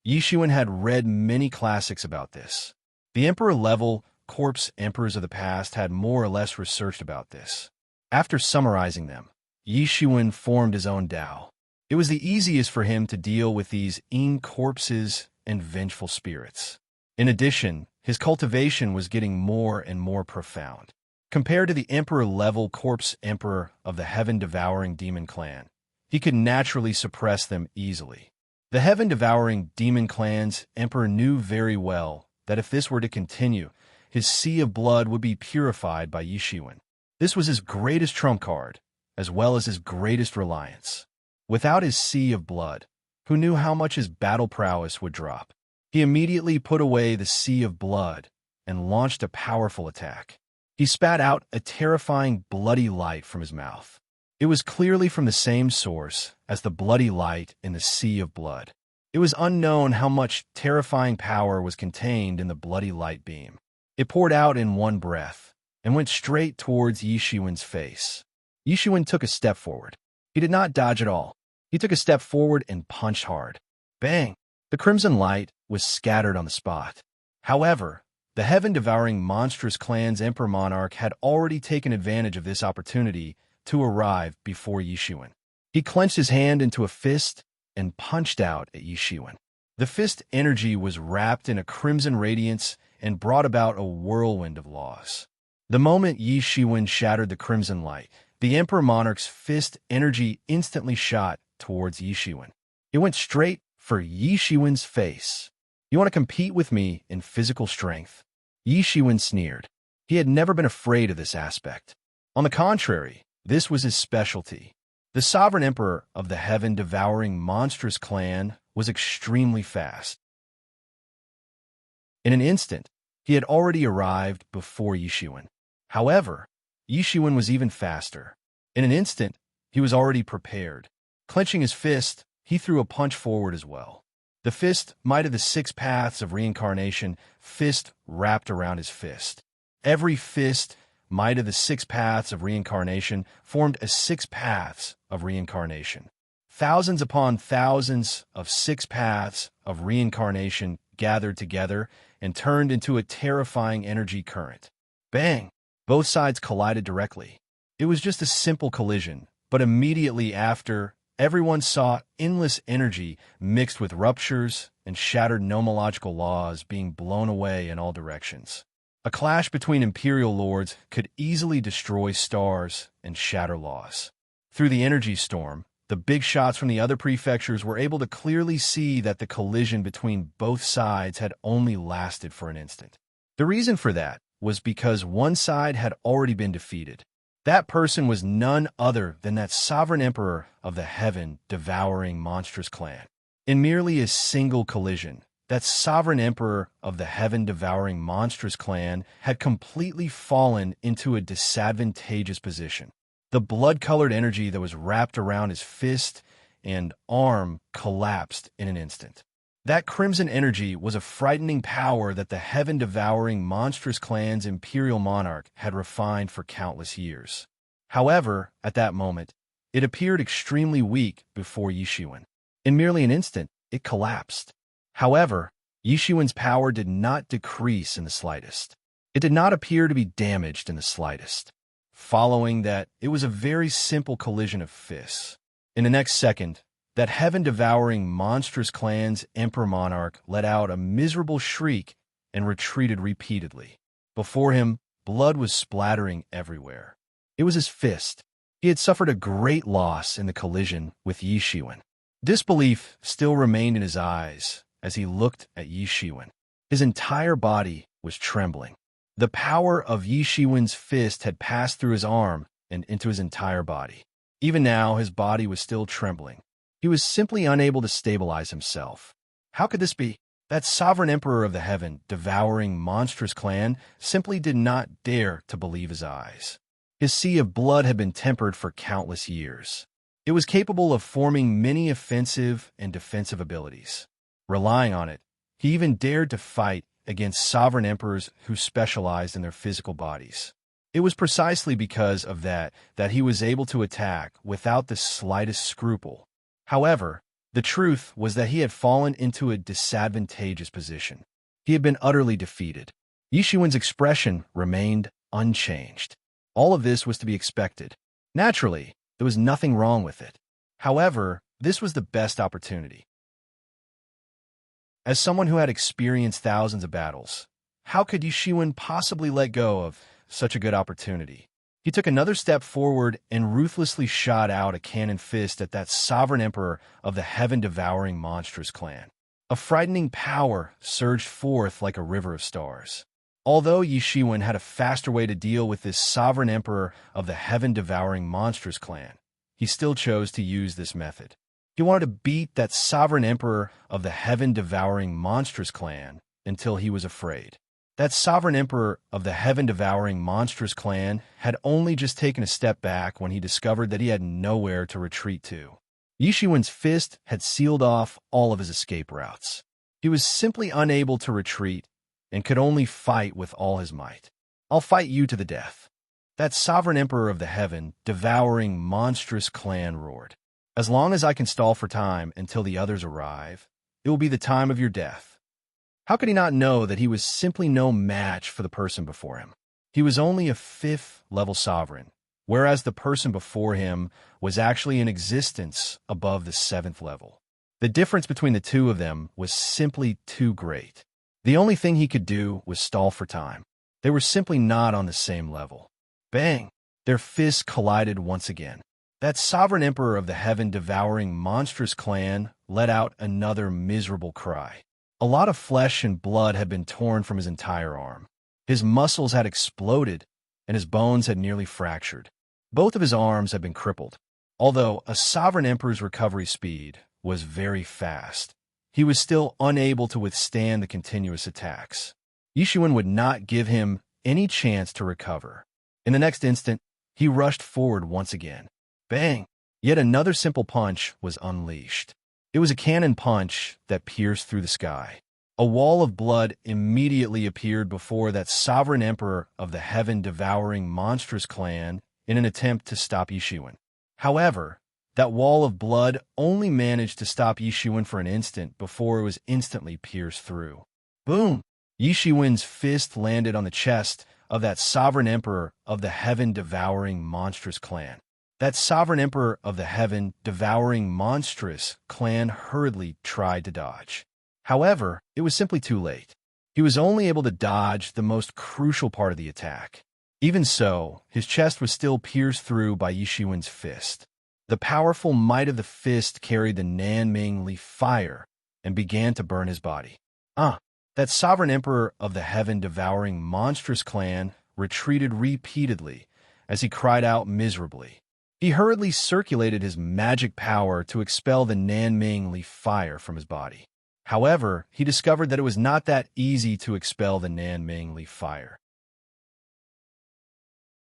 Speaker 1: Yi Shiwen had read many classics about this. The emperor-level corpse emperors of the past had more or less researched about this. After summarizing them, Yishuan formed his own Tao. It was the easiest for him to deal with these corpses and vengeful spirits. In addition, his cultivation was getting more and more profound. Compared to the emperor-level corpse emperor of the heaven-devouring demon clan, he could naturally suppress them easily. The heaven-devouring demon clan's emperor knew very well that if this were to continue, his sea of blood would be purified by Yishuan. This was his greatest trump card, as well as his greatest reliance. Without his sea of blood, who knew how much his battle prowess would drop? He immediately put away the sea of blood and launched a powerful attack. He spat out a terrifying bloody light from his mouth. It was clearly from the same source as the bloody light in the sea of blood. It was unknown how much terrifying power was contained in the bloody light beam. It poured out in one breath and went straight towards Yishuan's face. Yishuan took a step forward. He did not dodge at all. He took a step forward and punched hard. Bang! The crimson light was scattered on the spot. However, the heaven-devouring monstrous clan's emperor monarch had already taken advantage of this opportunity to arrive before Yishuan. He clenched his hand into a fist and punched out at Yishuan. The fist energy was wrapped in a crimson radiance and brought about a whirlwind of loss. The moment Yishuan shattered the crimson light, the emperor monarch's fist energy instantly shot towards Yishuan. It went straight for Yishuan's face. You want to compete with me in physical strength? Yishuan sneered. He had never been afraid of this aspect. On the contrary, this was his specialty. The sovereign emperor of the heaven-devouring monstrous clan was extremely fast. In an instant, he had already arrived before Yishuan. However, Yishuan was even faster. In an instant, he was already prepared. Clenching his fist, he threw a punch forward as well. The fist, might of the 6 paths of reincarnation, fist wrapped around his fist. Every fist, might of the 6 paths of reincarnation, formed a 6 paths of reincarnation. Thousands upon thousands of 6 paths of reincarnation gathered together and turned into a terrifying energy current. Bang! Both sides collided directly. It was just a simple collision, but immediately after, everyone saw endless energy mixed with ruptures and shattered nomological laws being blown away in all directions. A clash between imperial lords could easily destroy stars and shatter laws. Through the energy storm, the big shots from the other prefectures were able to clearly see that the collision between both sides had only lasted for an instant. The reason for that was because one side had already been defeated. That person was none other than that sovereign emperor of the heaven-devouring monstrous clan. In merely a single collision, that sovereign emperor of the heaven-devouring monstrous clan had completely fallen into a disadvantageous position. The blood-colored energy that was wrapped around his fist and arm collapsed in an instant. That crimson energy was a frightening power that the heaven-devouring monstrous clan's imperial monarch had refined for countless years. However, at that moment, it appeared extremely weak before Yishuan. In merely an instant, it collapsed. However, Yishuan's power did not decrease in the slightest. It did not appear to be damaged in the slightest. Following that, it was a very simple collision of fists. In the next second, that heaven-devouring monstrous clan's emperor monarch let out a miserable shriek and retreated repeatedly. Before him, blood was splattering everywhere. It was his fist. He had suffered a great loss in the collision with Yishuan. Disbelief still remained in his eyes as he looked at Yishuan. His entire body was trembling. The power of Yishuan's fist had passed through his arm and into his entire body. Even now, his body was still trembling. He was simply unable to stabilize himself. How could this be? That sovereign emperor of the heaven-devouring monstrous clan simply did not dare to believe his eyes. His sea of blood had been tempered for countless years. It was capable of forming many offensive and defensive abilities. Relying on it, he even dared to fight against sovereign emperors who specialized in their physical bodies. It was precisely because of that he was able to attack without the slightest scruple. However, the truth was that he had fallen into a disadvantageous position. He had been utterly defeated. Yishuan's expression remained unchanged. All of this was to be expected. Naturally, There was nothing wrong with it. However, this was the best opportunity. As someone who had experienced thousands of battles, how could Yishiwen possibly let go of such a good opportunity? He took another step forward and ruthlessly shot out a cannon fist at that sovereign emperor of the heaven-devouring monstrous clan. A frightening power surged forth like a river of stars. Although Yishiwen had a faster way to deal with this sovereign emperor of the heaven-devouring monstrous clan, he still chose to use this method. He wanted to beat that sovereign emperor of the heaven-devouring monstrous clan until he was afraid. That sovereign emperor of the heaven-devouring monstrous clan had only just taken a step back when he discovered that he had nowhere to retreat to. Yishiwen's fist had sealed off all of his escape routes. He was simply unable to retreat and could only fight with all his might. "I'll fight you to the death." That sovereign emperor of the heaven-devouring monstrous clan roared. "As long as I can stall for time until the others arrive, it will be the time of your death." How could he not know that he was simply no match for the person before him? He was only a 5th-level sovereign, whereas the person before him was actually in existence above the 7th level. The difference between the two of them was simply too great. The only thing he could do was stall for time. They were simply not on the same level. Bang! Their fists collided once again. That sovereign emperor of the heaven-devouring monstrous clan let out another miserable cry. A lot of flesh and blood had been torn from his entire arm. His muscles had exploded, and his bones had nearly fractured. Both of his arms had been crippled. Although a sovereign emperor's recovery speed was very fast, he was still unable to withstand the continuous attacks. Yishiwen would not give him any chance to recover. In the next instant, he rushed forward once again. Bang! Yet another simple punch was unleashed. It was a cannon punch that pierced through the sky. A wall of blood immediately appeared before that sovereign emperor of the heaven-devouring monstrous clan in an attempt to stop Yishiwen. However, that wall of blood only managed to stop Yishiwen for an instant before it was instantly pierced through. Boom! Yishiwen's fist landed on the chest of that sovereign emperor of the heaven-devouring monstrous clan. That sovereign emperor of the heaven-devouring monstrous clan hurriedly tried to dodge. However, it was simply too late. He was only able to dodge the most crucial part of the attack. Even so, his chest was still pierced through by Yishiwen's fist. The powerful might of the fist carried the Nanming Leaf fire and began to burn his body. That sovereign emperor of the heaven-devouring monstrous clan retreated repeatedly as he cried out miserably. He hurriedly circulated his magic power to expel the Nanming Leaf fire from his body. However, he discovered that it was not that easy to expel the Nanming Leaf fire.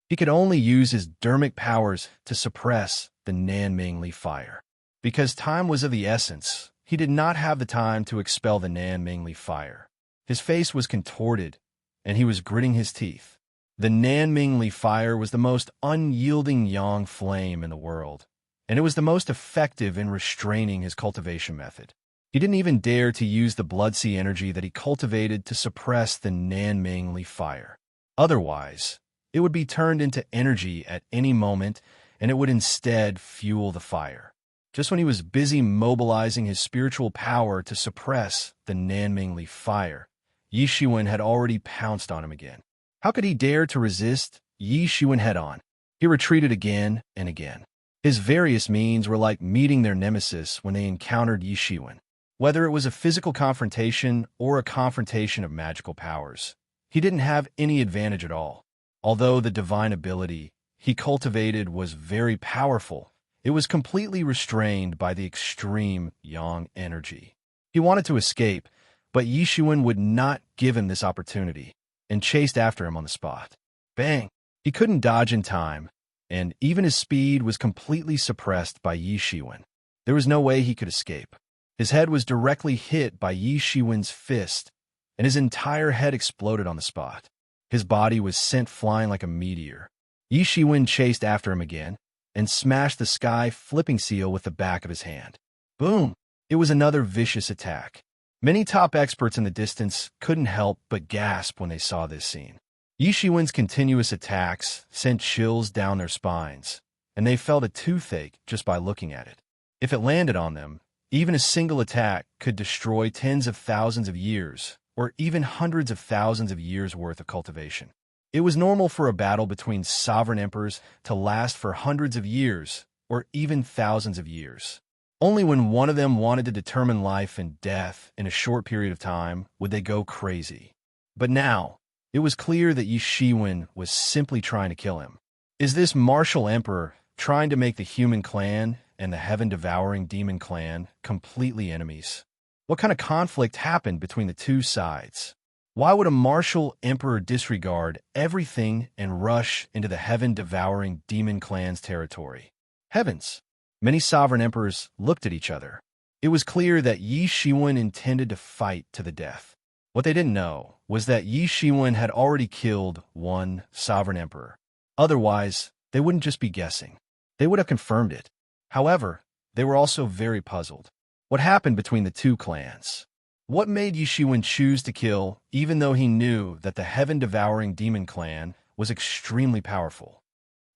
Speaker 1: He could only use his dermic powers to suppress the Nanming Leaf fire. Because time was of the essence, he did not have the time to expel the Nanming Leaf fire. His face was contorted, and he was gritting his teeth. The Nanming Leaf fire was the most unyielding yang flame in the world, and it was the most effective in restraining his cultivation method. He didn't even dare to use the blood-sea energy that he cultivated to suppress the Nanming Leaf fire. Otherwise, it would be turned into energy at any moment, and it would instead fuel the fire. Just when he was busy mobilizing his spiritual power to suppress the Nanming Leaf fire, Yishiwen had already pounced on him again. How could he dare to resist Yishiwen head-on? He retreated again and again. His various means were like meeting their nemesis when they encountered Yishiwen. Whether it was a physical confrontation or a confrontation of magical powers, he didn't have any advantage at all. Although the divine ability he cultivated was very powerful, it was completely restrained by the extreme yang energy. He wanted to escape, but Yishiwen would not give him this opportunity and chased after him on the spot. Bang! He couldn't dodge in time, and even his speed was completely suppressed by Yishiwen. There was no way he could escape. His head was directly hit by Yishiwen's fist, and his entire head exploded on the spot. His body was sent flying like a meteor. Yishiwen chased after him again and smashed the sky flipping seal with the back of his hand. Boom! It was another vicious attack. Many top experts in the distance couldn't help but gasp when they saw this scene. Yishiwen's continuous attacks sent chills down their spines, and they felt a toothache just by looking at it. If it landed on them, even a single attack could destroy tens of thousands of years, or even hundreds of thousands of years' worth of cultivation. It was normal for a battle between sovereign emperors to last for hundreds of years, or even thousands of years. Only when one of them wanted to determine life and death in a short period of time would they go crazy. But now, it was clear that Yi Shiwen was simply trying to kill him. Is this martial emperor trying to make the human clan and the heaven-devouring demon clan completely enemies? What kind of conflict happened between the two sides? Why would a martial emperor disregard everything and rush into the heaven-devouring demon clan's territory? Heavens! Many sovereign emperors looked at each other. It was clear that Yi Shiwen intended to fight to the death. What they didn't know was that Yi Shiwen had already killed one sovereign emperor. Otherwise, they wouldn't just be guessing. They would have confirmed it. However, they were also very puzzled. What happened between the two clans? What made Yi Shiwen choose to kill even though he knew that the heaven-devouring demon clan was extremely powerful?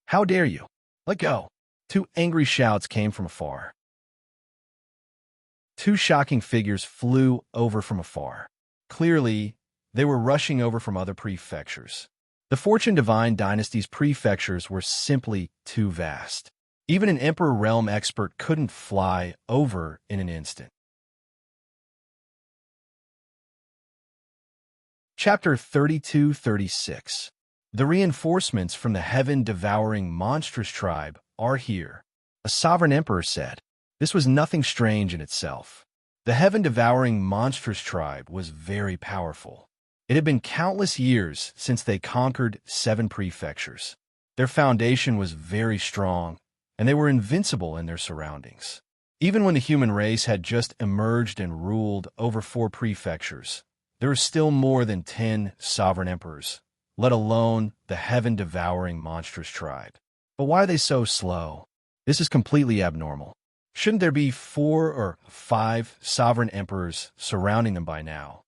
Speaker 1: How dare you? Let go! Two angry shouts came from afar. Two shocking figures flew over from afar. Clearly, they were rushing over from other prefectures. The Fortune Divine Dynasty's prefectures were simply too vast. Even an Emperor Realm expert couldn't fly over in an instant. Chapter 32-36. The reinforcements from the heaven-devouring monstrous tribe are here, a sovereign emperor said. This was nothing strange in itself. The heaven-devouring monstrous tribe was very powerful. It had been countless years since they conquered 7 prefectures. Their foundation was very strong, and they were invincible in their surroundings. Even when the human race had just emerged and ruled over 4 prefectures, there were still more than 10 sovereign emperors, let alone the heaven-devouring monstrous tribe. But why are they so slow? This is completely abnormal. Shouldn't there be 4 or 5 sovereign emperors surrounding them by now?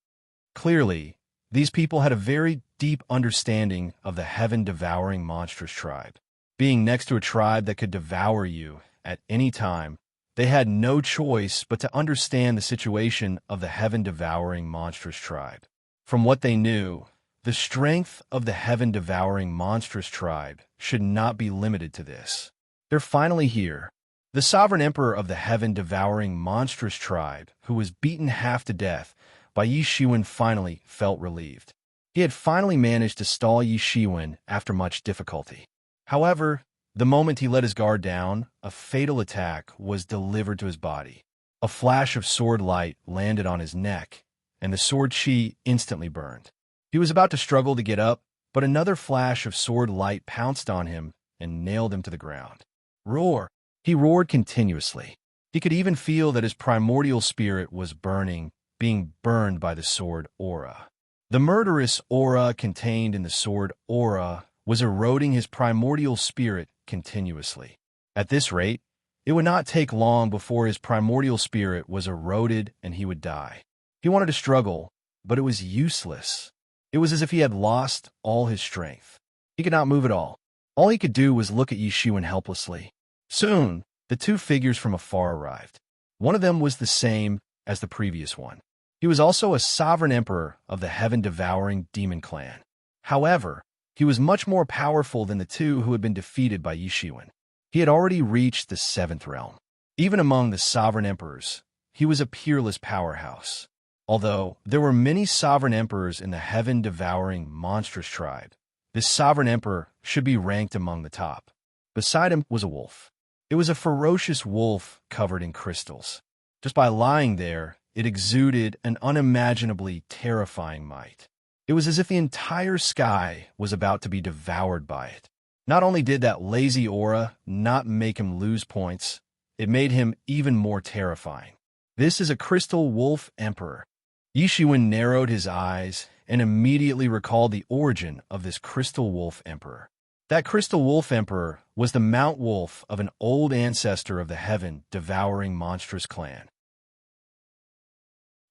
Speaker 1: Clearly, these people had a very deep understanding of the heaven-devouring monstrous tribe. Being next to a tribe that could devour you at any time, they had no choice but to understand the situation of the heaven-devouring monstrous tribe. From what they knew, the strength of the heaven-devouring monstrous tribe should not be limited to this. They're finally here. The sovereign emperor of the heaven-devouring monstrous tribe, who was beaten half to death by Yi Shiwen, finally felt relieved. He had finally managed to stall Yi Shiwen after much difficulty. However, the moment he let his guard down, a fatal attack was delivered to his body. A flash of sword light landed on his neck, and the sword chi instantly burned. He was about to struggle to get up, but another flash of sword light pounced on him and nailed him to the ground. Roar! He roared continuously. He could even feel that his primordial spirit was burning, being burned by the sword aura. The murderous aura contained in the sword aura was eroding his primordial spirit continuously. At this rate, it would not take long before his primordial spirit was eroded and he would die. He wanted to struggle, but it was useless. It was as if he had lost all his strength. He could not move at all. All he could do was look at Yi Shiwen helplessly. Soon, the 2 figures from afar arrived. One of them was the same as the previous one. He was also a sovereign emperor of the heaven-devouring demon clan. However, he was much more powerful than the 2 who had been defeated by Yi Shiwen. He had already reached the 7th realm. Even among the sovereign emperors, he was a peerless powerhouse. Although there were many sovereign emperors in the heaven-devouring monstrous tribe, this sovereign emperor should be ranked among the top. Beside him was a wolf. It was a ferocious wolf covered in crystals. Just by lying there, it exuded an unimaginably terrifying might. It was as if the entire sky was about to be devoured by it. Not only did that lazy aura not make him lose points, it made him even more terrifying. This is a crystal wolf emperor. Yi Shiwen narrowed his eyes and immediately recalled the origin of this crystal wolf emperor. That crystal wolf emperor was the Mount Wolf of an old ancestor of the heaven-devouring monstrous clan.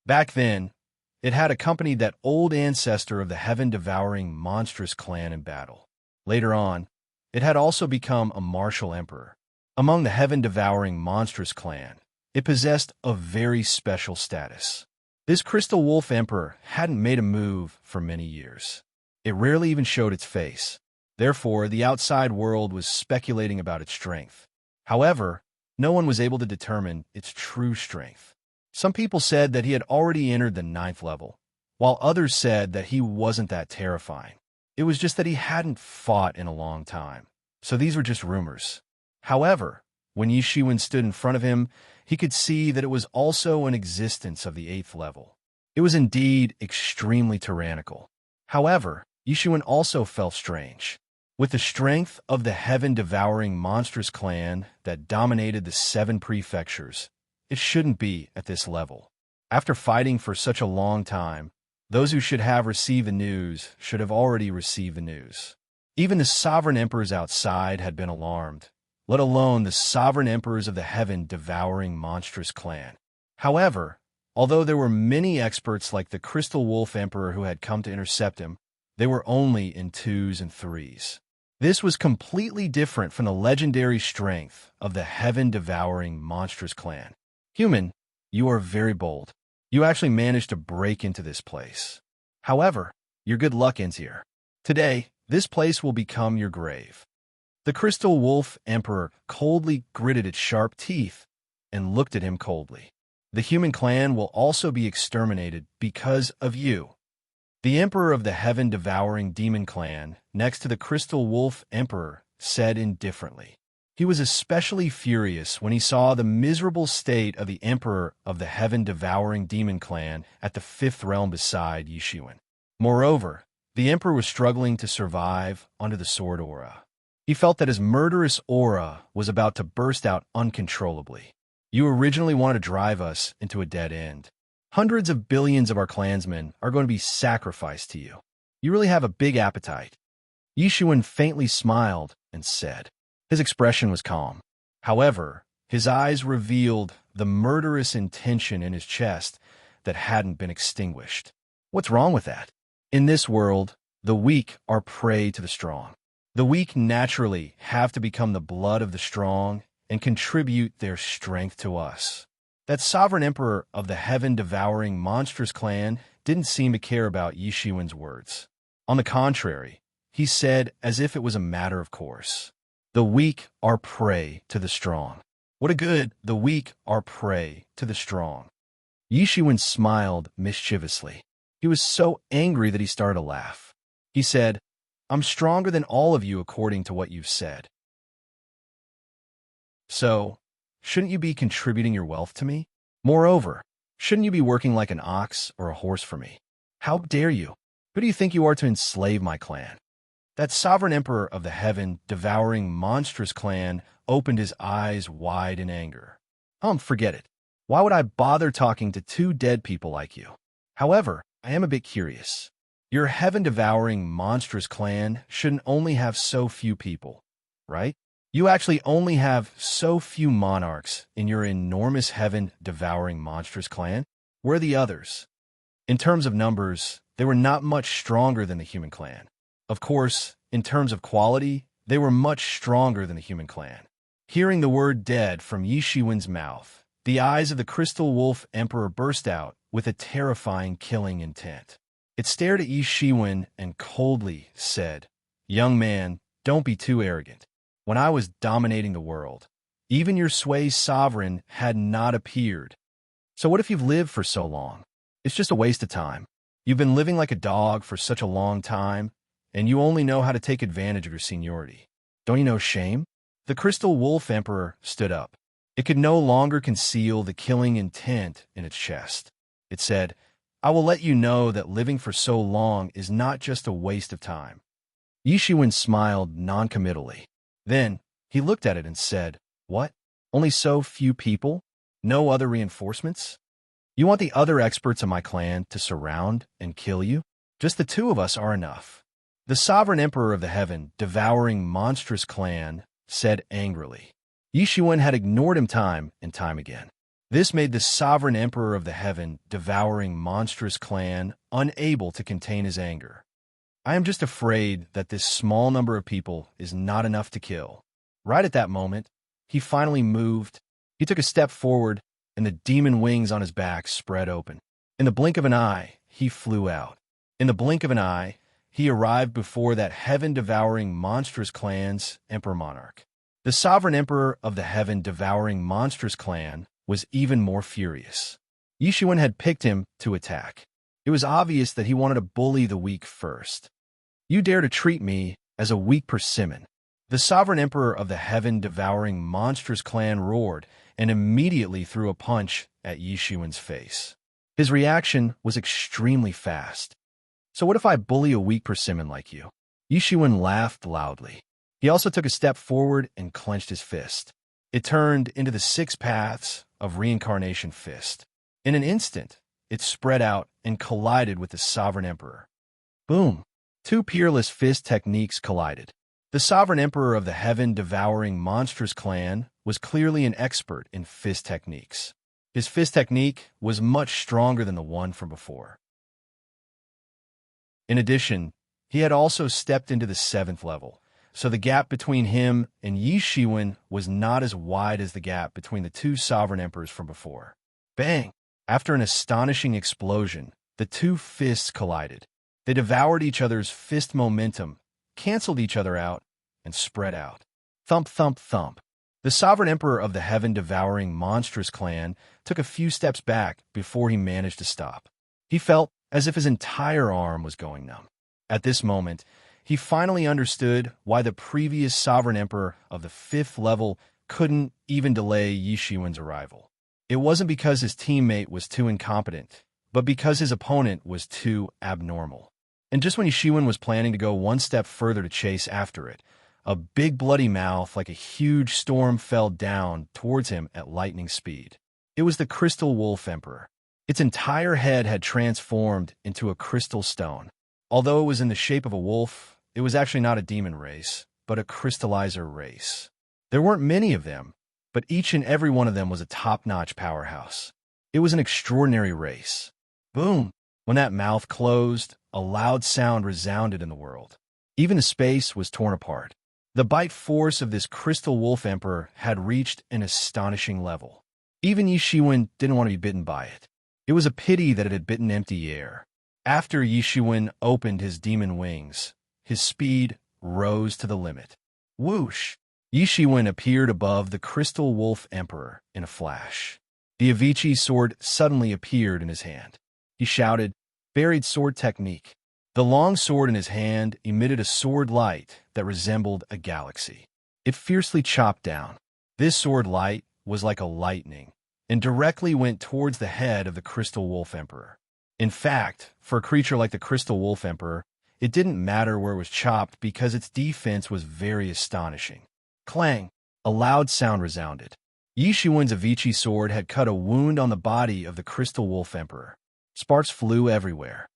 Speaker 1: Back then, it had accompanied that old ancestor of the heaven-devouring monstrous clan in battle. Later on, it had also become a martial emperor. Among the heaven-devouring monstrous clan, it possessed a very special status. This crystal wolf emperor hadn't made a move for many years. It rarely even showed its face. Therefore, the outside world was speculating about its strength. However, no one was able to determine its true strength. Some people said that he had already entered the 9th level, while others said that he wasn't that terrifying. It was just that he hadn't fought in a long time. So these were just rumors. However, when Yi Shiwen stood in front of him, he could see that it was also an existence of the 8th level. It was indeed extremely tyrannical. However, Yi Shiwen also felt strange. With the strength of the heaven-devouring monstrous clan that dominated the 7 prefectures, it shouldn't be at this level. After fighting for such a long time, those who should have received the news should have already received the news. Even the sovereign emperors outside had been alarmed, let alone the sovereign emperors of the heaven-devouring monstrous clan. However, although there were many experts like the Crystal Wolf Emperor who had come to intercept him, they were only in 2s and 3s. This was completely different from the legendary strength of the heaven-devouring monstrous clan. Human, you are very bold. You actually managed to break into this place. However, your good luck ends here. Today, this place will become your grave. The Crystal Wolf Emperor coldly gritted its sharp teeth and looked at him coldly. The human clan will also be exterminated because of you. The Emperor of the Heaven-Devouring Demon Clan, next to the Crystal Wolf Emperor, said indifferently. He was especially furious when he saw the miserable state of the Emperor of the Heaven-Devouring Demon Clan at the 5th realm beside Yi Shiwen. Moreover, the Emperor was struggling to survive under the sword aura. He felt that his murderous aura was about to burst out uncontrollably. You originally wanted to drive us into a dead end. Hundreds of billions of our clansmen are going to be sacrificed to you. You really have a big appetite. Yi Shiwen faintly smiled and said. His expression was calm. However, his eyes revealed the murderous intention in his chest that hadn't been extinguished. What's wrong with that? In this world, the weak are prey to the strong. The weak naturally have to become the blood of the strong and contribute their strength to us. That sovereign emperor of the heaven-devouring monstrous clan didn't seem to care about Yi Shiwen's words. On the contrary, he said as if it was a matter of course. The weak are prey to the strong. What a good, the weak are prey to the strong. Yi Shiwen smiled mischievously. He was so angry that he started to laugh. He said, I'm stronger than all of you according to what you've said. So, shouldn't you be contributing your wealth to me? Moreover, shouldn't you be working like an ox or a horse for me? How dare you? Who do you think you are to enslave my clan? That sovereign emperor of the heaven-devouring monstrous clan opened his eyes wide in anger. Forget it. Why would I bother talking to 2 dead people like you? However, I am a bit curious. Your heaven-devouring monstrous clan shouldn't only have so few people, right? You actually only have so few monarchs in your enormous heaven-devouring monstrous clan. Where are the others? In terms of numbers, they were not much stronger than the human clan. Of course, in terms of quality, they were much stronger than the human clan. Hearing the word dead from Yi Shiwen's mouth, the eyes of the Crystal Wolf Emperor burst out with a terrifying killing intent. It stared at Yi Shiwen and coldly said, Young man, don't be too arrogant. When I was dominating the world, even your sway's sovereign had not appeared. So what if you've lived for so long? It's just a waste of time. You've been living like a dog for such a long time, and you only know how to take advantage of your seniority. Don't you know shame? The Crystal Wolf Emperor stood up. It could no longer conceal the killing intent in its chest. It said, I will let you know that living for so long is not just a waste of time. Yi Shiwen smiled noncommittally. Then, he looked at it and said, What? Only so few people? No other reinforcements? You want the other experts of my clan to surround and kill you? Just the 2 of us are enough. The sovereign emperor of the heaven-devouring monstrous clan said angrily. Yi Shiwen had ignored him time and time again. This made the sovereign emperor of the heaven-devouring monstrous clan unable to contain his anger. I am just afraid that this small number of people is not enough to kill. Right at that moment, he finally moved. He took a step forward, and the demon wings on his back spread open. In the blink of an eye, he flew out. In the blink of an eye, he arrived before that heaven-devouring monstrous clan's emperor monarch. The sovereign emperor of the heaven-devouring monstrous clan was even more furious. Yishuan had picked him to attack. It was obvious that he wanted to bully the weak first. You dare to treat me as a weak persimmon. The sovereign emperor of the heaven-devouring monstrous clan roared and immediately threw a punch at Yishuan's face. His reaction was extremely fast. So what if I bully a weak persimmon like you? Yishuan laughed loudly. He also took a step forward and clenched his fist. It turned into the 6 paths of reincarnation fist. In an instant, it spread out and collided with the sovereign emperor. Boom! 2 peerless fist techniques collided. The sovereign emperor of the heaven-devouring monstrous clan was clearly an expert in fist techniques. His fist technique was much stronger than the one from before. In addition, he had also stepped into the 7th level, so the gap between him and Yishuan was not as wide as the gap between the 2 sovereign emperors from before. Bang! After an astonishing explosion, the 2 fists collided. They devoured each other's fist momentum, canceled each other out, and spread out. Thump, thump, thump. The sovereign emperor of the heaven-devouring monstrous clan took a few steps back before he managed to stop. He felt as if his entire arm was going numb. At this moment, he finally understood why the previous sovereign emperor of the 5th level couldn't even delay Yishuan's arrival. It wasn't because his teammate was too incompetent, but because his opponent was too abnormal. And just when Yishuan was planning to go one step further to chase after it, a big bloody mouth like a huge storm fell down towards him at lightning speed. It was the Crystal Wolf Emperor. Its entire head had transformed into a crystal stone. Although it was in the shape of a wolf, it was actually not a demon race, but a crystallizer race. There weren't many of them, but each and every one of them was a top-notch powerhouse. It was an extraordinary race. Boom! When that mouth closed, a loud sound resounded in the world. Even the space was torn apart. The bite force of this Crystal Wolf Emperor had reached an astonishing level. Even Yishuan didn't want to be bitten by it. It was a pity that it had bitten empty air. After Yishuan opened his demon wings, his speed rose to the limit. Whoosh! Yishuan appeared above the Crystal Wolf Emperor in a flash. The Avicii sword suddenly appeared in his hand. He shouted, "Buried sword technique." The long sword in his hand emitted a sword light that resembled a galaxy. It fiercely chopped down. This sword light was like a lightning and directly went towards the head of the Crystal Wolf Emperor. In fact, for a creature like the Crystal Wolf Emperor, it didn't matter where it was chopped because its defense was very astonishing. Clang! A loud sound resounded. Yishuan's Avicii sword had cut a wound on the body of the Crystal Wolf Emperor. Sparks flew everywhere.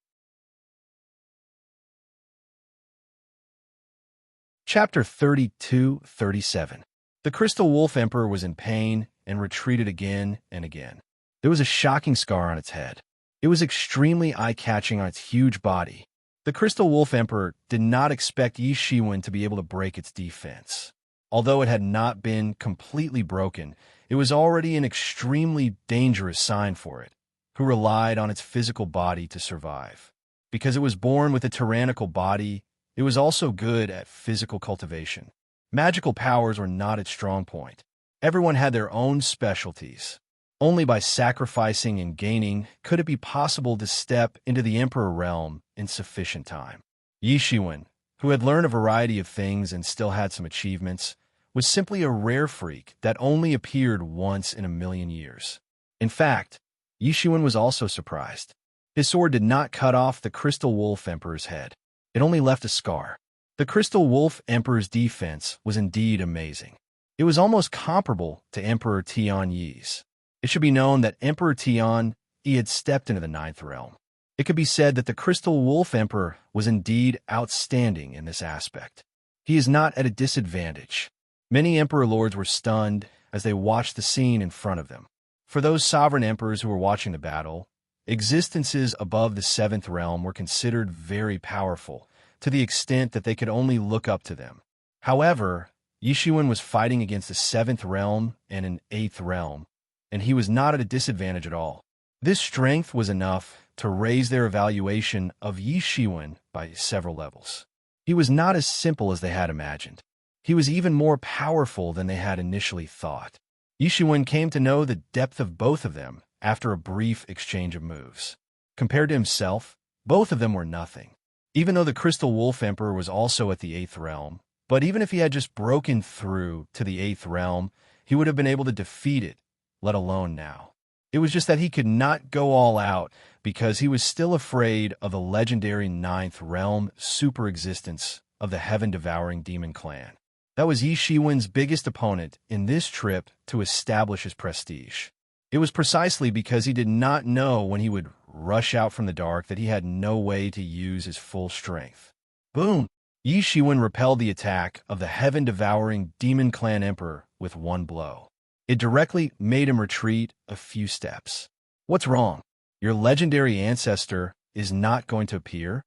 Speaker 1: Chapter 32-37. The Crystal Wolf Emperor was in pain and retreated again and again. There was a shocking scar on its head. It was extremely eye-catching on its huge body. The Crystal Wolf Emperor did not expect Yishuan to be able to break its defense. Although it had not been completely broken, it was already an extremely dangerous sign for it, who relied on its physical body to survive. Because it was born with a tyrannical body, it was also good at physical cultivation. Magical powers were not its strong point. Everyone had their own specialties. Only by sacrificing and gaining could it be possible to step into the Emperor realm in sufficient time. Yishuan, who had learned a variety of things and still had some achievements, was simply a rare freak that only appeared once in a million years. In fact, Yishuan was also surprised. His sword did not cut off the Crystal Wolf Emperor's head. It only left a scar. The Crystal Wolf Emperor's defense was indeed amazing. It was almost comparable to Emperor Tian Yi's. It should be known that Emperor Tian Yi had stepped into the 9th realm. It could be said that the Crystal Wolf Emperor was indeed outstanding in this aspect. He is not at a disadvantage. Many Emperor Lords were stunned as they watched the scene in front of them. For those sovereign emperors who were watching the battle, existences above the 7th realm were considered very powerful to the extent that they could only look up to them. However, Yishuan was fighting against the 7th realm and an 8th realm, and he was not at a disadvantage at all. This strength was enough to raise their evaluation of Yishuan by several levels. He was not as simple as they had imagined. He was even more powerful than they had initially thought. Yishuan came to know the depth of both of them after a brief exchange of moves. Compared to himself, both of them were nothing. Even though the Crystal Wolf Emperor was also at the 8th realm, but even if he had just broken through to the 8th realm, he would have been able to defeat it, let alone now. It was just that he could not go all out because he was still afraid of the legendary 9th realm superexistence of the heaven-devouring demon clan. That was Yishuan's biggest opponent in this trip to establish his prestige. It was precisely because he did not know when he would rush out from the dark that he had no way to use his full strength. Boom! Yishuan repelled the attack of the heaven-devouring demon clan emperor with one blow. It directly made him retreat a few steps. What's wrong? Your legendary ancestor is not going to appear?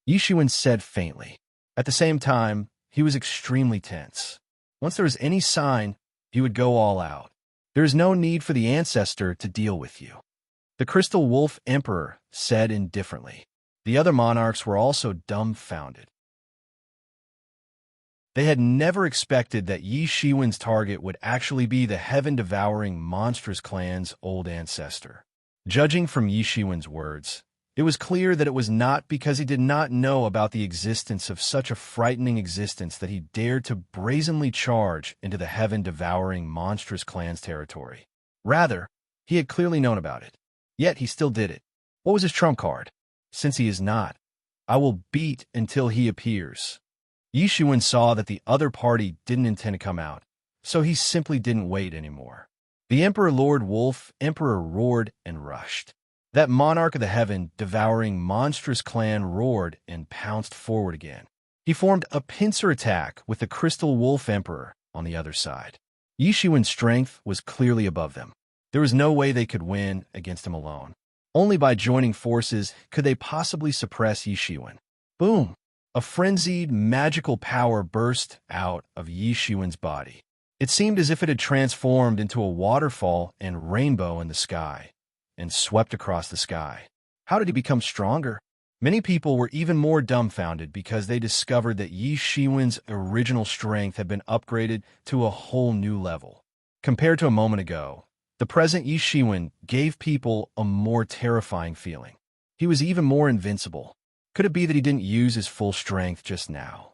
Speaker 1: Yishuan said faintly. At the same time, he was extremely tense. Once there was any sign, he would go all out. There is no need for the ancestor to deal with you. The Crystal Wolf Emperor said indifferently. The other monarchs were also dumbfounded. They had never expected that Yishuan's target would actually be the heaven-devouring monstrous clan's old ancestor. Judging from Yishuan's words, it was clear that it was not because he did not know about the existence of such a frightening existence that he dared to brazenly charge into the heaven-devouring monstrous clan's territory. Rather, he had clearly known about it. Yet he still did it. What was his trump card? Since he is not, I will beat until he appears. Yishuan saw that the other party didn't intend to come out, so he simply didn't wait anymore. The Emperor Lord Wolf Emperor roared and rushed. That monarch of the heaven-devouring monstrous clan roared and pounced forward again. He formed a pincer attack with the Crystal Wolf Emperor on the other side. Yishuan's strength was clearly above them. There was no way they could win against him alone. Only by joining forces could they possibly suppress Yishuan. Boom! A frenzied, magical power burst out of Yishuan's body. It seemed as if it had transformed into a waterfall and rainbow in the sky, and swept across the sky. How did he become stronger? Many people were even more dumbfounded because they discovered that Yishuan's original strength had been upgraded to a whole new level. Compared to a moment ago, the present Yishuan gave people a more terrifying feeling. He was even more invincible. Could it be that he didn't use his full strength just now?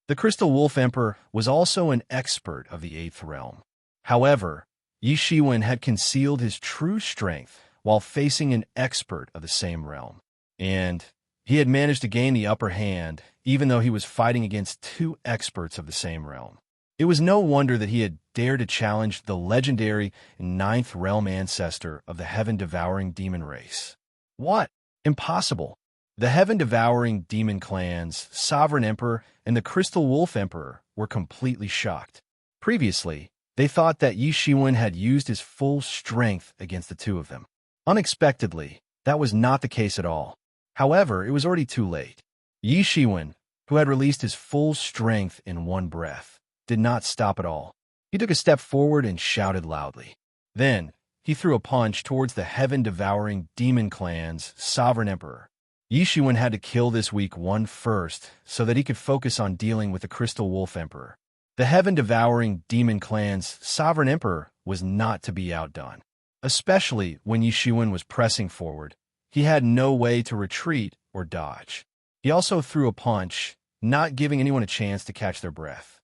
Speaker 1: The Crystal Wolf Emperor was also an expert of the 8th realm. However, Yishuan had concealed his true strength while facing an expert of the same realm. And he had managed to gain the upper hand, even though he was fighting against 2 experts of the same realm. It was no wonder that he had dared to challenge the legendary 9th realm ancestor of the heaven-devouring demon race. What? Impossible! The heaven-devouring demon clan's sovereign emperor and the Crystal Wolf Emperor were completely shocked. Previously, they thought that Yishuan had used his full strength against the 2 of them. Unexpectedly, that was not the case at all. However, it was already too late. Yishuan, who had released his full strength in one breath, did not stop at all. He took a step forward and shouted loudly. Then, he threw a punch towards the heaven-devouring demon clan's sovereign emperor. Yishuan had to kill this weak one first so that he could focus on dealing with the Crystal Wolf Emperor. The heaven-devouring demon clan's sovereign emperor was not to be outdone. Especially when Yishuan was pressing forward, he had no way to retreat or dodge. He also threw a punch, not giving anyone a chance to catch their breath.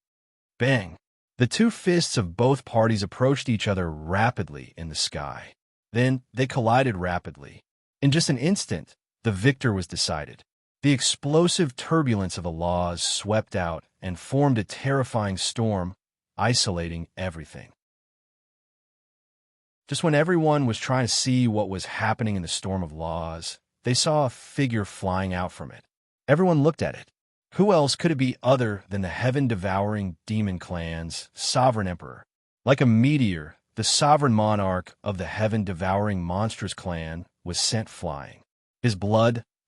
Speaker 1: Bang! The 2 fists of both parties approached each other rapidly in the sky. Then they collided rapidly. In just an instant, the victor was decided. The explosive turbulence of the laws swept out and formed a terrifying storm, isolating everything. Just when everyone was trying to see what was happening in the storm of laws, they saw a figure flying out from it. Everyone looked at it. Who else could it be other than the heaven-devouring demon clan's sovereign emperor? Like a meteor, the sovereign monarch of the heaven-devouring monstrous clan was sent flying. His blood,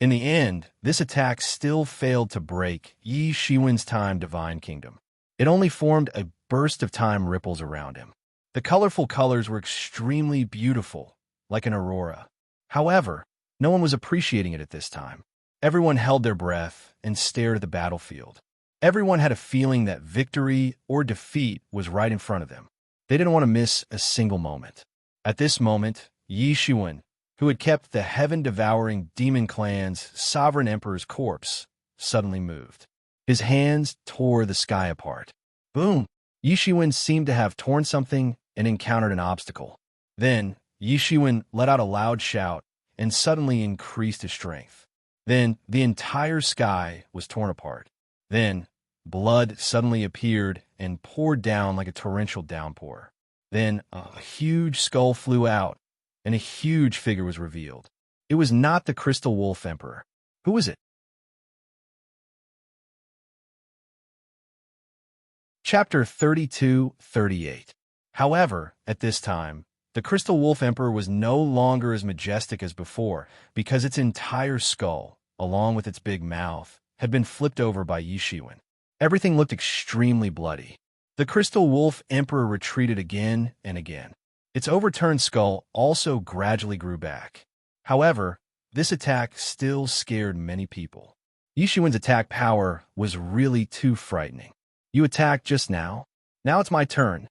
Speaker 1: In the end, this attack still failed to break Yi Shiwen's time divine kingdom. It only formed a burst of time ripples around him. The colorful colors were extremely beautiful, like an aurora. However, no one was appreciating it at this time. Everyone held their breath and stared at the battlefield. Everyone had a feeling that victory or defeat was right in front of them. They didn't want to miss a single moment. At this moment, Yi Shiwen, who had kept the heaven-devouring demon clan's sovereign emperor's corpse, suddenly moved. His hands tore the sky apart. Boom! Yi Shiwen seemed to have torn something and encountered an obstacle. Then, Yi Shiwen let out a loud shout and suddenly increased his strength. Then, the entire sky was torn apart. Then, blood suddenly appeared and poured down like a torrential downpour. Then, a huge skull flew out, and a huge figure was revealed. It was not the Crystal Wolf Emperor. Who was it? Chapter 32-38. However, at this time, the Crystal Wolf Emperor was no longer as majestic as before because its entire skull, along with its big mouth, had been flipped over by Yi Shiwen. Everything looked extremely bloody. The Crystal Wolf Emperor retreated again and again. Its overturned skull also gradually grew back. However, this attack still scared many people. Yi Shiwen's attack power was really too frightening. You attacked just now? Now it's my turn.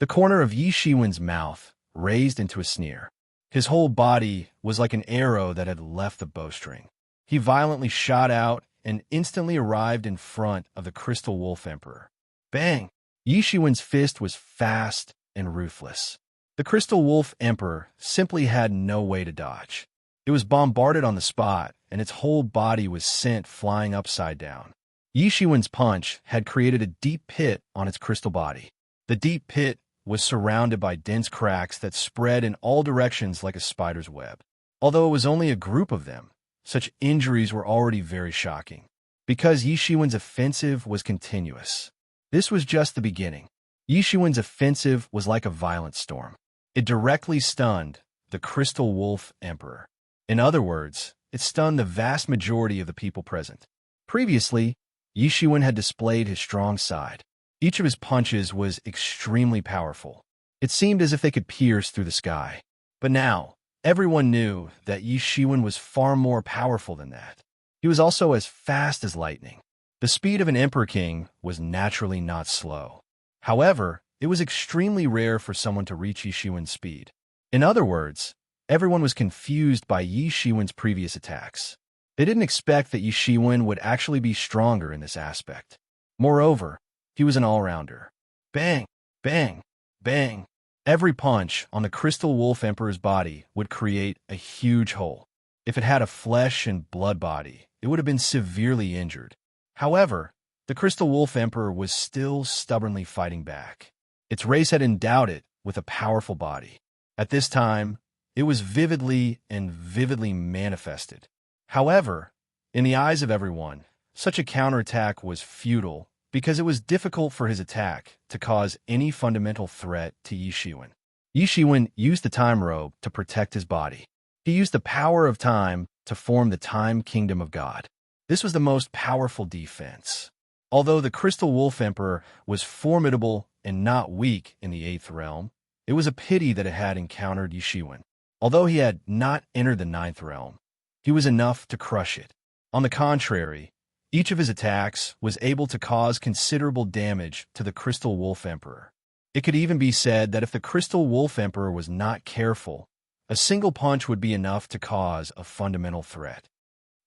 Speaker 1: The corner of Yi Shiwen's mouth raised into a sneer. His whole body was like an arrow that had left the bowstring. He violently shot out and instantly arrived in front of the Crystal Wolf Emperor. Bang! Yi Shiwen's fist was fast and ruthless. The Crystal Wolf Emperor simply had no way to dodge. It was bombarded on the spot, and its whole body was sent flying upside down. Yi Shiwen's punch had created a deep pit on its crystal body. The deep pit was surrounded by dense cracks that spread in all directions like a spider's web. Although it was only a group of them, such injuries were already very shocking. Because Yi Shiwen's offensive was continuous. This was just the beginning. Yi Shiwen's offensive was like a violent storm. It directly stunned the Crystal Wolf Emperor. In other words, it stunned the vast majority of the people present. Previously, Yi Shiwen had displayed his strong side. Each of his punches was extremely powerful. It seemed as if they could pierce through the sky. But now, everyone knew that Yi Shiwen was far more powerful than that. He was also as fast as lightning. The speed of an Emperor King was naturally not slow. However, it was extremely rare for someone to reach Yi Shiwen's speed. In other words, everyone was confused by Yi Shiwen's previous attacks. They didn't expect that Yi Shiwen would actually be stronger in this aspect. Moreover, he was an all-rounder. Bang! Bang! Bang! Every punch on the Crystal Wolf Emperor's body would create a huge hole. If it had a flesh and blood body, it would have been severely injured. However, the Crystal Wolf Emperor was still stubbornly fighting back. Its race had endowed it with a powerful body. At this time, it was vividly manifested. However, in the eyes of everyone, such a counterattack was futile because it was difficult for his attack to cause any fundamental threat to Yi Shiwen. Yi Shiwen used the time robe to protect his body. He used the power of time to form the Time Kingdom of God. This was the most powerful defense. Although the Crystal Wolf Emperor was formidable and not weak in the 8th realm, it was a pity that it had encountered Yi Shiwen. Although he had not entered the 9th realm, he was enough to crush it. On the contrary, each of his attacks was able to cause considerable damage to the Crystal Wolf Emperor. It could even be said that if the Crystal Wolf Emperor was not careful, a single punch would be enough to cause a fundamental threat.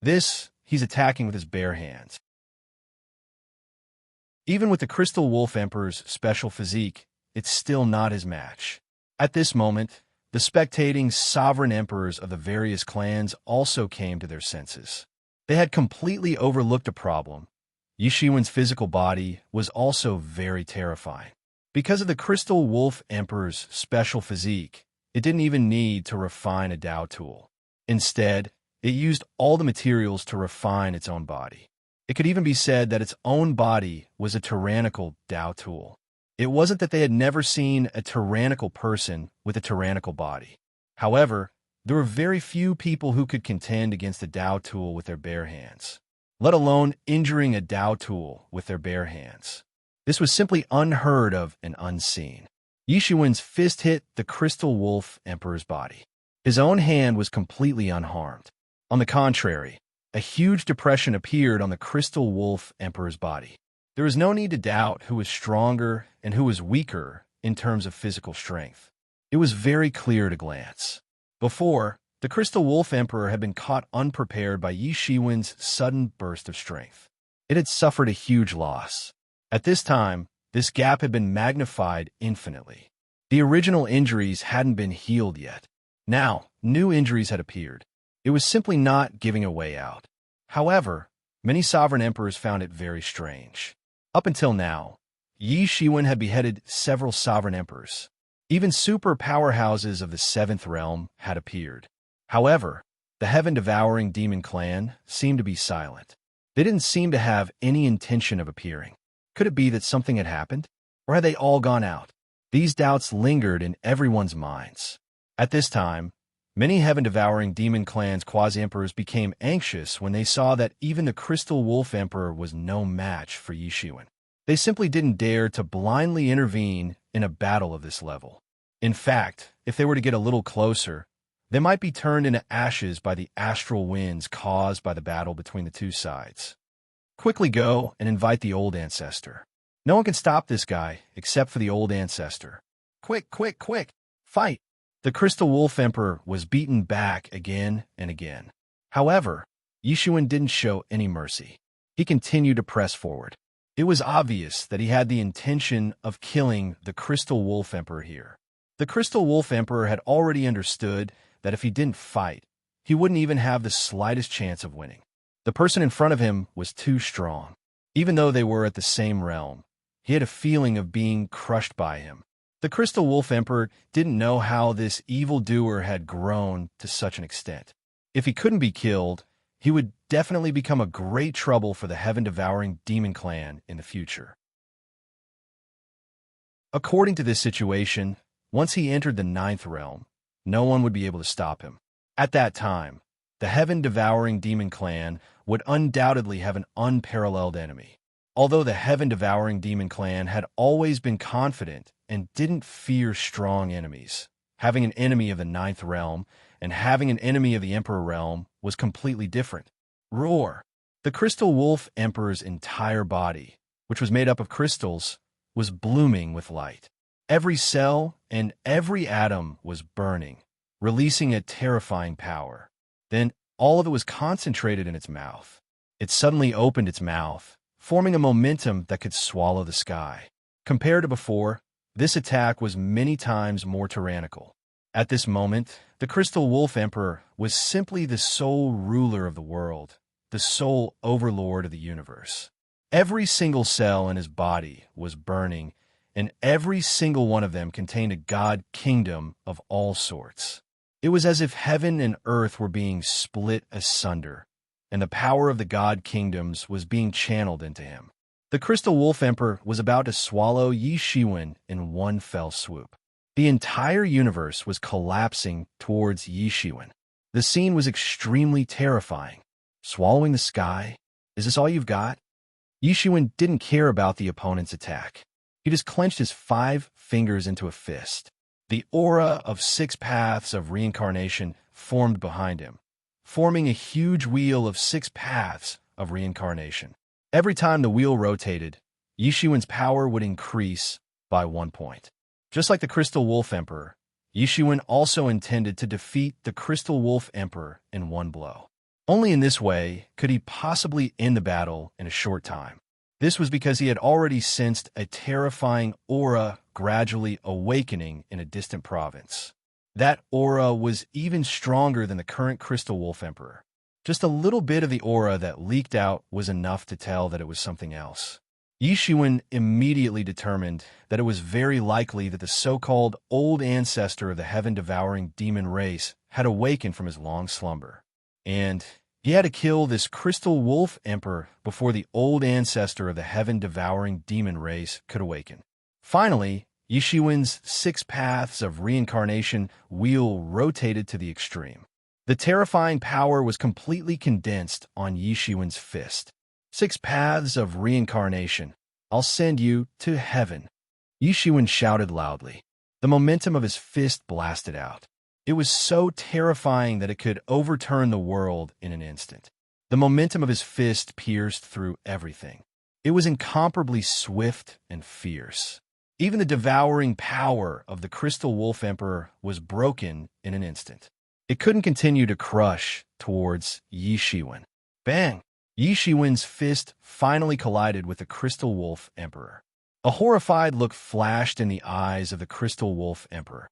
Speaker 1: This, he's attacking with his bare hands. Even with the Crystal Wolf Emperor's special physique, it's still not his match. At this moment, the spectating sovereign emperors of the various clans also came to their senses. They had completely overlooked a problem. Yi Shiwen's physical body was also very terrifying. Because of the Crystal Wolf Emperor's special physique, it didn't even need to refine a Dao tool. Instead, it used all the materials to refine its own body. It could even be said that its own body was a tyrannical Dao tool. It wasn't that they had never seen a tyrannical person with a tyrannical body. However, There were very few people who could contend against a Dao tool with their bare hands, let alone injuring a Dao tool with their bare hands. This was simply unheard of and unseen. Yi Shiwen's fist hit the Crystal Wolf Emperor's body. His own hand was completely unharmed. On the contrary, a huge depression appeared on the Crystal Wolf Emperor's body. There was no need to doubt who was stronger and who was weaker in terms of physical strength. It was very clear at a glance. Before, the Crystal Wolf Emperor had been caught unprepared by Yi Shiwen's sudden burst of strength. It had suffered a huge loss. At this time, this gap had been magnified infinitely. The original injuries hadn't been healed yet. Now, new injuries had appeared. It was simply not giving a way out. However, many sovereign emperors found it very strange. Up until now, Yi Shiwen had beheaded several sovereign emperors. Even super powerhouses of the seventh realm had appeared. However, the heaven-devouring demon clan seemed to be silent. They didn't seem to have any intention of appearing. Could it be that something had happened? Or had they all gone out? These doubts lingered in everyone's minds. At this time, many heaven-devouring demon clan's quasi-emperors became anxious when they saw that even the Crystal Wolf Emperor was no match for Yi Shiwen. They simply didn't dare to blindly intervene in a battle of this level. In fact, if they were to get a little closer, they might be turned into ashes by the astral winds caused by the battle between the two sides. Quickly go and invite the old ancestor. No one can stop this guy except for the old ancestor. Quick, quick, quick! Fight! The Crystal Wolf Emperor was beaten back again and again. However, Yi Shiwen didn't show any mercy. He continued to press forward. It was obvious that he had the intention of killing the Crystal Wolf Emperor here. The Crystal Wolf Emperor had already understood that if he didn't fight, he wouldn't even have the slightest chance of winning. The person in front of him was too strong. Even though they were at the same realm, he had a feeling of being crushed by him. The Crystal Wolf Emperor didn't know how this evildoer had grown to such an extent. If he couldn't be killed, he would definitely become a great trouble for the heaven-devouring demon clan in the future. According to this situation, once he entered the ninth realm, no one would be able to stop him. At that time, the heaven-devouring demon clan would undoubtedly have an unparalleled enemy. Although the heaven-devouring demon clan had always been confident and didn't fear strong enemies, having an enemy of the ninth realm and having an enemy of the Emperor realm was completely different. Roar! The Crystal Wolf Emperor's entire body, which was made up of crystals, was blooming with light. Every cell and every atom was burning, releasing a terrifying power. Then all of it was concentrated in its mouth. It suddenly opened its mouth, forming a momentum that could swallow the sky. Compared to before, this attack was many times more tyrannical. At this moment, the Crystal Wolf Emperor was simply the sole ruler of the world, the sole overlord of the universe. Every single cell in his body was burning, and every single one of them contained a god kingdom of all sorts. It was as if heaven and earth were being split asunder, and the power of the god kingdoms was being channeled into him. The Crystal Wolf Emperor was about to swallow Yi Shiwen in one fell swoop. The entire universe was collapsing towards Yi Shiwen. The scene was extremely terrifying. Swallowing the sky? Is this all you've got? Yi Shiwen didn't care about the opponent's attack. He just clenched his 5 fingers into a fist. The aura of 6 paths of reincarnation formed behind him, forming a huge wheel of 6 paths of reincarnation. Every time the wheel rotated, Yi Shiwen's power would increase by 1 point. Just like the Crystal Wolf Emperor, Yi Shiwen also intended to defeat the Crystal Wolf Emperor in one blow. Only in this way could he possibly end the battle in a short time. This was because he had already sensed a terrifying aura gradually awakening in a distant province. That aura was even stronger than the current Crystal Wolf Emperor. Just a little bit of the aura that leaked out was enough to tell that it was something else. Yi Shiwen immediately determined that it was very likely that the so-called old ancestor of the heaven-devouring demon race had awakened from his long slumber. And he had to kill this Crystal Wolf Emperor before the old ancestor of the heaven-devouring demon race could awaken. Finally, Yishuan's 6 paths of reincarnation wheel rotated to the extreme. The terrifying power was completely condensed on Yishuan's fist. 6 paths of reincarnation. I'll send you to heaven. Yishuan shouted loudly. The momentum of his fist blasted out. It was so terrifying that it could overturn the world in an instant. The momentum of his fist pierced through everything. It was incomparably swift and fierce. Even the devouring power of the Crystal Wolf Emperor was broken in an instant. It couldn't continue to crush towards Yishuan. Bang! Yishuan's fist finally collided with the Crystal Wolf Emperor. A horrified look flashed in the eyes of the Crystal Wolf Emperor.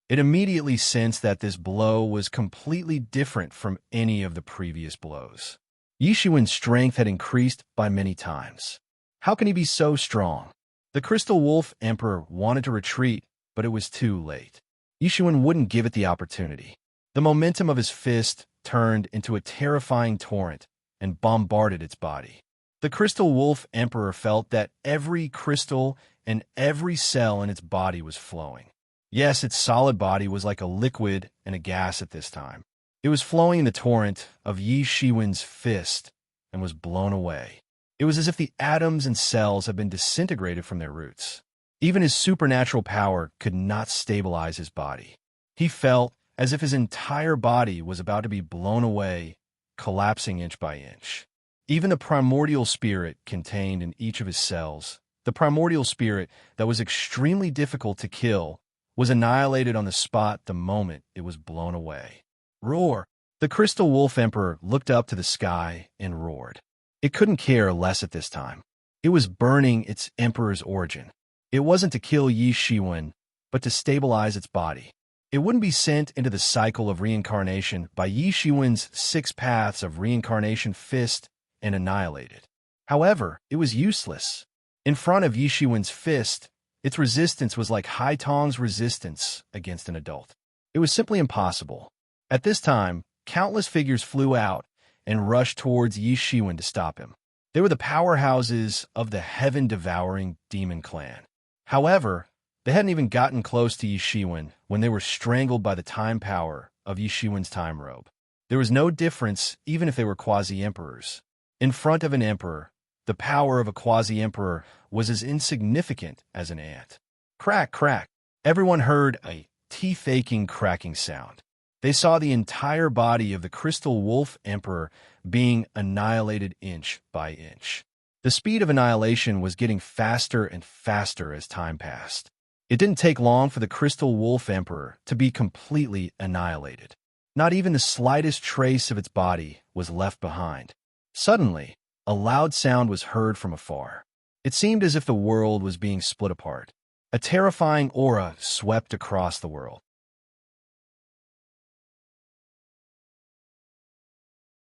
Speaker 1: It immediately sensed that this blow was completely different from any of the previous blows. Yishuan's strength had increased by many times. How can he be so strong? The Crystal Wolf Emperor wanted to retreat, but it was too late. Yishuan wouldn't give it the opportunity. The momentum of his fist turned into a terrifying torrent and bombarded its body. The Crystal Wolf Emperor felt that every crystal and every cell in its body was flowing. Yes, its solid body was like a liquid and a gas at this time. It was flowing in the torrent of Yishuan's fist and was blown away. It was as if the atoms and cells had been disintegrated from their roots. Even his supernatural power could not stabilize his body. He felt as if his entire body was about to be blown away, collapsing inch by inch. Even the primordial spirit contained in each of his cells, the primordial spirit that was extremely difficult to kill, was annihilated on the spot the moment it was blown away. Roar! The Crystal Wolf Emperor looked up to the sky and roared. It couldn't care less at this time. It was burning its emperor's origin. It wasn't to kill Yishuan, but to stabilize its body. It wouldn't be sent into the cycle of reincarnation by Yishuan's 6 paths of reincarnation fist and annihilated. However, it was useless. In front of Yishuan's fist, its resistance was like Hai Tong's resistance against an adult. It was simply impossible. At this time, countless figures flew out and rushed towards Yishuan to stop him. They were the powerhouses of the heaven-devouring demon clan. However, they hadn't even gotten close to Yishuan when they were strangled by the time power of Yishuan's time robe. There was no difference even if they were quasi-emperors. In front of an emperor, the power of a quasi-emperor was as insignificant as an ant. Crack, crack. Everyone heard a teeth-aching cracking sound. They saw the entire body of the Crystal Wolf Emperor being annihilated inch by inch. The speed of annihilation was getting faster and faster as time passed. It didn't take long for the Crystal Wolf Emperor to be completely annihilated. Not even the slightest trace of its body was left behind. Suddenly, a loud sound was heard from afar. It seemed as if the world was being split apart. A terrifying aura swept across the world.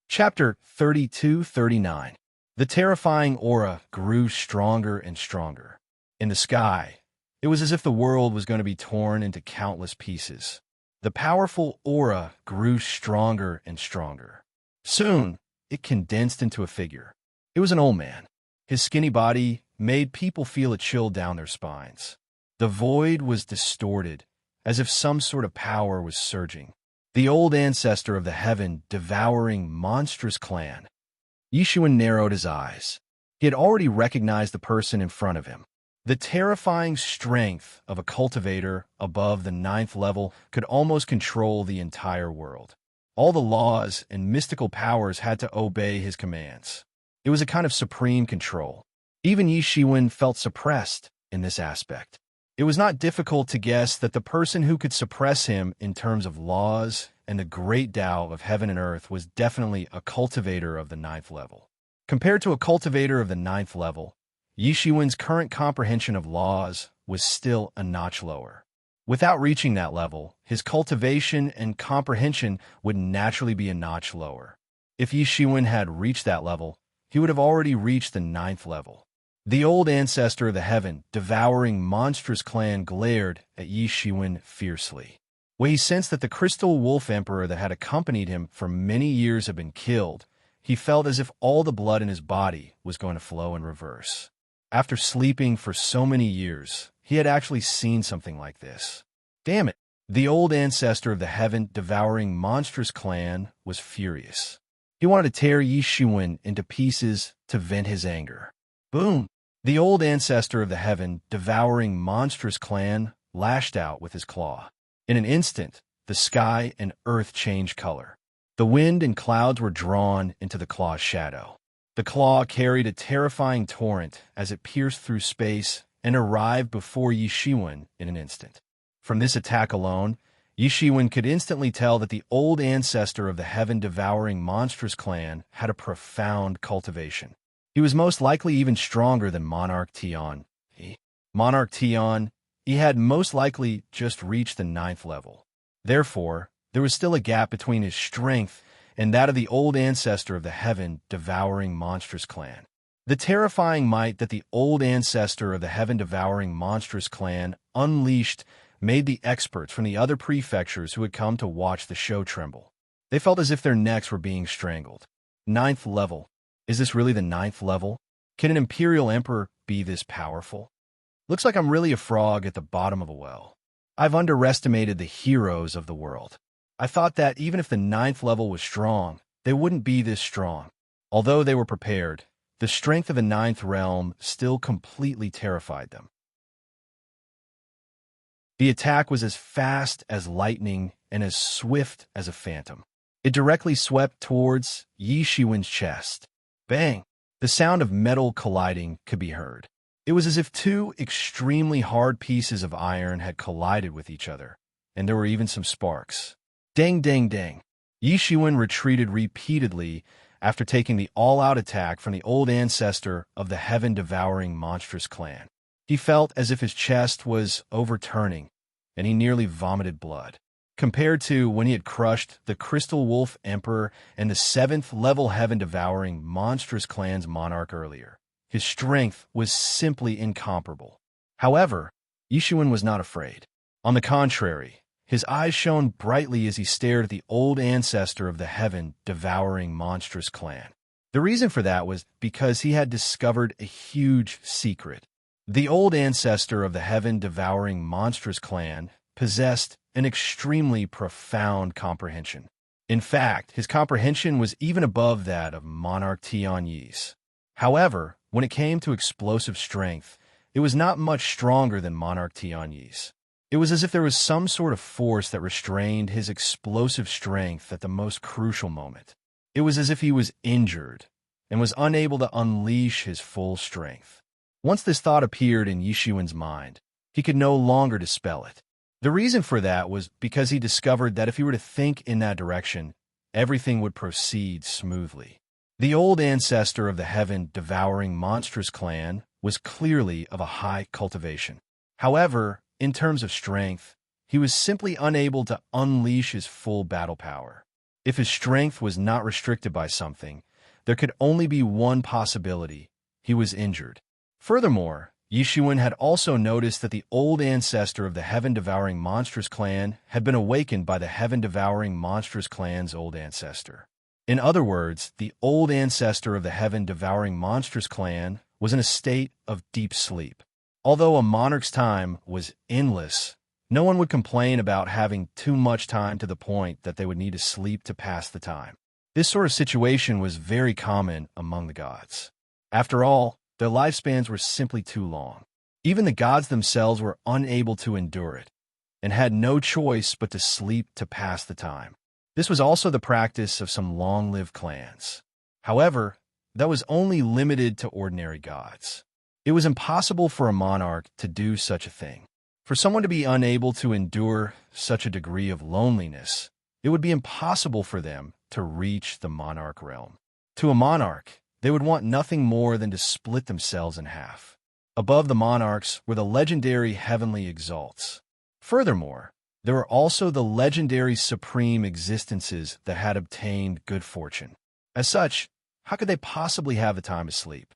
Speaker 1: Chapter 32-39. The terrifying aura grew stronger and stronger. In the sky, it was as if the world was going to be torn into countless pieces. The powerful aura grew stronger and stronger. Soon, it condensed into a figure. It was an old man. His skinny body made people feel a chill down their spines. The void was distorted, as if some sort of power was surging. The old ancestor of the heaven-devouring monstrous clan. Yishuan narrowed his eyes. He had already recognized the person in front of him. The terrifying strength of a cultivator above the 9th level could almost control the entire world. All the laws and mystical powers had to obey his commands. It was a kind of supreme control. Even Yishuan felt suppressed in this aspect. It was not difficult to guess that the person who could suppress him in terms of laws and the great Tao of heaven and earth was definitely a cultivator of the 9th level. Compared to a cultivator of the 9th level, Yishuan's current comprehension of laws was still a notch lower. Without reaching that level, his cultivation and comprehension would naturally be a notch lower. If Yishuan had reached that level, he would have already reached the 9th level. The old ancestor of the heaven-devouring monstrous clan glared at Yishuan fiercely. When he sensed that the Crystal Wolf Emperor that had accompanied him for many years had been killed, he felt as if all the blood in his body was going to flow in reverse. After sleeping for so many years, he had actually seen something like this. Damn it! The old ancestor of the heaven-devouring monstrous clan was furious. He wanted to tear Yi Shiwen into pieces to vent his anger. Boom! The old ancestor of the heaven-devouring monstrous clan lashed out with his claw. In an instant, the sky and earth changed color. The wind and clouds were drawn into the claw's shadow. The claw carried a terrifying torrent as it pierced through space and arrived before Yi Shiwen in an instant. From this attack alone, Yi Shiwen could instantly tell that the old ancestor of the heaven-devouring monstrous clan had a profound cultivation. He was most likely even stronger than Monarch Tian. Monarch Tian, he had most likely just reached the 9th level. Therefore, there was still a gap between his strength and that of the old ancestor of the heaven-devouring monstrous clan. The terrifying might that the old ancestor of the heaven-devouring monstrous clan unleashed made the experts from the other prefectures who had come to watch the show tremble. They felt as if their necks were being strangled. 9th level. Is this really the 9th level? Can an imperial emperor be this powerful? Looks like I'm really a frog at the bottom of a well. I've underestimated the heroes of the world. I thought that even if the 9th level was strong, they wouldn't be this strong. Although they were prepared, the strength of the 9th realm still completely terrified them. The attack was as fast as lightning and as swift as a phantom. It directly swept towards Yi Shiwen's chest. Bang! The sound of metal colliding could be heard. It was as if two extremely hard pieces of iron had collided with each other, and there were even some sparks. Dang, dang, dang. Yi Shiwen retreated repeatedly after taking the all-out attack from the old ancestor of the heaven-devouring monstrous clan. He felt as if his chest was overturning, and he nearly vomited blood. Compared to when he had crushed the Crystal Wolf Emperor and the 7th level heaven-devouring monstrous clan's monarch earlier, his strength was simply incomparable. However, Yi Shiwen was not afraid. On the contrary, his eyes shone brightly as he stared at the old ancestor of the heaven-devouring monstrous clan. The reason for that was because he had discovered a huge secret. The old ancestor of the heaven-devouring monstrous clan possessed an extremely profound comprehension. In fact, his comprehension was even above that of Monarch Tian Yi's. However, when it came to explosive strength, it was not much stronger than Monarch Tian Yi's. It was as if there was some sort of force that restrained his explosive strength at the most crucial moment. It was as if he was injured and was unable to unleash his full strength. Once this thought appeared in Yi Shiwen's mind, he could no longer dispel it. The reason for that was because he discovered that if he were to think in that direction, everything would proceed smoothly. The old ancestor of the heaven-devouring monstrous clan was clearly of a high cultivation. However, in terms of strength, he was simply unable to unleash his full battle power. If his strength was not restricted by something, there could only be one possibility: he was injured. Furthermore, Yi Shiwen had also noticed that the old ancestor of the heaven-devouring monstrous clan had been awakened by the heaven-devouring monstrous clan's old ancestor. In other words, the old ancestor of the heaven-devouring monstrous clan was in a state of deep sleep. Although a monarch's time was endless, no one would complain about having too much time to the point that they would need to sleep to pass the time. This sort of situation was very common among the gods. After all, their lifespans were simply too long. Even the gods themselves were unable to endure it, and had no choice but to sleep to pass the time. This was also the practice of some long-lived clans. However, that was only limited to ordinary gods. It was impossible for a monarch to do such a thing. For someone to be unable to endure such a degree of loneliness, it would be impossible for them to reach the monarch realm. To a monarch, they would want nothing more than to split themselves in half. Above the monarchs were the legendary heavenly exalts. Furthermore, there were also the legendary supreme existences that had obtained good fortune. As such, how could they possibly have the time to sleep?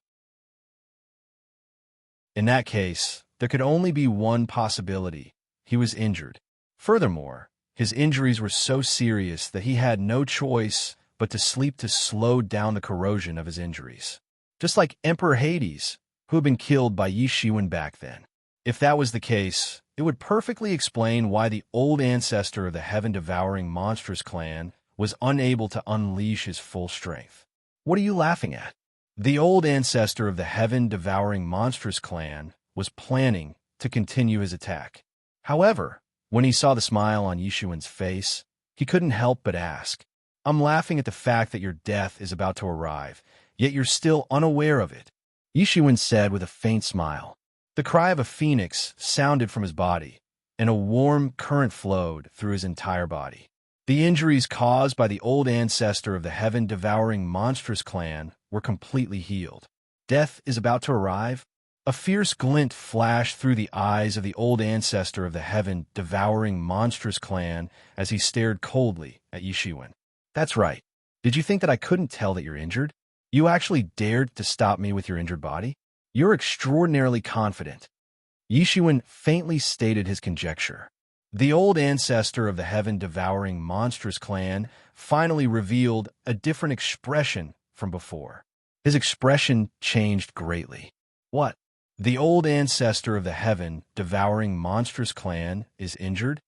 Speaker 1: In that case, there could only be one possibility: he was injured. Furthermore, his injuries were so serious that he had no choice but to sleep to slow down the corrosion of his injuries. Just like Emperor Hades, who had been killed by Yi Shiwen back then. If that was the case, it would perfectly explain why the old ancestor of the heaven-devouring monstrous clan was unable to unleash his full strength. What are you laughing at? The old ancestor of the heaven-devouring monstrous clan was planning to continue his attack. However, when he saw the smile on Yishuan's face, he couldn't help but ask, "I'm laughing at the fact that your death is about to arrive, yet you're still unaware of it," Yishuan said with a faint smile. The cry of a phoenix sounded from his body, and a warm current flowed through his entire body. The injuries caused by the old ancestor of the heaven-devouring monstrous clan were completely healed. Death is about to arrive? A fierce glint flashed through the eyes of the old ancestor of the heaven-devouring monstrous clan as he stared coldly at Yishuan. That's right. Did you think that I couldn't tell that you're injured? You actually dared to stop me with your injured body? You're extraordinarily confident. Yishuan faintly stated his conjecture. The old ancestor of the heaven-devouring monstrous clan finally revealed a different expression from before. His expression changed greatly. What? The old ancestor of the heaven-devouring monstrous clan is injured?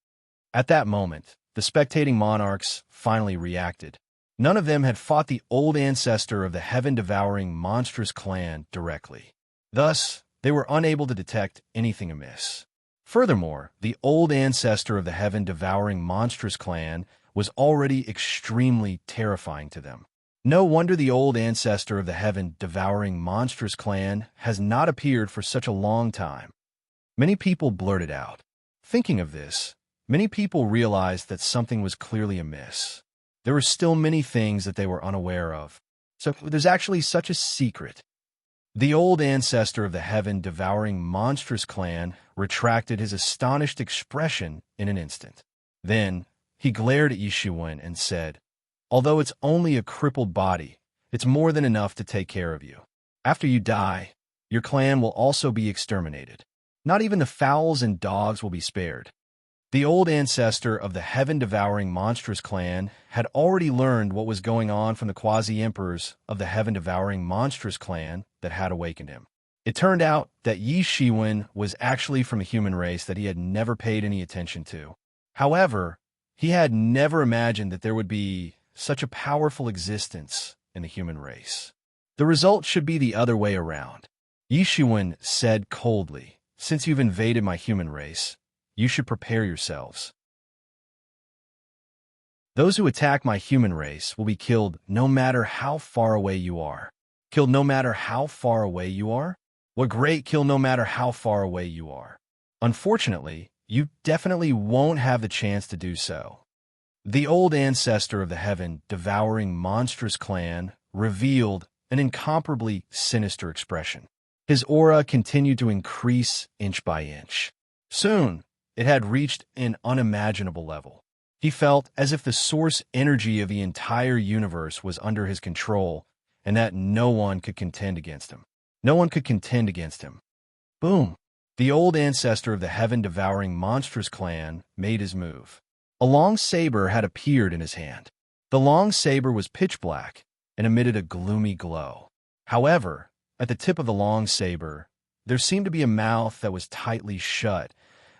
Speaker 1: At that moment, the spectating monarchs finally reacted. None of them had fought the old ancestor of the heaven-devouring monstrous clan directly. Thus, they were unable to detect anything amiss. Furthermore, the old ancestor of the heaven-devouring monstrous clan was already extremely terrifying to them. No wonder the old ancestor of the heaven-devouring monstrous clan has not appeared for such a long time. Many people blurted out. Thinking of this, many people realized that something was clearly amiss. There were still many things that they were unaware of. So there's actually such a secret. The old ancestor of the heaven-devouring monstrous clan retracted his astonished expression in an instant. Then, he glared at Yishuan and said, "Although it's only a crippled body, it's more than enough to take care of you. After you die, your clan will also be exterminated. Not even the fowls and dogs will be spared." The old ancestor of the heaven-devouring monstrous clan had already learned what was going on from the quasi-emperors of the heaven-devouring monstrous clan that had awakened him. It turned out that Yi Shiwen was actually from a human race that he had never paid any attention to. However, he had never imagined that there would be such a powerful existence in the human race. The result should be the other way around. Yi Shiwen said coldly, "Since you've invaded my human race, you should prepare yourselves. Those who attack my human race will be killed no matter how far away you are." Killed no matter how far away you are? What great kill no matter how far away you are. Unfortunately, you definitely won't have the chance to do so. The old ancestor of the heaven-devouring monstrous clan revealed an incomparably sinister expression. His aura continued to increase inch by inch. Soon, it had reached an unimaginable level. He felt as if the source energy of the entire universe was under his control and that no one could contend against him. No one could contend against him. Boom! The old ancestor of the heaven-devouring monstrous clan made his move. A long saber had appeared in his hand. The long saber was pitch black and emitted a gloomy glow. However, at the tip of the long saber, there seemed to be a mouth that was tightly shut,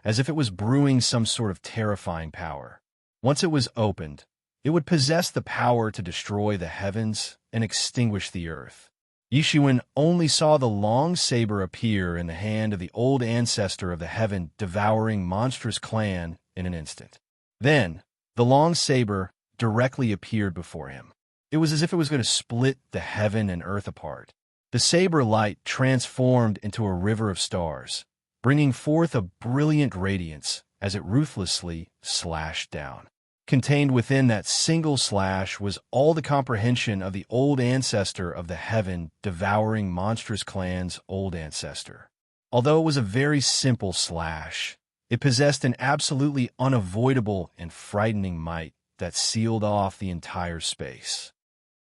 Speaker 1: as if it was brewing some sort of terrifying power. Once it was opened, it would possess the power to destroy the heavens and extinguish the earth. Yishuan only saw the long saber appear in the hand of the old ancestor of the heaven-devouring monstrous clan in an instant. Then, the long saber directly appeared before him. It was as if it was going to split the heaven and earth apart. The saber light transformed into a river of stars, bringing forth a brilliant radiance as it ruthlessly slashed down. Contained within that single slash was all the comprehension of the old ancestor of the heaven-devouring monstrous clan's old ancestor. Although it was a very simple slash, it possessed an absolutely unavoidable and frightening might that sealed off the entire space.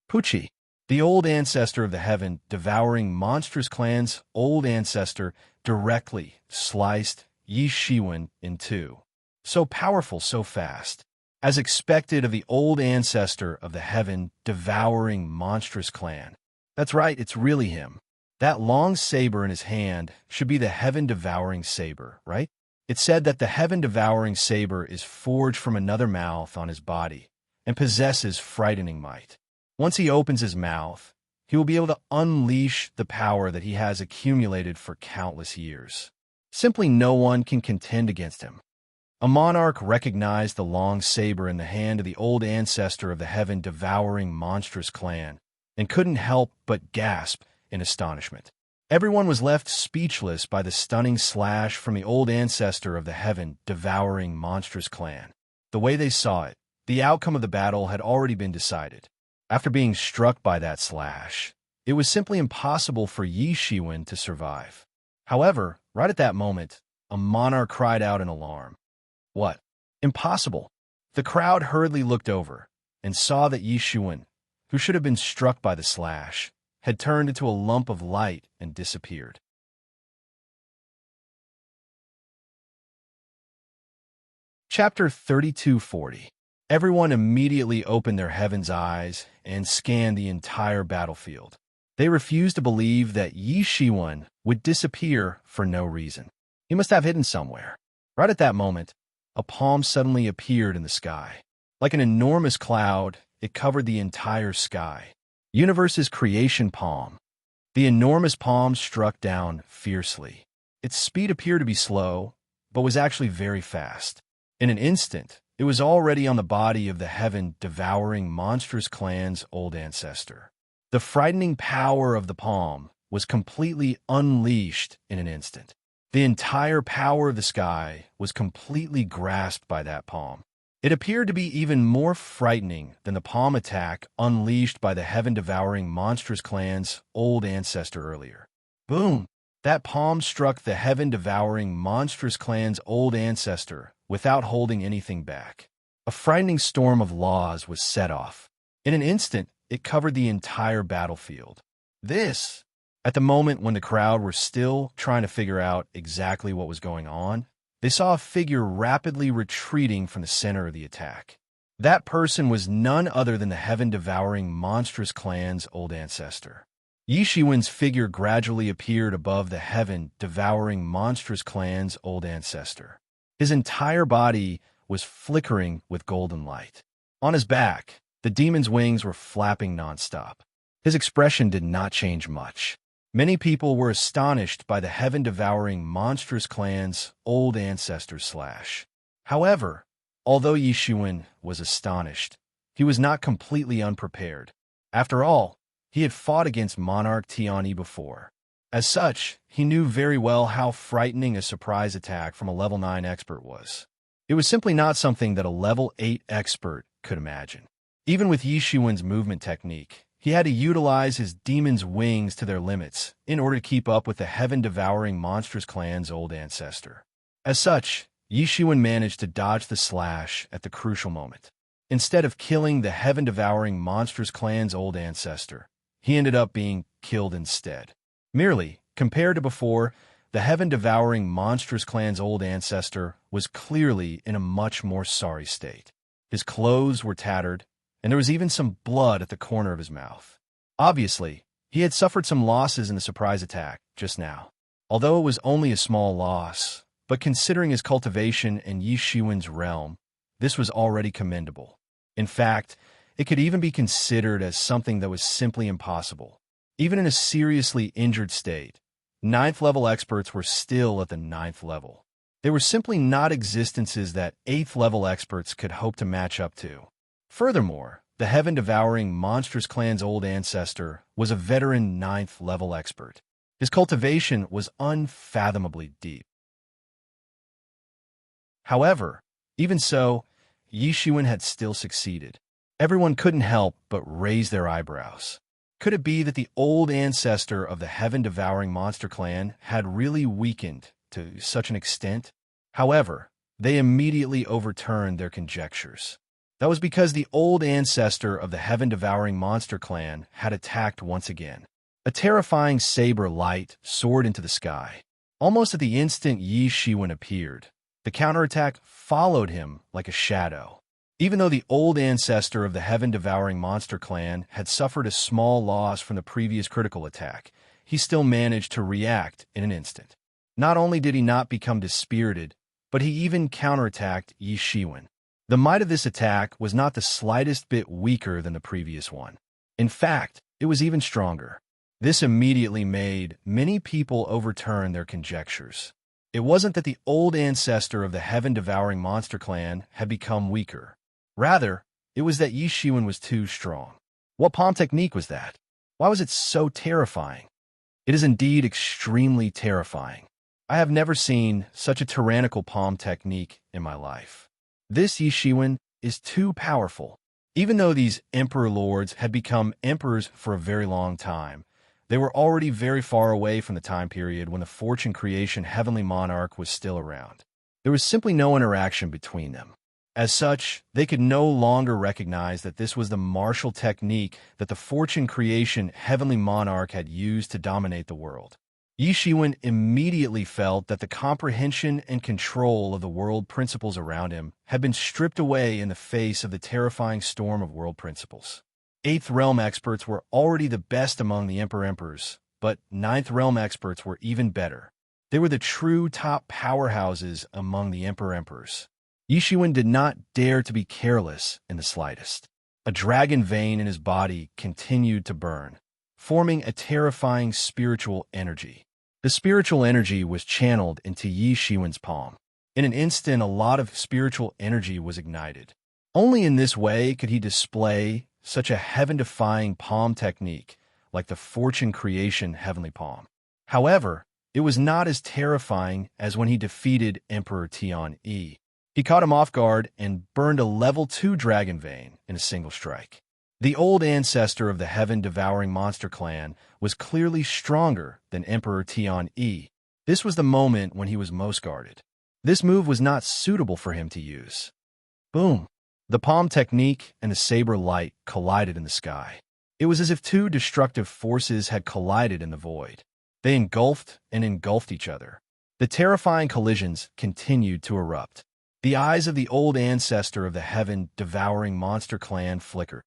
Speaker 1: Pucci, the old ancestor of the heaven-devouring monstrous clan's old ancestor, directly sliced Yi Shiwen in two. So powerful, so fast. As expected of the old ancestor of the heaven-devouring monstrous clan. That's right, it's really him. That long saber in his hand should be the heaven-devouring saber, right? It's said that the heaven-devouring saber is forged from another mouth on his body and possesses frightening might. Once he opens his mouth, he will be able to unleash the power that he has accumulated for countless years. Simply no one can contend against him. A monarch recognized the long saber in the hand of the old ancestor of the heaven-devouring monstrous clan and couldn't help but gasp in astonishment. Everyone was left speechless by the stunning slash from the old ancestor of the heaven-devouring monstrous clan. The way they saw it, the outcome of the battle had already been decided. After being struck by that slash, it was simply impossible for Yi Shiwen to survive. However, right at that moment, a monarch cried out in alarm. What? Impossible! The crowd hurriedly looked over and saw that Yi Shiwen, who should have been struck by the slash, had turned into a lump of light and disappeared. Chapter 3240. Everyone immediately opened their heaven's eyes and scanned the entire battlefield. They refused to believe that Yi Shiwen would disappear for no reason. He must have hidden somewhere. Right at that moment, a palm suddenly appeared in the sky. Like an enormous cloud, it covered the entire sky. Universe's creation palm. The enormous palm struck down fiercely. Its speed appeared to be slow, but was actually very fast. In an instant, it was already on the body of the heaven-devouring monstrous clan's old ancestor. The frightening power of the palm was completely unleashed in an instant. The entire power of the sky was completely grasped by that palm. It appeared to be even more frightening than the palm attack unleashed by the heaven-devouring monstrous clan's old ancestor earlier. Boom! That palm struck the heaven-devouring monstrous clan's old ancestor without holding anything back. A frightening storm of laws was set off. In an instant, it covered the entire battlefield. At the moment when the crowd were still trying to figure out exactly what was going on, they saw a figure rapidly retreating from the center of the attack. That person was none other than the heaven-devouring monstrous clan's old ancestor. Yi Shiwen's figure gradually appeared above the heaven-devouring monstrous clan's old ancestor. His entire body was flickering with golden light. On his back, the demon's wings were flapping nonstop. His expression did not change much. Many people were astonished by the heaven-devouring monstrous clan's old ancestor slash. However, although Yi Shiwen was astonished, he was not completely unprepared. After all, he had fought against Monarch Tianyi before. As such, he knew very well how frightening a surprise attack from a level 9 expert was. It was simply not something that a level 8 expert could imagine. Even with Yi Shiwen's movement technique, he had to utilize his demon's wings to their limits in order to keep up with the heaven-devouring monstrous clan's old ancestor. As such, Yi Shiwen managed to dodge the slash at the crucial moment. Instead of killing the heaven-devouring monstrous clan's old ancestor, he ended up being killed instead. Merely, compared to before, the heaven-devouring monstrous clan's old ancestor was clearly in a much more sorry state. His clothes were tattered, and there was even some blood at the corner of his mouth. Obviously, he had suffered some losses in the surprise attack just now. Although it was only a small loss, but considering his cultivation in Yi Shiwen's realm, this was already commendable. In fact, it could even be considered as something that was simply impossible. Even in a seriously injured state, 9th level experts were still at the 9th level. They were simply not existences that 8th level experts could hope to match up to. Furthermore, the heaven-devouring monstrous clan's old ancestor was a veteran 9th level expert. His cultivation was unfathomably deep. However, even so, Yi Shiwen had still succeeded. Everyone couldn't help but raise their eyebrows. Could it be that the old ancestor of the heaven-devouring monster clan had really weakened to such an extent? However, they immediately overturned their conjectures. That was because the old ancestor of the heaven-devouring monster clan had attacked once again. A terrifying saber light soared into the sky. Almost at the instant Yi Shiwen appeared, the counterattack followed him like a shadow. Even though the old ancestor of the heaven-devouring monster clan had suffered a small loss from the previous critical attack, he still managed to react in an instant. Not only did he not become dispirited, but he even counterattacked Yi Shiwen. The might of this attack was not the slightest bit weaker than the previous one. In fact, it was even stronger. This immediately made many people overturn their conjectures. It wasn't that the old ancestor of the heaven-devouring monster clan had become weaker. Rather, it was that Yi Shiwen was too strong. What palm technique was that? Why was it so terrifying? It is indeed extremely terrifying. I have never seen such a tyrannical palm technique in my life. This Yi Shiwen is too powerful. Even though these emperor lords had become emperors for a very long time, they were already very far away from the time period when the fortune creation heavenly monarch was still around. There was simply no interaction between them. As such, they could no longer recognize that this was the martial technique that the fortune creation heavenly monarch had used to dominate the world. Yi Shiwen immediately felt that the comprehension and control of the world principles around him had been stripped away in the face of the terrifying storm of world principles. Eighth Realm experts were already the best among the Emperors, but Ninth Realm experts were even better. They were the true top powerhouses among the Emperors. Yi Shiwen did not dare to be careless in the slightest. A dragon vein in his body continued to burn, forming a terrifying spiritual energy. The spiritual energy was channeled into Yi Shiwen's palm. In an instant, a lot of spiritual energy was ignited. Only in this way could he display such a heaven-defying palm technique like the fortune creation heavenly palm. However, it was not as terrifying as when he defeated Emperor Tian-Yi. He caught him off guard and burned a level 2 dragon vein in a single strike. The old ancestor of the heaven-devouring monster clan was clearly stronger than Emperor Tian-Yi. This was the moment when he was most guarded. This move was not suitable for him to use. Boom! The palm technique and the saber light collided in the sky. It was as if two destructive forces had collided in the void. They engulfed and engulfed each other. The terrifying collisions continued to erupt. The eyes of the old ancestor of the heaven-devouring monster clan flickered.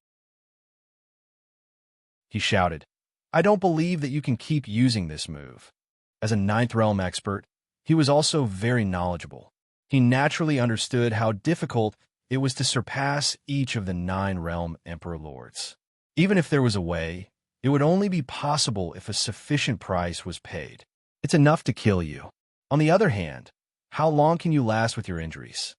Speaker 1: He shouted, "I don't believe that you can keep using this move." As a Ninth Realm expert, he was also very knowledgeable. He naturally understood how difficult it was to surpass each of the 9 realm Emperor Lords. Even if there was a way, it would only be possible if a sufficient price was paid. It's enough to kill you. On the other hand, how long can you last with your injuries?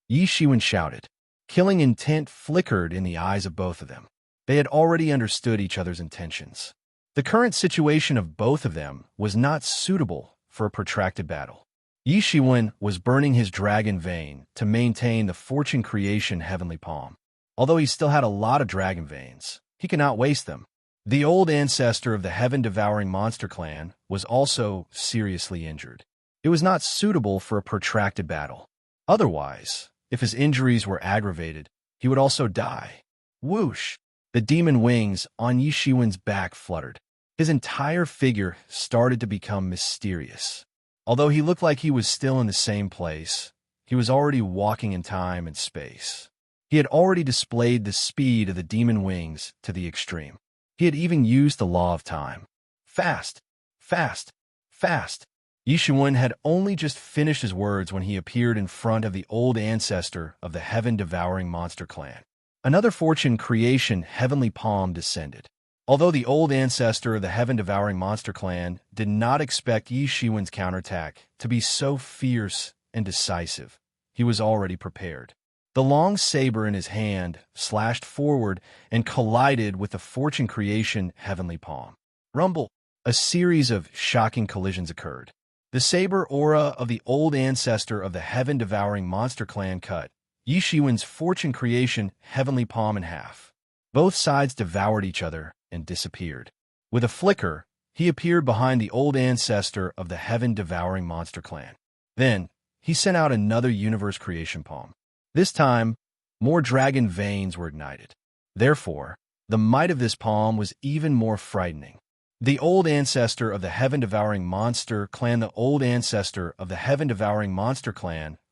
Speaker 1: Yi Shiwen shouted. Killing intent flickered in the eyes of both of them. They had already understood each other's intentions. The current situation of both of them was not suitable for a protracted battle. Yi Shiwen was burning his dragon vein to maintain the fortune creation heavenly palm. Although he still had a lot of dragon veins, he could not waste them. The old ancestor of the heaven-devouring monster clan was also seriously injured. It was not suitable for a protracted battle. Otherwise, if his injuries were aggravated, he would also die. Whoosh! The demon wings on Yi Shiwen's back fluttered. His entire figure started to become mysterious. Although he looked like he was still in the same place, he was already walking in time and space. He had already displayed the speed of the demon wings to the extreme. He had even used the law of time. Fast! Fast! Fast! Yi Shiwen had only just finished his words when he appeared in front of the old ancestor of the heaven-devouring monster clan. Another fortune creation heavenly palm descended. Although the old ancestor of the heaven-devouring monster clan did not expect Yi Shiwen's counterattack to be so fierce and decisive, he was already prepared. The long saber in his hand slashed forward and collided with the fortune creation heavenly palm. Rumble! A series of shocking collisions occurred. The saber aura of the old ancestor of the heaven-devouring monster clan cut Yi Shiwen's fortune creation heavenly palm in half. Both sides devoured each other and disappeared. With a flicker, he appeared behind the old ancestor of the heaven-devouring monster clan. Then, he sent out another universe creation palm. This time, more dragon veins were ignited. Therefore, the might of this palm was even more frightening. The old ancestor of the heaven-devouring monster clan,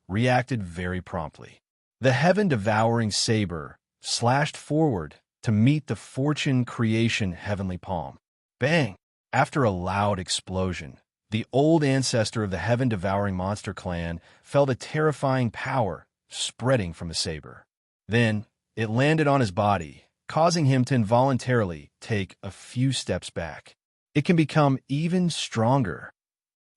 Speaker 1: reacted very promptly. The heaven-devouring saber slashed forward to meet the fortune creation heavenly palm. Bang! After a loud explosion, the old ancestor of the heaven-devouring monster clan felt a terrifying power spreading from the saber. Then, it landed on his body, causing him to involuntarily take a few steps back. It can become even stronger.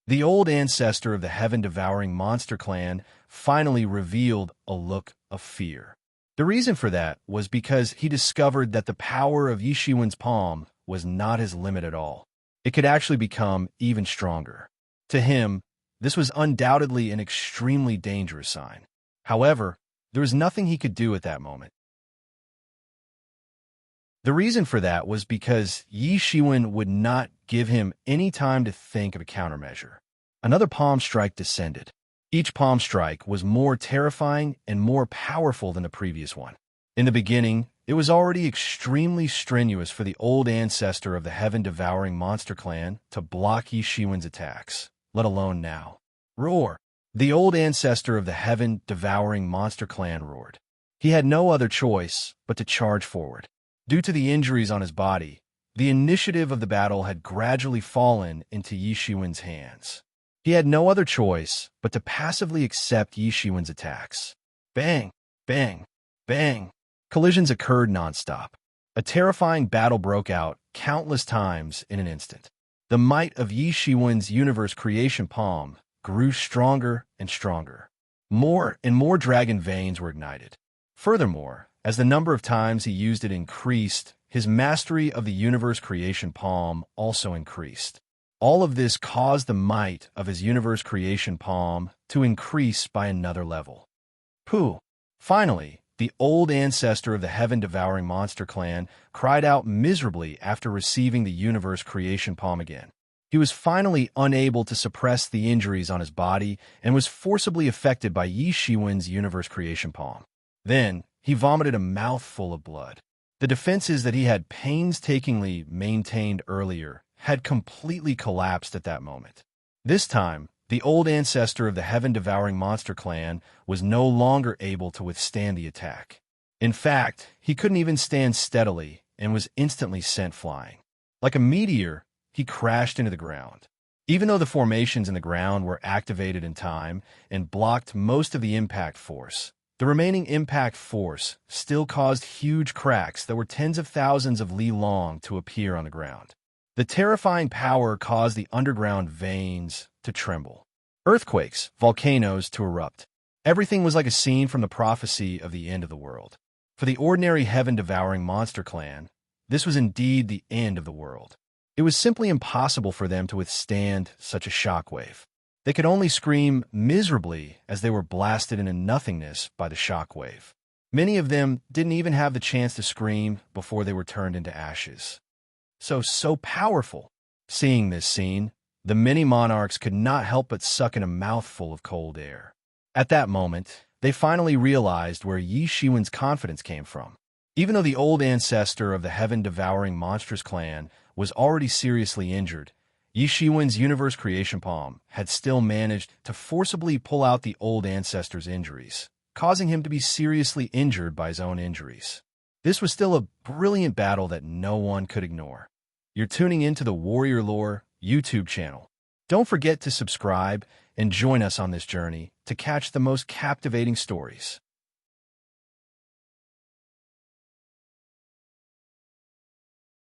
Speaker 1: The old ancestor of the heaven-devouring monster clan finally revealed a look of fear. The reason for that was because he discovered that the power of Yishiwen's palm was not his limit at all. It could actually become even stronger. To him, this was undoubtedly an extremely dangerous sign. However, there was nothing he could do at that moment. The reason for that was because Yishiwen would not give him any time to think of a countermeasure. Another palm strike descended. Each palm strike was more terrifying and more powerful than the previous one. In the beginning, it was already extremely strenuous for the old ancestor of the heaven-devouring monster clan to block Yishiwen's attacks, let alone now. Roar! The old ancestor of the heaven-devouring monster clan roared. He had no other choice but to charge forward. Due to the injuries on his body, the initiative of the battle had gradually fallen into Yishiwen's hands. He had no other choice but to passively accept Yishiwen's attacks. Bang! Bang! Bang! Collisions occurred nonstop. A terrifying battle broke out countless times in an instant. The might of Yishiwen's universe creation palm grew stronger and stronger. More and more dragon veins were ignited. Furthermore, as the number of times he used it increased, his mastery of the universe creation palm also increased. All of this caused the might of his universe creation palm to increase by another level. Pooh! Finally, the old ancestor of the heaven-devouring monster clan cried out miserably after receiving the universe creation palm again. He was finally unable to suppress the injuries on his body and was forcibly affected by Yishiwen's universe creation palm. Then, he vomited a mouthful of blood. The defenses that he had painstakingly maintained earlier had completely collapsed at that moment. This time, the old ancestor of the heaven-devouring monster clan was no longer able to withstand the attack. In fact, he couldn't even stand steadily and was instantly sent flying. Like a meteor, he crashed into the ground. Even though the formations in the ground were activated in time and blocked most of the impact force, the remaining impact force still caused huge cracks that were tens of thousands of li long to appear on the ground. The terrifying power caused the underground veins to tremble, earthquakes, volcanoes to erupt. Everything was like a scene from the prophecy of the end of the world. For the ordinary heaven-devouring monster clan, this was indeed the end of the world. It was simply impossible for them to withstand such a shockwave. They could only scream miserably as they were blasted into nothingness by the shockwave. Many of them didn't even have the chance to scream before they were turned into ashes. So powerful. Seeing this scene, the many monarchs could not help but suck in a mouthful of cold air. At that moment, they finally realized where Yishiwen's confidence came from. Even though the old ancestor of the heaven-devouring monstrous clan was already seriously injured, Yishiwen's universe creation palm had still managed to forcibly pull out the old ancestor's injuries, causing him to be seriously injured by his own injuries. This was still a brilliant battle that no one could ignore. You're tuning into the Warrior Lore YouTube channel. Don't forget to subscribe and join us on this journey to catch the most captivating stories.